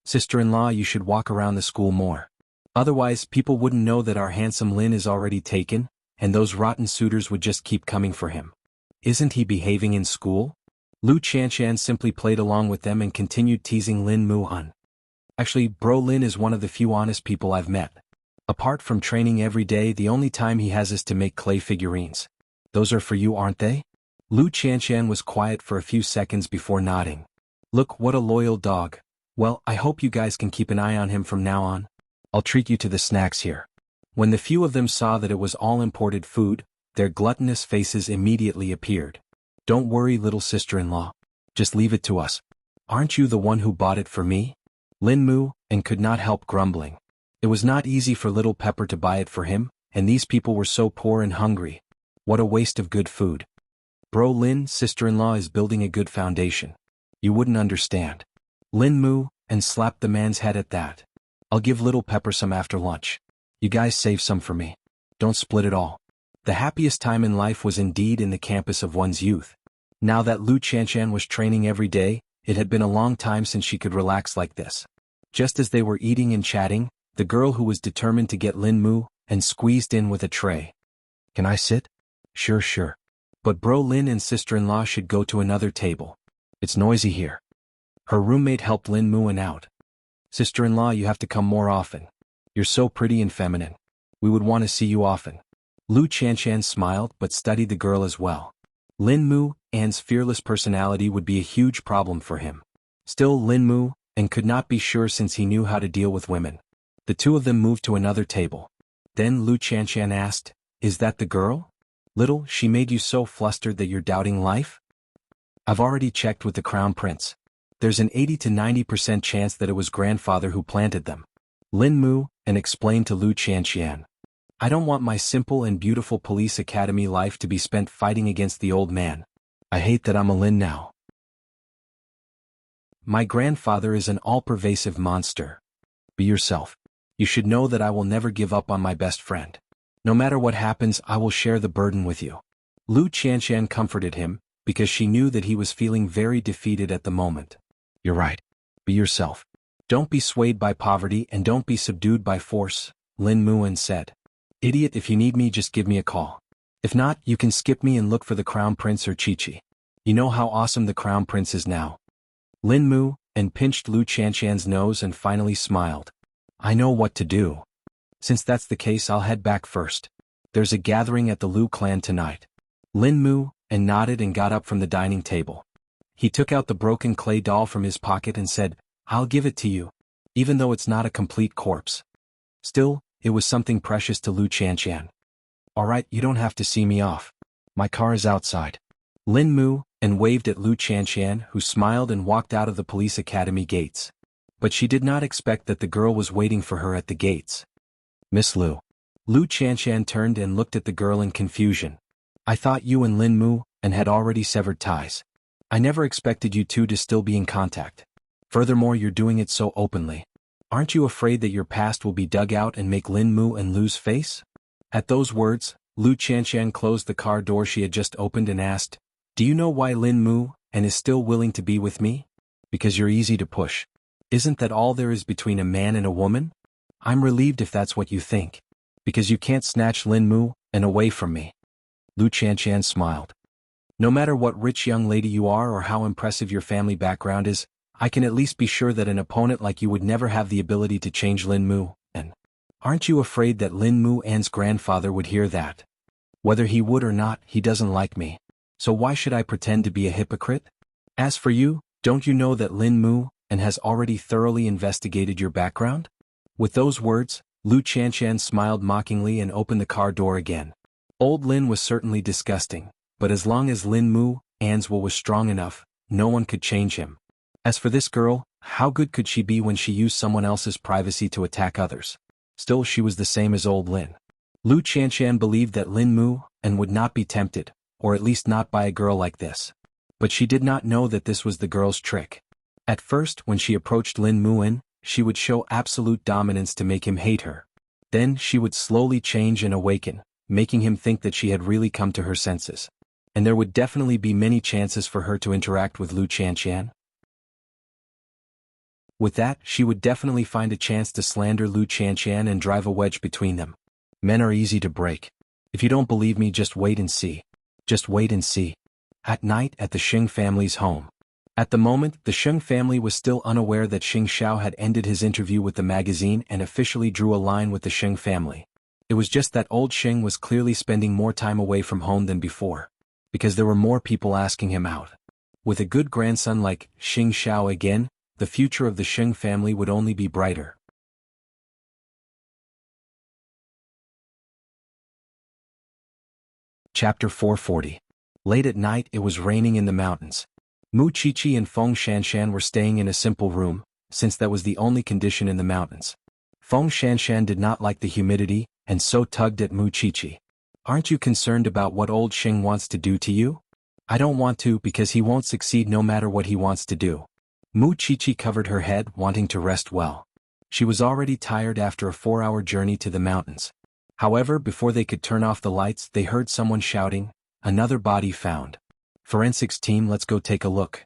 Sister-in-law, you should walk around the school more. Otherwise people wouldn't know that our handsome Lin is already taken, and those rotten suitors would just keep coming for him. Isn't he behaving in school? Lu Qianqian simply played along with them and continued teasing Lin Mu on. Actually, Bro Lin is one of the few honest people I've met. Apart from training every day, the only time he has is to make clay figurines. Those are for you, aren't they? Lu Qianqian was quiet for a few seconds before nodding. Look, what a loyal dog. Well, I hope you guys can keep an eye on him from now on. I'll treat you to the snacks here. When the few of them saw that it was all imported food, their gluttonous faces immediately appeared. Don't worry, little sister-in-law. Just leave it to us. Aren't you the one who bought it for me? Lin Mu and could not help grumbling. It was not easy for little Pepper to buy it for him, and these people were so poor and hungry. What a waste of good food. Bro Lin, sister-in-law is building a good foundation. You wouldn't understand. Lin Mu and slapped the man's head at that. I'll give little Pepper some after lunch. You guys save some for me. Don't split it all. The happiest time in life was indeed in the campus of one's youth. Now that Lu Qianqian was training every day, it had been a long time since she could relax like this. Just as they were eating and chatting, the girl who was determined to get Lin Mu and squeezed in with a tray. Can I sit? Sure. But Bro Lin and sister-in-law should go to another table. It's noisy here. Her roommate helped Lin Mu out. Sister-in-law, you have to come more often. You're so pretty and feminine. We would want to see you often. Lu Qianqian smiled but studied the girl as well. Lin Mu Anne's fearless personality would be a huge problem for him. Still, Lin Mu and could not be sure since he knew how to deal with women. The two of them moved to another table. Then Lu Qianqian asked, Is that the girl? Little, she made you so flustered that you're doubting life? I've already checked with the Crown Prince. There's an 80 to 90% chance that it was grandfather who planted them. Lin Mu and explained to Lu Qianqian. I don't want my simple and beautiful police academy life to be spent fighting against the old man. I hate that I'm a Lin now. My grandfather is an all-pervasive monster. Be yourself. You should know that I will never give up on my best friend. No matter what happens, I will share the burden with you. Lu Qianqian comforted him, because she knew that he was feeling very defeated at the moment. You're right. Be yourself. Don't be swayed by poverty and don't be subdued by force, Lin Muan said. Idiot, if you need me, just give me a call. If not, you can skip me and look for the Crown Prince or Chi-Chi. You know how awesome the Crown Prince is now. Lin Mu and pinched Lu Qianqian's nose and finally smiled. I know what to do. Since that's the case, I'll head back first. There's a gathering at the Lu clan tonight. Lin Mu and nodded and got up from the dining table. He took out the broken clay doll from his pocket and said, "I'll give it to you. Even though it's not a complete corpse. Still, it was something precious to Lu Qianqian. Alright, you don't have to see me off. My car is outside." Lin Mu, and waved at Lu Qianqian, who smiled and walked out of the police academy gates. But she did not expect that the girl was waiting for her at the gates. "Miss Lu." Lu Qianqian turned and looked at the girl in confusion. "I thought you and Lin Mu, and had already severed ties. I never expected you two to still be in contact. Furthermore, you're doing it so openly. Aren't you afraid that your past will be dug out and make Lin Mu and Lu's face?" At those words, Lu Qianqian closed the car door she had just opened and asked, "Do you know why Lin Mu, and is still willing to be with me? Because you're easy to push. Isn't that all there is between a man and a woman? I'm relieved if that's what you think. Because you can't snatch Lin Mu, and away from me." Lu Qianqian smiled. "No matter what rich young lady you are or how impressive your family background is, I can at least be sure that an opponent like you would never have the ability to change Lin Mu, and aren't you afraid that Lin Mu An's grandfather would hear that? Whether he would or not, he doesn't like me. So why should I pretend to be a hypocrite? As for you, don't you know that Lin Mu and has already thoroughly investigated your background?" With those words, Lu Qianqian smiled mockingly and opened the car door again. Old Lin was certainly disgusting, but as long as Lin Mu An's will was strong enough, no one could change him. As for this girl, how good could she be when she used someone else's privacy to attack others? Still, she was the same as old Lin. Lu Qianqian believed that Lin Mu and would not be tempted, or at least not by a girl like this. But she did not know that this was the girl's trick. At first, when she approached Lin Muan, she would show absolute dominance to make him hate her. Then she would slowly change and awaken, making him think that she had really come to her senses. And there would definitely be many chances for her to interact with Lu Qianqian. With that, she would definitely find a chance to slander Lu Qianqian and drive a wedge between them. Men are easy to break. If you don't believe me, just wait and see. Just wait and see. At night at the Xing family's home. At the moment, the Xing family was still unaware that Xing Xiao had ended his interview with the magazine and officially drew a line with the Xing family. It was just that old Xing was clearly spending more time away from home than before. Because there were more people asking him out. With a good grandson like Xing Xiao again, the future of the Xing family would only be brighter. Chapter 440. Late at night, it was raining in the mountains. Mu Qiqi and Feng Shanshan were staying in a simple room, since that was the only condition in the mountains. Feng Shanshan did not like the humidity, and so tugged at Mu Qiqi. "Aren't you concerned about what old Xing wants to do to you?" "I don't want to, because he won't succeed no matter what he wants to do." Mu Qiqi covered her head, wanting to rest well. She was already tired after a 4-hour journey to the mountains. However, before they could turn off the lights, they heard someone shouting, "Another body found. Forensics team, let's go take a look."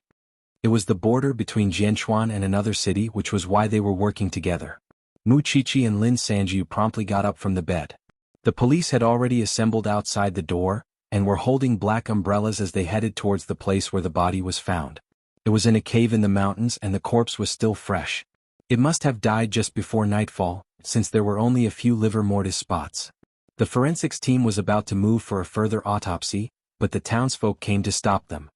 It was the border between Jianchuan and another city, which was why they were working together. Mu Qiqi and Lin Sanjiu promptly got up from the bed. The police had already assembled outside the door, and were holding black umbrellas as they headed towards the place where the body was found. It was in a cave in the mountains and the corpse was still fresh. It must have died just before nightfall, since there were only a few livor mortis spots. The forensics team was about to move for a further autopsy, but the townsfolk came to stop them.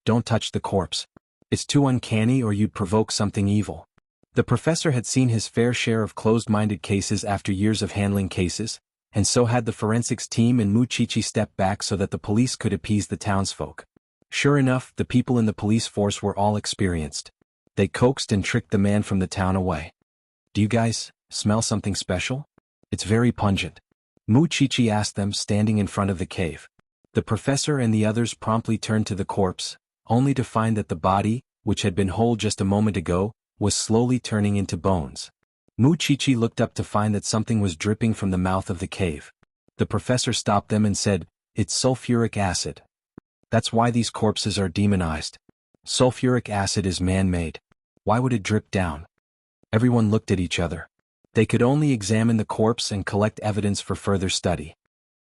"Don't touch the corpse. It's too uncanny or you'd provoke something evil." The professor had seen his fair share of closed-minded cases after years of handling cases, and so had the forensics team, and Mu Qiqi stepped back so that the police could appease the townsfolk. Sure enough, the people in the police force were all experienced. They coaxed and tricked the man from the town away. "Do you guys smell something special? It's very pungent." Mu Qiqi asked them, standing in front of the cave. The professor and the others promptly turned to the corpse, only to find that the body, which had been whole just a moment ago, was slowly turning into bones. Mu Qiqi looked up to find that something was dripping from the mouth of the cave. The professor stopped them and said, "It's sulfuric acid. That's why these corpses are demonized. Sulfuric acid is man-made. Why would it drip down?" Everyone looked at each other. They could only examine the corpse and collect evidence for further study.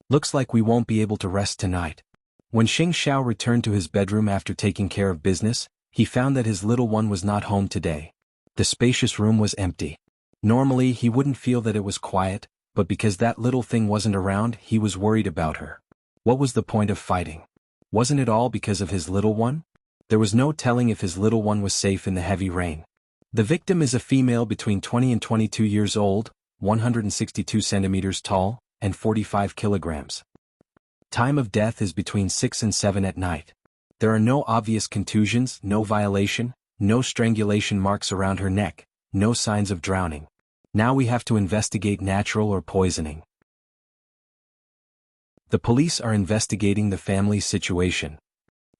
"Looks like we won't be able to rest tonight." When Xing Xiao returned to his bedroom after taking care of business, he found that his little one was not home today. The spacious room was empty. Normally he wouldn't feel that it was quiet, but because that little thing wasn't around, he was worried about her. What was the point of fighting? Wasn't it all because of his little one? There was no telling if his little one was safe in the heavy rain. The victim is a female between 20 and 22 years old, 162 centimeters tall, and 45 kilograms. Time of death is between 6 and 7 at night. There are no obvious contusions, no violation, no strangulation marks around her neck, no signs of drowning. Now we have to investigate natural or poisoning. The police are investigating the family's situation.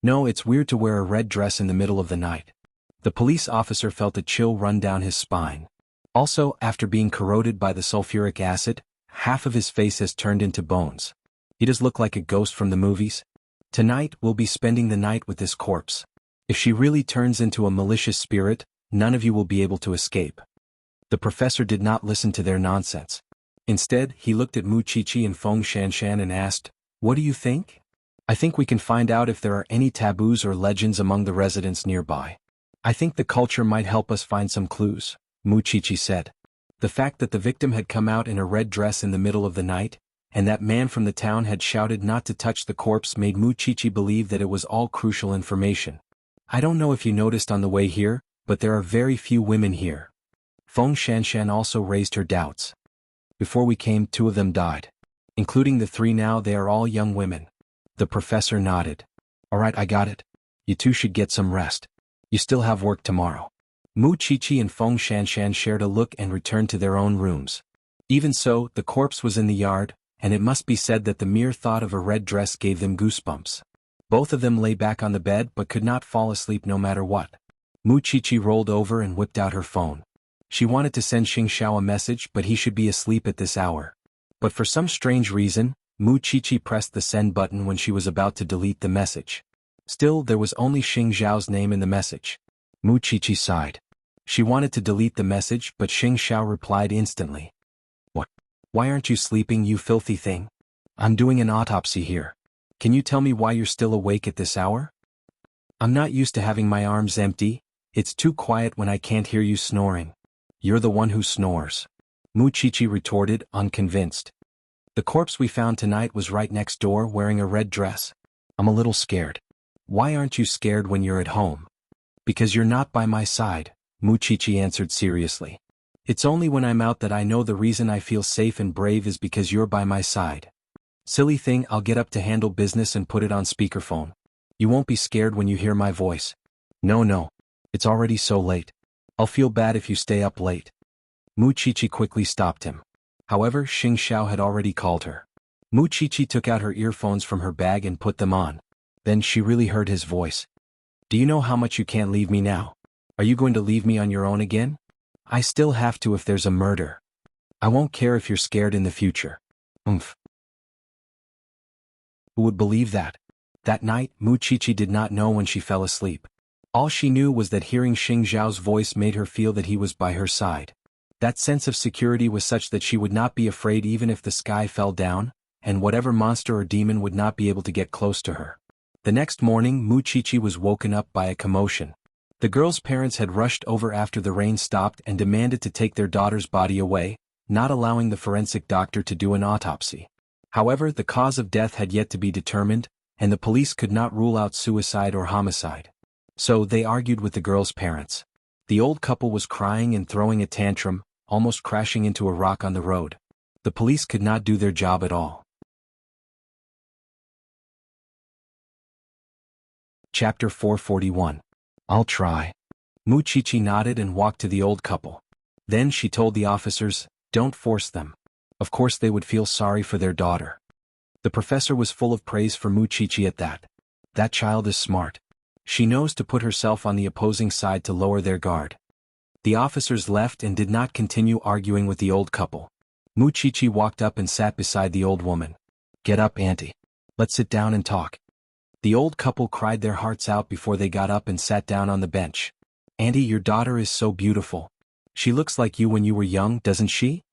No, it's weird to wear a red dress in the middle of the night. The police officer felt a chill run down his spine. Also, after being corroded by the sulfuric acid, half of his face has turned into bones. He does look like a ghost from the movies. Tonight, we'll be spending the night with this corpse. If she really turns into a malicious spirit, none of you will be able to escape. The professor did not listen to their nonsense. Instead, he looked at Mu Chichi and Feng Shanshan and asked, "What do you think? I think we can find out if there are any taboos or legends among the residents nearby. I think the culture might help us find some clues," Mu Chichi said. The fact that the victim had come out in a red dress in the middle of the night, and that man from the town had shouted not to touch the corpse made Mu Chichi believe that it was all crucial information. "I don't know if you noticed on the way here, but there are very few women here." Feng Shanshan also raised her doubts. "Before we came, 2 of them died. Including the 3 now, they are all young women." The professor nodded. "All right, I got it. You 2 should get some rest. You still have work tomorrow." Mu Chichi and Feng Shanshan shared a look and returned to their own rooms. Even so, the corpse was in the yard, and it must be said that the mere thought of a red dress gave them goosebumps. Both of them lay back on the bed but could not fall asleep no matter what. Mu Chichi rolled over and whipped out her phone. She wanted to send Xing Xiao a message, but he should be asleep at this hour. But for some strange reason, Mu Chichi pressed the send button when she was about to delete the message. Still, there was only Xing Xiao's name in the message. Mu Chichi sighed. She wanted to delete the message, but Xing Xiao replied instantly. "What? Why aren't you sleeping, you filthy thing? I'm doing an autopsy here. Can you tell me why you're still awake at this hour?" "I'm not used to having my arms empty. It's too quiet when I can't hear you snoring." "You're the one who snores," Mu Chichi retorted, unconvinced. "The corpse we found tonight was right next door wearing a red dress. I'm a little scared." "Why aren't you scared when you're at home?" "Because you're not by my side," Mu Chichi answered seriously. "It's only when I'm out that I know the reason I feel safe and brave is because you're by my side." "Silly thing, I'll get up to handle business and put it on speakerphone. You won't be scared when you hear my voice." No, it's already so late. I'll feel bad if you stay up late." Mu Chichi quickly stopped him. However, Xing Xiao had already called her. Mu Chichi took out her earphones from her bag and put them on. Then she really heard his voice. "Do you know how much you can't leave me now? Are you going to leave me on your own again?" "I still have to if there's a murder. I won't care if you're scared in the future." "Oomph. Who would believe that?" That night, Mu Chichi did not know when she fell asleep. All she knew was that hearing Xing Xiao's voice made her feel that he was by her side. That sense of security was such that she would not be afraid even if the sky fell down, and whatever monster or demon would not be able to get close to her. The next morning, Mu Chichi was woken up by a commotion. The girl's parents had rushed over after the rain stopped and demanded to take their daughter's body away, not allowing the forensic doctor to do an autopsy. However, the cause of death had yet to be determined, and the police could not rule out suicide or homicide. So they argued with the girl's parents. The old couple was crying and throwing a tantrum, almost crashing into a rock on the road. The police could not do their job at all. Chapter 441. "I'll try." Mu Chichi nodded and walked to the old couple. Then she told the officers, "Don't force them. Of course they would feel sorry for their daughter." The professor was full of praise for Mu Chichi at that. "That child is smart. She knows to put herself on the opposing side to lower their guard." The officers left and did not continue arguing with the old couple. Mu Chichi walked up and sat beside the old woman. "Get up, auntie. Let's sit down and talk." The old couple cried their hearts out before they got up and sat down on the bench. "Auntie, your daughter is so beautiful. She looks like you when you were young, doesn't she?"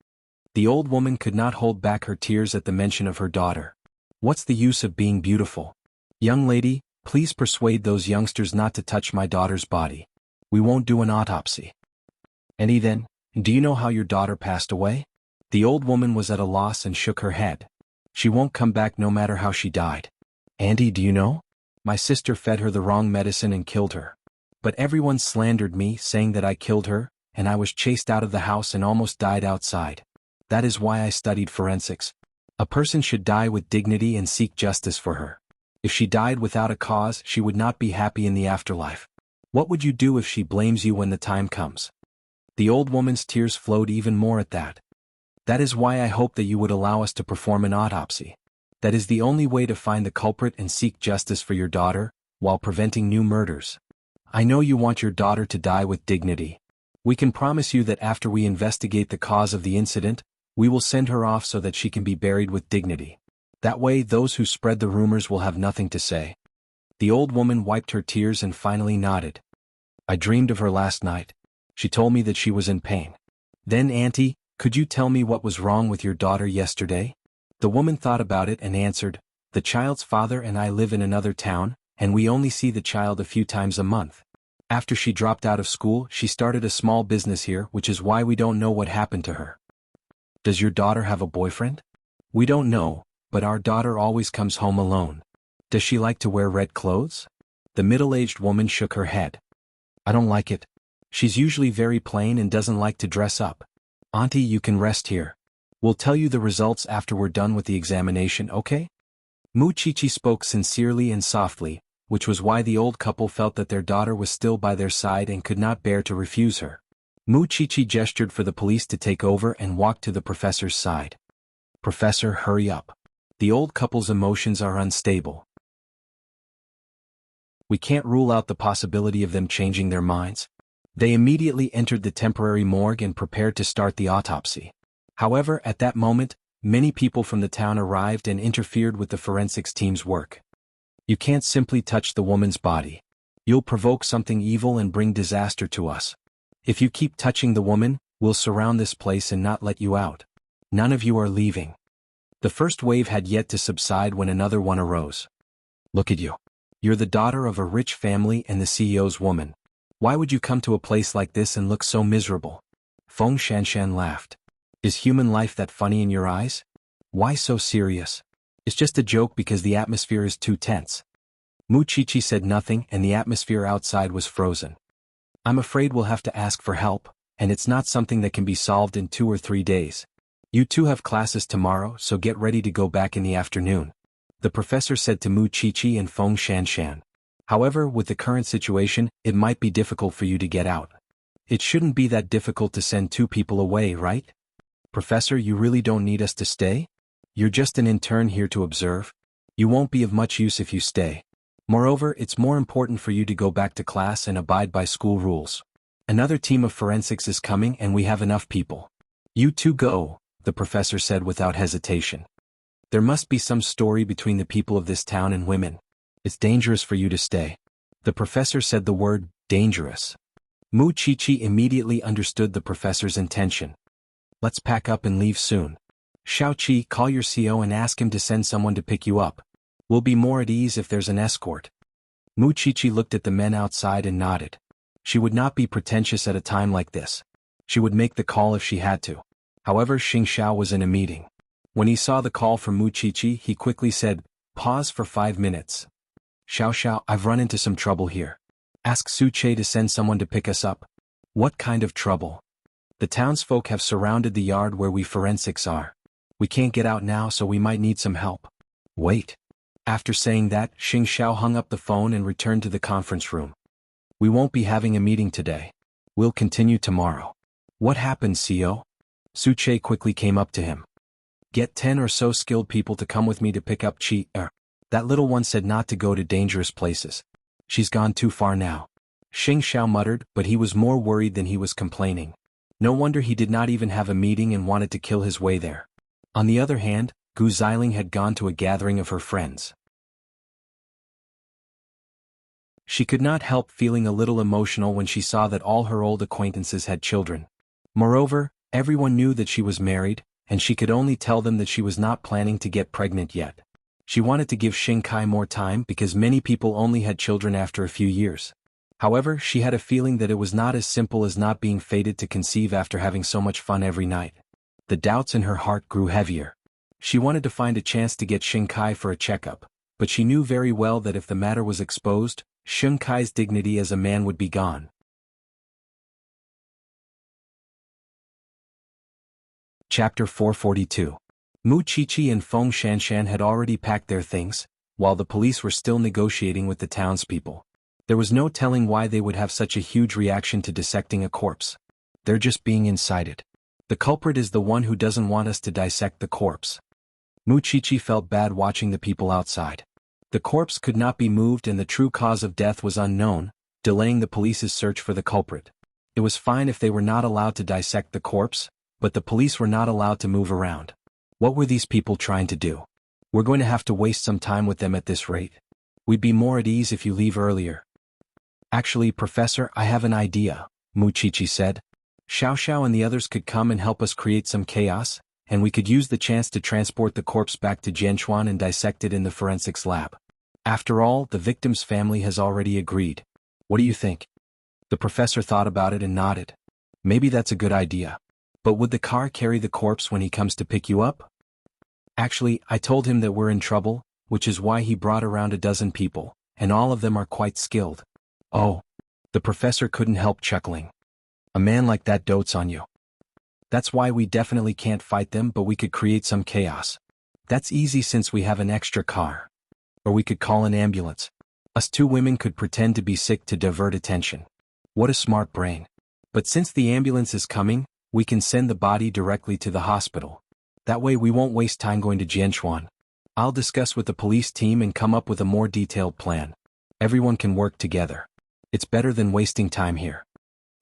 The old woman could not hold back her tears at the mention of her daughter. "What's the use of being beautiful? Young lady, please persuade those youngsters not to touch my daughter's body. We won't do an autopsy." "Auntie, then, do you know how your daughter passed away?" The old woman was at a loss and shook her head. "She won't come back no matter how she died." "Auntie, do you know?" My sister fed her the wrong medicine and killed her. But everyone slandered me, saying that I killed her, and I was chased out of the house and almost died outside. That is why I studied forensics. A person should die with dignity and seek justice for her. If she died without a cause, she would not be happy in the afterlife. What would you do if she blames you when the time comes? The old woman's tears flowed even more at that. That is why I hope that you would allow us to perform an autopsy. That is the only way to find the culprit and seek justice for your daughter, while preventing new murders. I know you want your daughter to die with dignity. We can promise you that after we investigate the cause of the incident, we will send her off so that she can be buried with dignity. That way those who spread the rumors will have nothing to say. The old woman wiped her tears and finally nodded. I dreamed of her last night. She told me that she was in pain. Then, Auntie, could you tell me what was wrong with your daughter yesterday? The woman thought about it and answered, the child's father and I live in another town, and we only see the child a few times a month. After she dropped out of school, she started a small business here, which is why we don't know what happened to her. Does your daughter have a boyfriend? We don't know, but our daughter always comes home alone. Does she like to wear red clothes? The middle-aged woman shook her head. I don't like it. She's usually very plain and doesn't like to dress up. Auntie, you can rest here. We'll tell you the results after we're done with the examination, okay? Muchichi spoke sincerely and softly, which was why the old couple felt that their daughter was still by their side and could not bear to refuse her. Muchichi gestured for the police to take over and walked to the professor's side. Professor, hurry up. The old couple's emotions are unstable. We can't rule out the possibility of them changing their minds. They immediately entered the temporary morgue and prepared to start the autopsy. However, at that moment, many people from the town arrived and interfered with the forensics team's work. You can't simply touch the woman's body. You'll provoke something evil and bring disaster to us. If you keep touching the woman, we'll surround this place and not let you out. None of you are leaving. The first wave had yet to subside when another one arose. Look at you. You're the daughter of a rich family and the CEO's woman. Why would you come to a place like this and look so miserable? Feng Shanshan laughed. Is human life that funny in your eyes? Why so serious? It's just a joke because the atmosphere is too tense. Muchichi said nothing and the atmosphere outside was frozen. I'm afraid we'll have to ask for help, and it's not something that can be solved in 2 or 3 days. You two have classes tomorrow, so get ready to go back in the afternoon. The professor said to Muchichi and Feng Shanshan. However, with the current situation, it might be difficult for you to get out. It shouldn't be that difficult to send 2 people away, right? Professor, you really don't need us to stay? You're just an intern here to observe. You won't be of much use if you stay. Moreover, it's more important for you to go back to class and abide by school rules. Another team of forensics is coming and we have enough people. You two go, the professor said without hesitation. There must be some story between the people of this town and women. It's dangerous for you to stay. The professor said the word, dangerous. Muchichi immediately understood the professor's intention. Let's pack up and leave soon. Xiaoqi, call your CO and ask him to send someone to pick you up. We'll be more at ease if there's an escort. Muchichi looked at the men outside and nodded. She would not be pretentious at a time like this. She would make the call if she had to. However, Xing Xiao was in a meeting. When he saw the call from Muchichi, he quickly said, pause for 5 minutes. Xiao, I've run into some trouble here. Ask Su Che to send someone to pick us up. What kind of trouble? The townsfolk have surrounded the yard where we forensics are. We can't get out now, so we might need some help. Wait. After saying that, Xing Xiao hung up the phone and returned to the conference room. We won't be having a meeting today. We'll continue tomorrow. What happened, CO? Su Che quickly came up to him. Get 10 or so skilled people to come with me to pick up That little one said not to go to dangerous places. She's gone too far now. Xing Xiao muttered, but he was more worried than he was complaining. No wonder he did not even have a meeting and wanted to kill his way there. On the other hand, Gu Xiling had gone to a gathering of her friends. She could not help feeling a little emotional when she saw that all her old acquaintances had children. Moreover, everyone knew that she was married, and she could only tell them that she was not planning to get pregnant yet. She wanted to give Xing Kai more time because many people only had children after a few years. However, she had a feeling that it was not as simple as not being fated to conceive after having so much fun every night. The doubts in her heart grew heavier. She wanted to find a chance to get Xing Kai for a checkup, but she knew very well that if the matter was exposed, Sheng Kai's dignity as a man would be gone. Chapter 442. Mu Qiqi and Feng Shanshan had already packed their things, while the police were still negotiating with the townspeople. There was no telling why they would have such a huge reaction to dissecting a corpse. They're just being incited. The culprit is the one who doesn't want us to dissect the corpse. Mu Qiqi felt bad watching the people outside. The corpse could not be moved and the true cause of death was unknown, delaying the police's search for the culprit. It was fine if they were not allowed to dissect the corpse, but the police were not allowed to move around. What were these people trying to do? We're going to have to waste some time with them at this rate. We'd be more at ease if you leave earlier. Actually, Professor, I have an idea, Mu Qiqi said. Xiao Xiao and the others could come and help us create some chaos, and we could use the chance to transport the corpse back to Jianchuan and dissect it in the forensics lab. After all, the victim's family has already agreed. What do you think? The professor thought about it and nodded. Maybe that's a good idea. But would the car carry the corpse when he comes to pick you up? Actually, I told him that we're in trouble, which is why he brought around a dozen people, and all of them are quite skilled. Oh. The professor couldn't help chuckling. A man like that dotes on you. That's why we definitely can't fight them, but we could create some chaos. That's easy since we have an extra car. Or we could call an ambulance. Us two women could pretend to be sick to divert attention. What a smart brain. But since the ambulance is coming, we can send the body directly to the hospital. That way we won't waste time going to Jianchuan. I'll discuss with the police team and come up with a more detailed plan. Everyone can work together. It's better than wasting time here.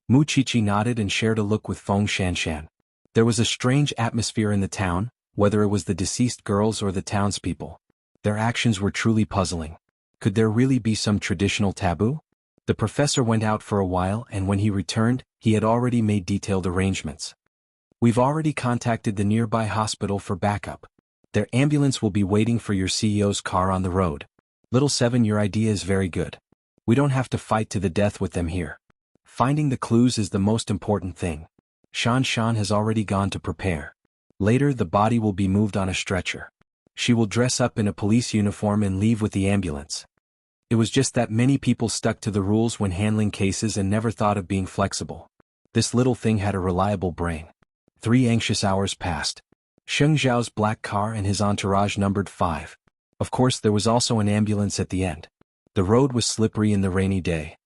Mu Qiqi nodded and shared a look with Feng Shanshan. There was a strange atmosphere in the town, whether it was the deceased girls or the townspeople. Their actions were truly puzzling. Could there really be some traditional taboo? The professor went out for a while and when he returned, he had already made detailed arrangements. We've already contacted the nearby hospital for backup. Their ambulance will be waiting for your CEO's car on the road. Little Seven, your idea is very good. We don't have to fight to the death with them here. Finding the clues is the most important thing. Shan Shan has already gone to prepare. Later the body will be moved on a stretcher. She will dress up in a police uniform and leave with the ambulance. It was just that many people stuck to the rules when handling cases and never thought of being flexible. This little thing had a reliable brain. 3 anxious hours passed. Sheng Zhao's black car and his entourage numbered 5. Of course there was also an ambulance at the end. The road was slippery in the rainy day.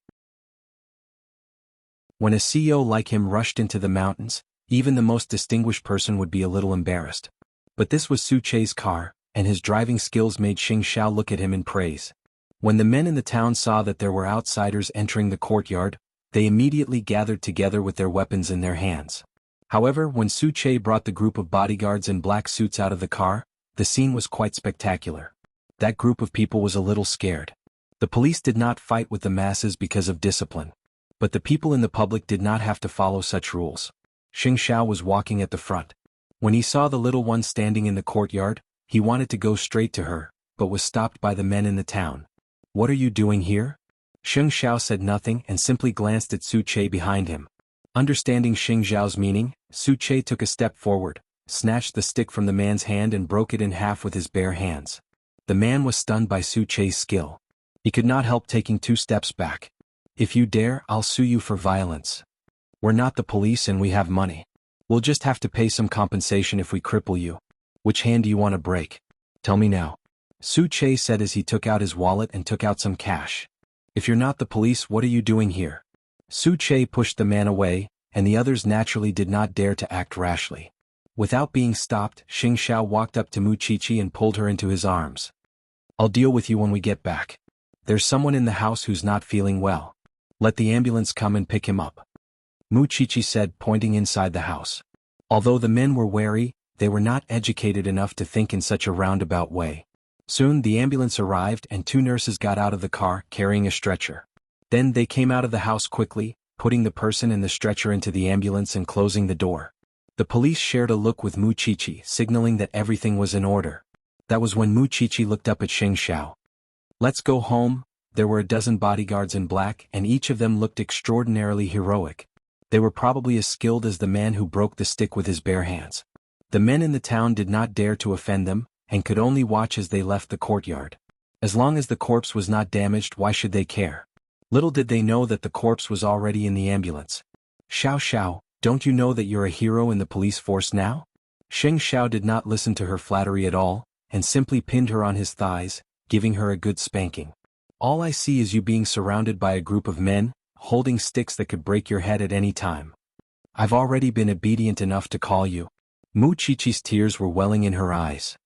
When a CEO like him rushed into the mountains, even the most distinguished person would be a little embarrassed. But this was Su Che's car, and his driving skills made Xing Xiao look at him in praise. When the men in the town saw that there were outsiders entering the courtyard, they immediately gathered together with their weapons in their hands. However, when Su Che brought the group of bodyguards in black suits out of the car, the scene was quite spectacular. That group of people was a little scared. The police did not fight with the masses because of discipline. But the people in the public did not have to follow such rules. Xing Xiao was walking at the front. When he saw the little one standing in the courtyard, he wanted to go straight to her, but was stopped by the men in the town. What are you doing here? Xing Xiao said nothing and simply glanced at Su Che behind him. Understanding Xing Xiao's meaning, Su Che took a step forward, snatched the stick from the man's hand and broke it in half with his bare hands. The man was stunned by Su Che's skill. He could not help taking 2 steps back. If you dare, I'll sue you for violence. We're not the police and we have money. We'll just have to pay some compensation if we cripple you. Which hand do you want to break? Tell me now. Su Che said as he took out his wallet and took out some cash. If you're not the police, what are you doing here? Su Che pushed the man away, and the others naturally did not dare to act rashly. Without being stopped, Xing Xiao walked up to Mu Qiqi and pulled her into his arms. I'll deal with you when we get back. There's someone in the house who's not feeling well. Let the ambulance come and pick him up. Mu Qiqi said, pointing inside the house. Although the men were wary, they were not educated enough to think in such a roundabout way. Soon the ambulance arrived and 2 nurses got out of the car, carrying a stretcher. Then they came out of the house quickly, putting the person in the stretcher into the ambulance and closing the door. The police shared a look with Mu Qiqi, signaling that everything was in order. That was when Mu Qiqi looked up at Xing Xiao. Let's go home. There were a dozen bodyguards in black, and each of them looked extraordinarily heroic. They were probably as skilled as the man who broke the stick with his bare hands. The men in the town did not dare to offend them, and could only watch as they left the courtyard. As long as the corpse was not damaged, why should they care? Little did they know that the corpse was already in the ambulance. Xiao Xiao, don't you know that you're a hero in the police force now? Xing Xiao did not listen to her flattery at all, and simply pinned her on his thighs, giving her a good spanking. All I see is you being surrounded by a group of men, holding sticks that could break your head at any time. I've already been obedient enough to call you. Mu Qiqi's tears were welling in her eyes.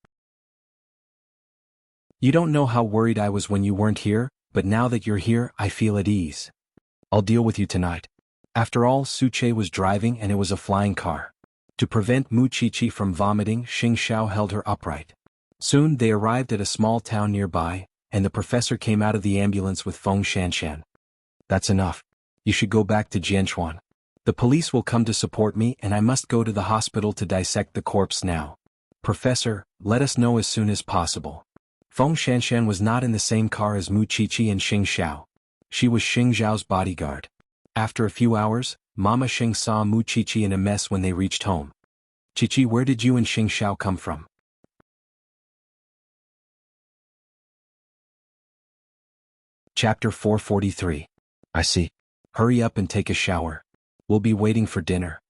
You don't know how worried I was when you weren't here, but now that you're here, I feel at ease. I'll deal with you tonight. After all, Suche was driving and it was a flying car. To prevent Mu Qiqi from vomiting, Xing Xiao held her upright. Soon they arrived at a small town nearby, and the professor came out of the ambulance with Feng Shanshan. That's enough. You should go back to Jianchuan. The police will come to support me and I must go to the hospital to dissect the corpse now. Professor, let us know as soon as possible. Feng Shanshan was not in the same car as Mu Qiqi and Xing Xiao. She was Xing Zhao's bodyguard. After a few hours, Mama Xing saw Mu Qiqi in a mess when they reached home. Qiqi, where did you and Xing Xiao come from? Chapter 443. I see. Hurry up and take a shower. We'll be waiting for dinner.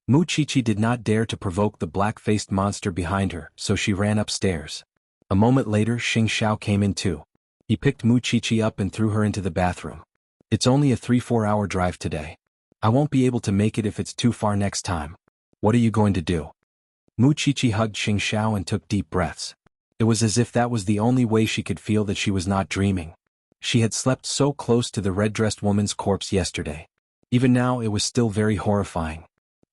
Mu Qiqi did not dare to provoke the black-faced monster behind her, so she ran upstairs. A moment later, Xing Xiao came in too. He picked Mu Qiqi up and threw her into the bathroom. It's only a 3-4 hour drive today. I won't be able to make it if it's too far next time. What are you going to do? Mu Qiqi hugged Xing Xiao and took deep breaths. It was as if that was the only way she could feel that she was not dreaming. She had slept so close to the red-dressed woman's corpse yesterday. Even now it was still very horrifying.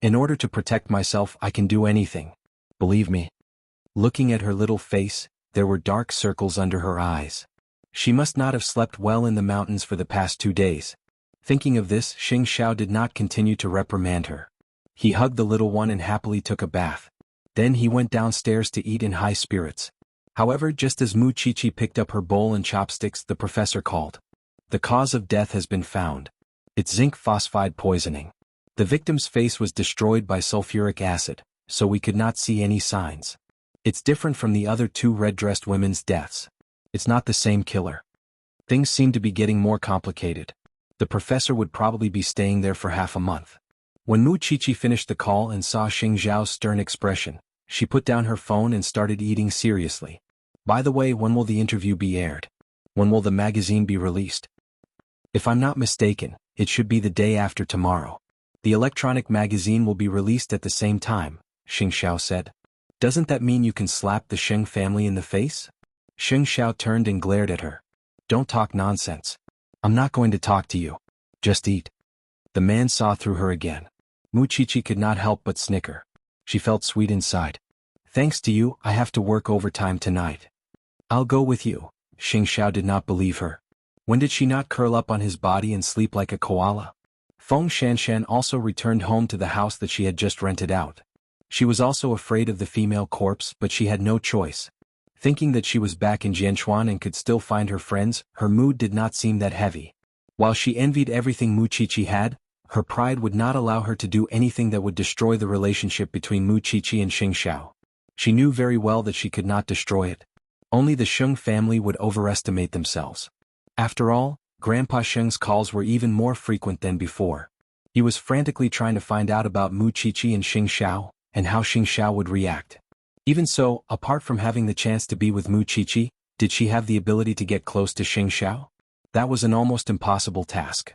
In order to protect myself, I can do anything. Believe me. Looking at her little face, there were dark circles under her eyes. She must not have slept well in the mountains for the past 2 days. Thinking of this, Xing Xiao did not continue to reprimand her. He hugged the little one and happily took a bath. Then he went downstairs to eat in high spirits. However, just as Mu Qiqi picked up her bowl and chopsticks, the professor called. The cause of death has been found. It's zinc phosphide poisoning. The victim's face was destroyed by sulfuric acid, so we could not see any signs. It's different from the other 2 red-dressed women's deaths. It's not the same killer. Things seem to be getting more complicated. The professor would probably be staying there for half a month. When Mu Qiqi finished the call and saw Xing Zhao's stern expression, she put down her phone and started eating seriously. By the way, when will the interview be aired? When will the magazine be released? If I'm not mistaken, it should be the day after tomorrow. The electronic magazine will be released at the same time, Xing Xiao said. Doesn't that mean you can slap the Sheng family in the face? Xing Xiao turned and glared at her. Don't talk nonsense. I'm not going to talk to you. Just eat. The man saw through her again. Mu Qiqi could not help but snicker. She felt sweet inside. Thanks to you, I have to work overtime tonight. I'll go with you. Xing Xiao did not believe her. When did she not curl up on his body and sleep like a koala? Feng Shanshan also returned home to the house that she had just rented out. She was also afraid of the female corpse, but she had no choice. Thinking that she was back in Jianchuan and could still find her friends, her mood did not seem that heavy. While she envied everything Mu Qiqi had, her pride would not allow her to do anything that would destroy the relationship between Mu Qiqi and Xing Xiao. She knew very well that she could not destroy it. Only the Sheng family would overestimate themselves. After all, Grandpa Sheng's calls were even more frequent than before. He was frantically trying to find out about Mu Qiqi and Xing Xiao, and how Xing Xiao would react. Even so, apart from having the chance to be with Mu Qiqi, did she have the ability to get close to Xing Xiao? That was an almost impossible task.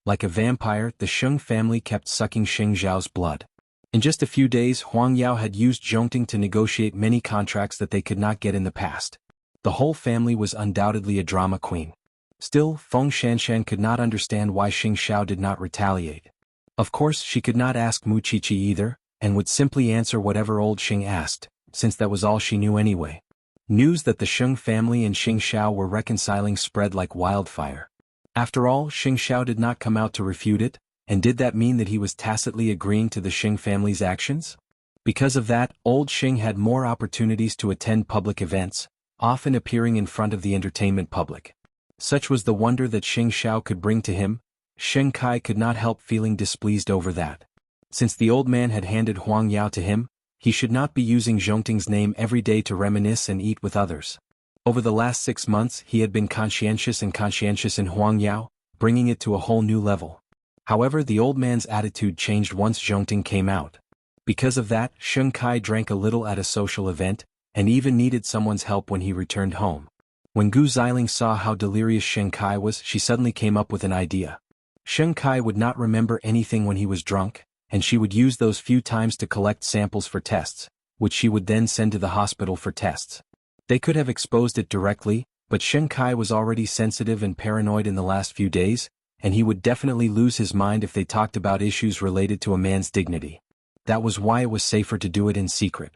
Like a vampire, the Sheng family kept sucking Xing Zhao's blood. In just a few days, Huang Yao had used Zhongting to negotiate many contracts that they could not get in the past. The whole family was undoubtedly a drama queen. Still, Feng Shanshan could not understand why Xing Xiao did not retaliate. Of course, she could not ask Mu Qiqi either, and would simply answer whatever old Xing asked, since that was all she knew anyway. News that the Sheng family and Xing Xiao were reconciling spread like wildfire. After all, Xing Xiao did not come out to refute it, and did that mean that he was tacitly agreeing to the Xing family's actions? Because of that, old Xing had more opportunities to attend public events, often appearing in front of the entertainment public. Such was the wonder that Xing Xiao could bring to him. Shen Kai could not help feeling displeased over that. Since the old man had handed Huang Yao to him, He should not be using Zhongting's name every day to reminisce and eat with others. Over the last 6 months he had been conscientious in Huangyao, bringing it to a whole new level. However, the old man's attitude changed once Zhongting came out. Because of that, Sheng Kai drank a little at a social event, and even needed someone's help when he returned home. When Gu Xiling saw how delirious Sheng Kai was, she suddenly came up with an idea. Sheng Kai would not remember anything when he was drunk, and she would use those few times to collect samples for tests, which she would then send to the hospital for tests. They could have exposed it directly, but Sheng Kai was already sensitive and paranoid in the last few days, and he would definitely lose his mind if they talked about issues related to a man's dignity. That was why it was safer to do it in secret.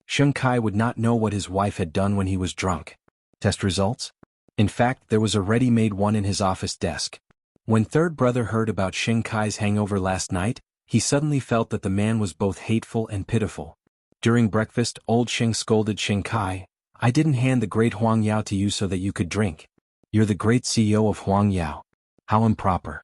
Sheng Kai would not know what his wife had done when he was drunk. Test results? In fact, there was a ready-made one in his office desk. When third brother heard about Sheng Kai's hangover last night, he suddenly felt that the man was both hateful and pitiful. During breakfast, old Sheng scolded Sheng Kai, "I didn't hand the great Huangyao to you so that you could drink. You're the great CEO of Huangyao. How improper."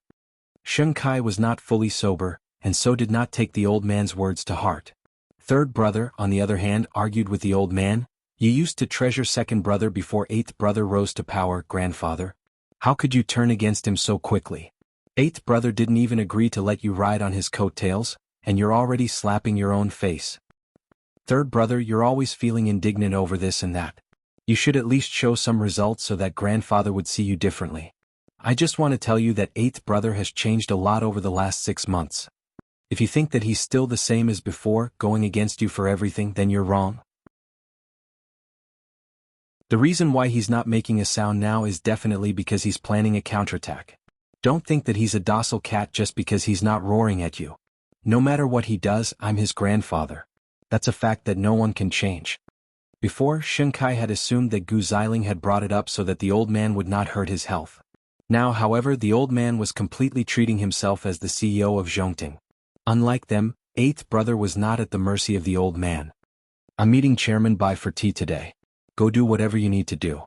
Sheng Kai was not fully sober, and so did not take the old man's words to heart. Third brother, on the other hand, argued with the old man, "You used to treasure second brother before eighth brother rose to power, grandfather. How could you turn against him so quickly? Eighth brother didn't even agree to let you ride on his coattails, and you're already slapping your own face. Third brother, you're always feeling indignant over this and that. You should at least show some results so that grandfather would see you differently. I just want to tell you that eighth brother has changed a lot over the last 6 months. If you think that he's still the same as before, going against you for everything, then you're wrong. The reason why he's not making a sound now is definitely because he's planning a counterattack. Don't think that he's a docile cat just because he's not roaring at you. No matter what he does, I'm his grandfather. That's a fact that no one can change." Before, Sheng Kai had assumed that Gu Xiling had brought it up so that the old man would not hurt his health. Now, however, the old man was completely treating himself as the CEO of Zhongting. Unlike them, eighth brother was not at the mercy of the old man. "I'm meeting Chairman Bai for tea today. Go do whatever you need to do."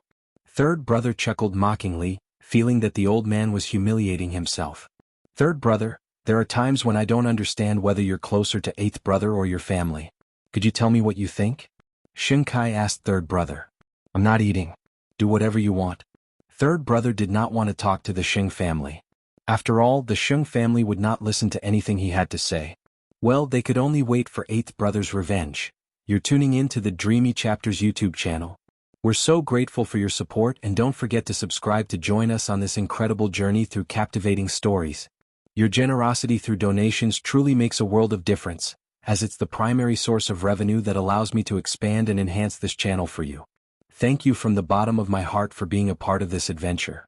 Third brother chuckled mockingly, feeling that the old man was humiliating himself. "Third brother, there are times when I don't understand whether you're closer to eighth brother or your family. Could you tell me what you think?" Sheng Kai asked third brother. "I'm not eating. Do whatever you want." Third brother did not want to talk to the Sheng family. After all, the Sheng family would not listen to anything he had to say. Well, they could only wait for eighth brother's revenge. You're tuning in to the Dreamy Chapters YouTube channel. We're so grateful for your support, and don't forget to subscribe to join us on this incredible journey through captivating stories. Your generosity through donations truly makes a world of difference, as it's the primary source of revenue that allows me to expand and enhance this channel for you. Thank you from the bottom of my heart for being a part of this adventure.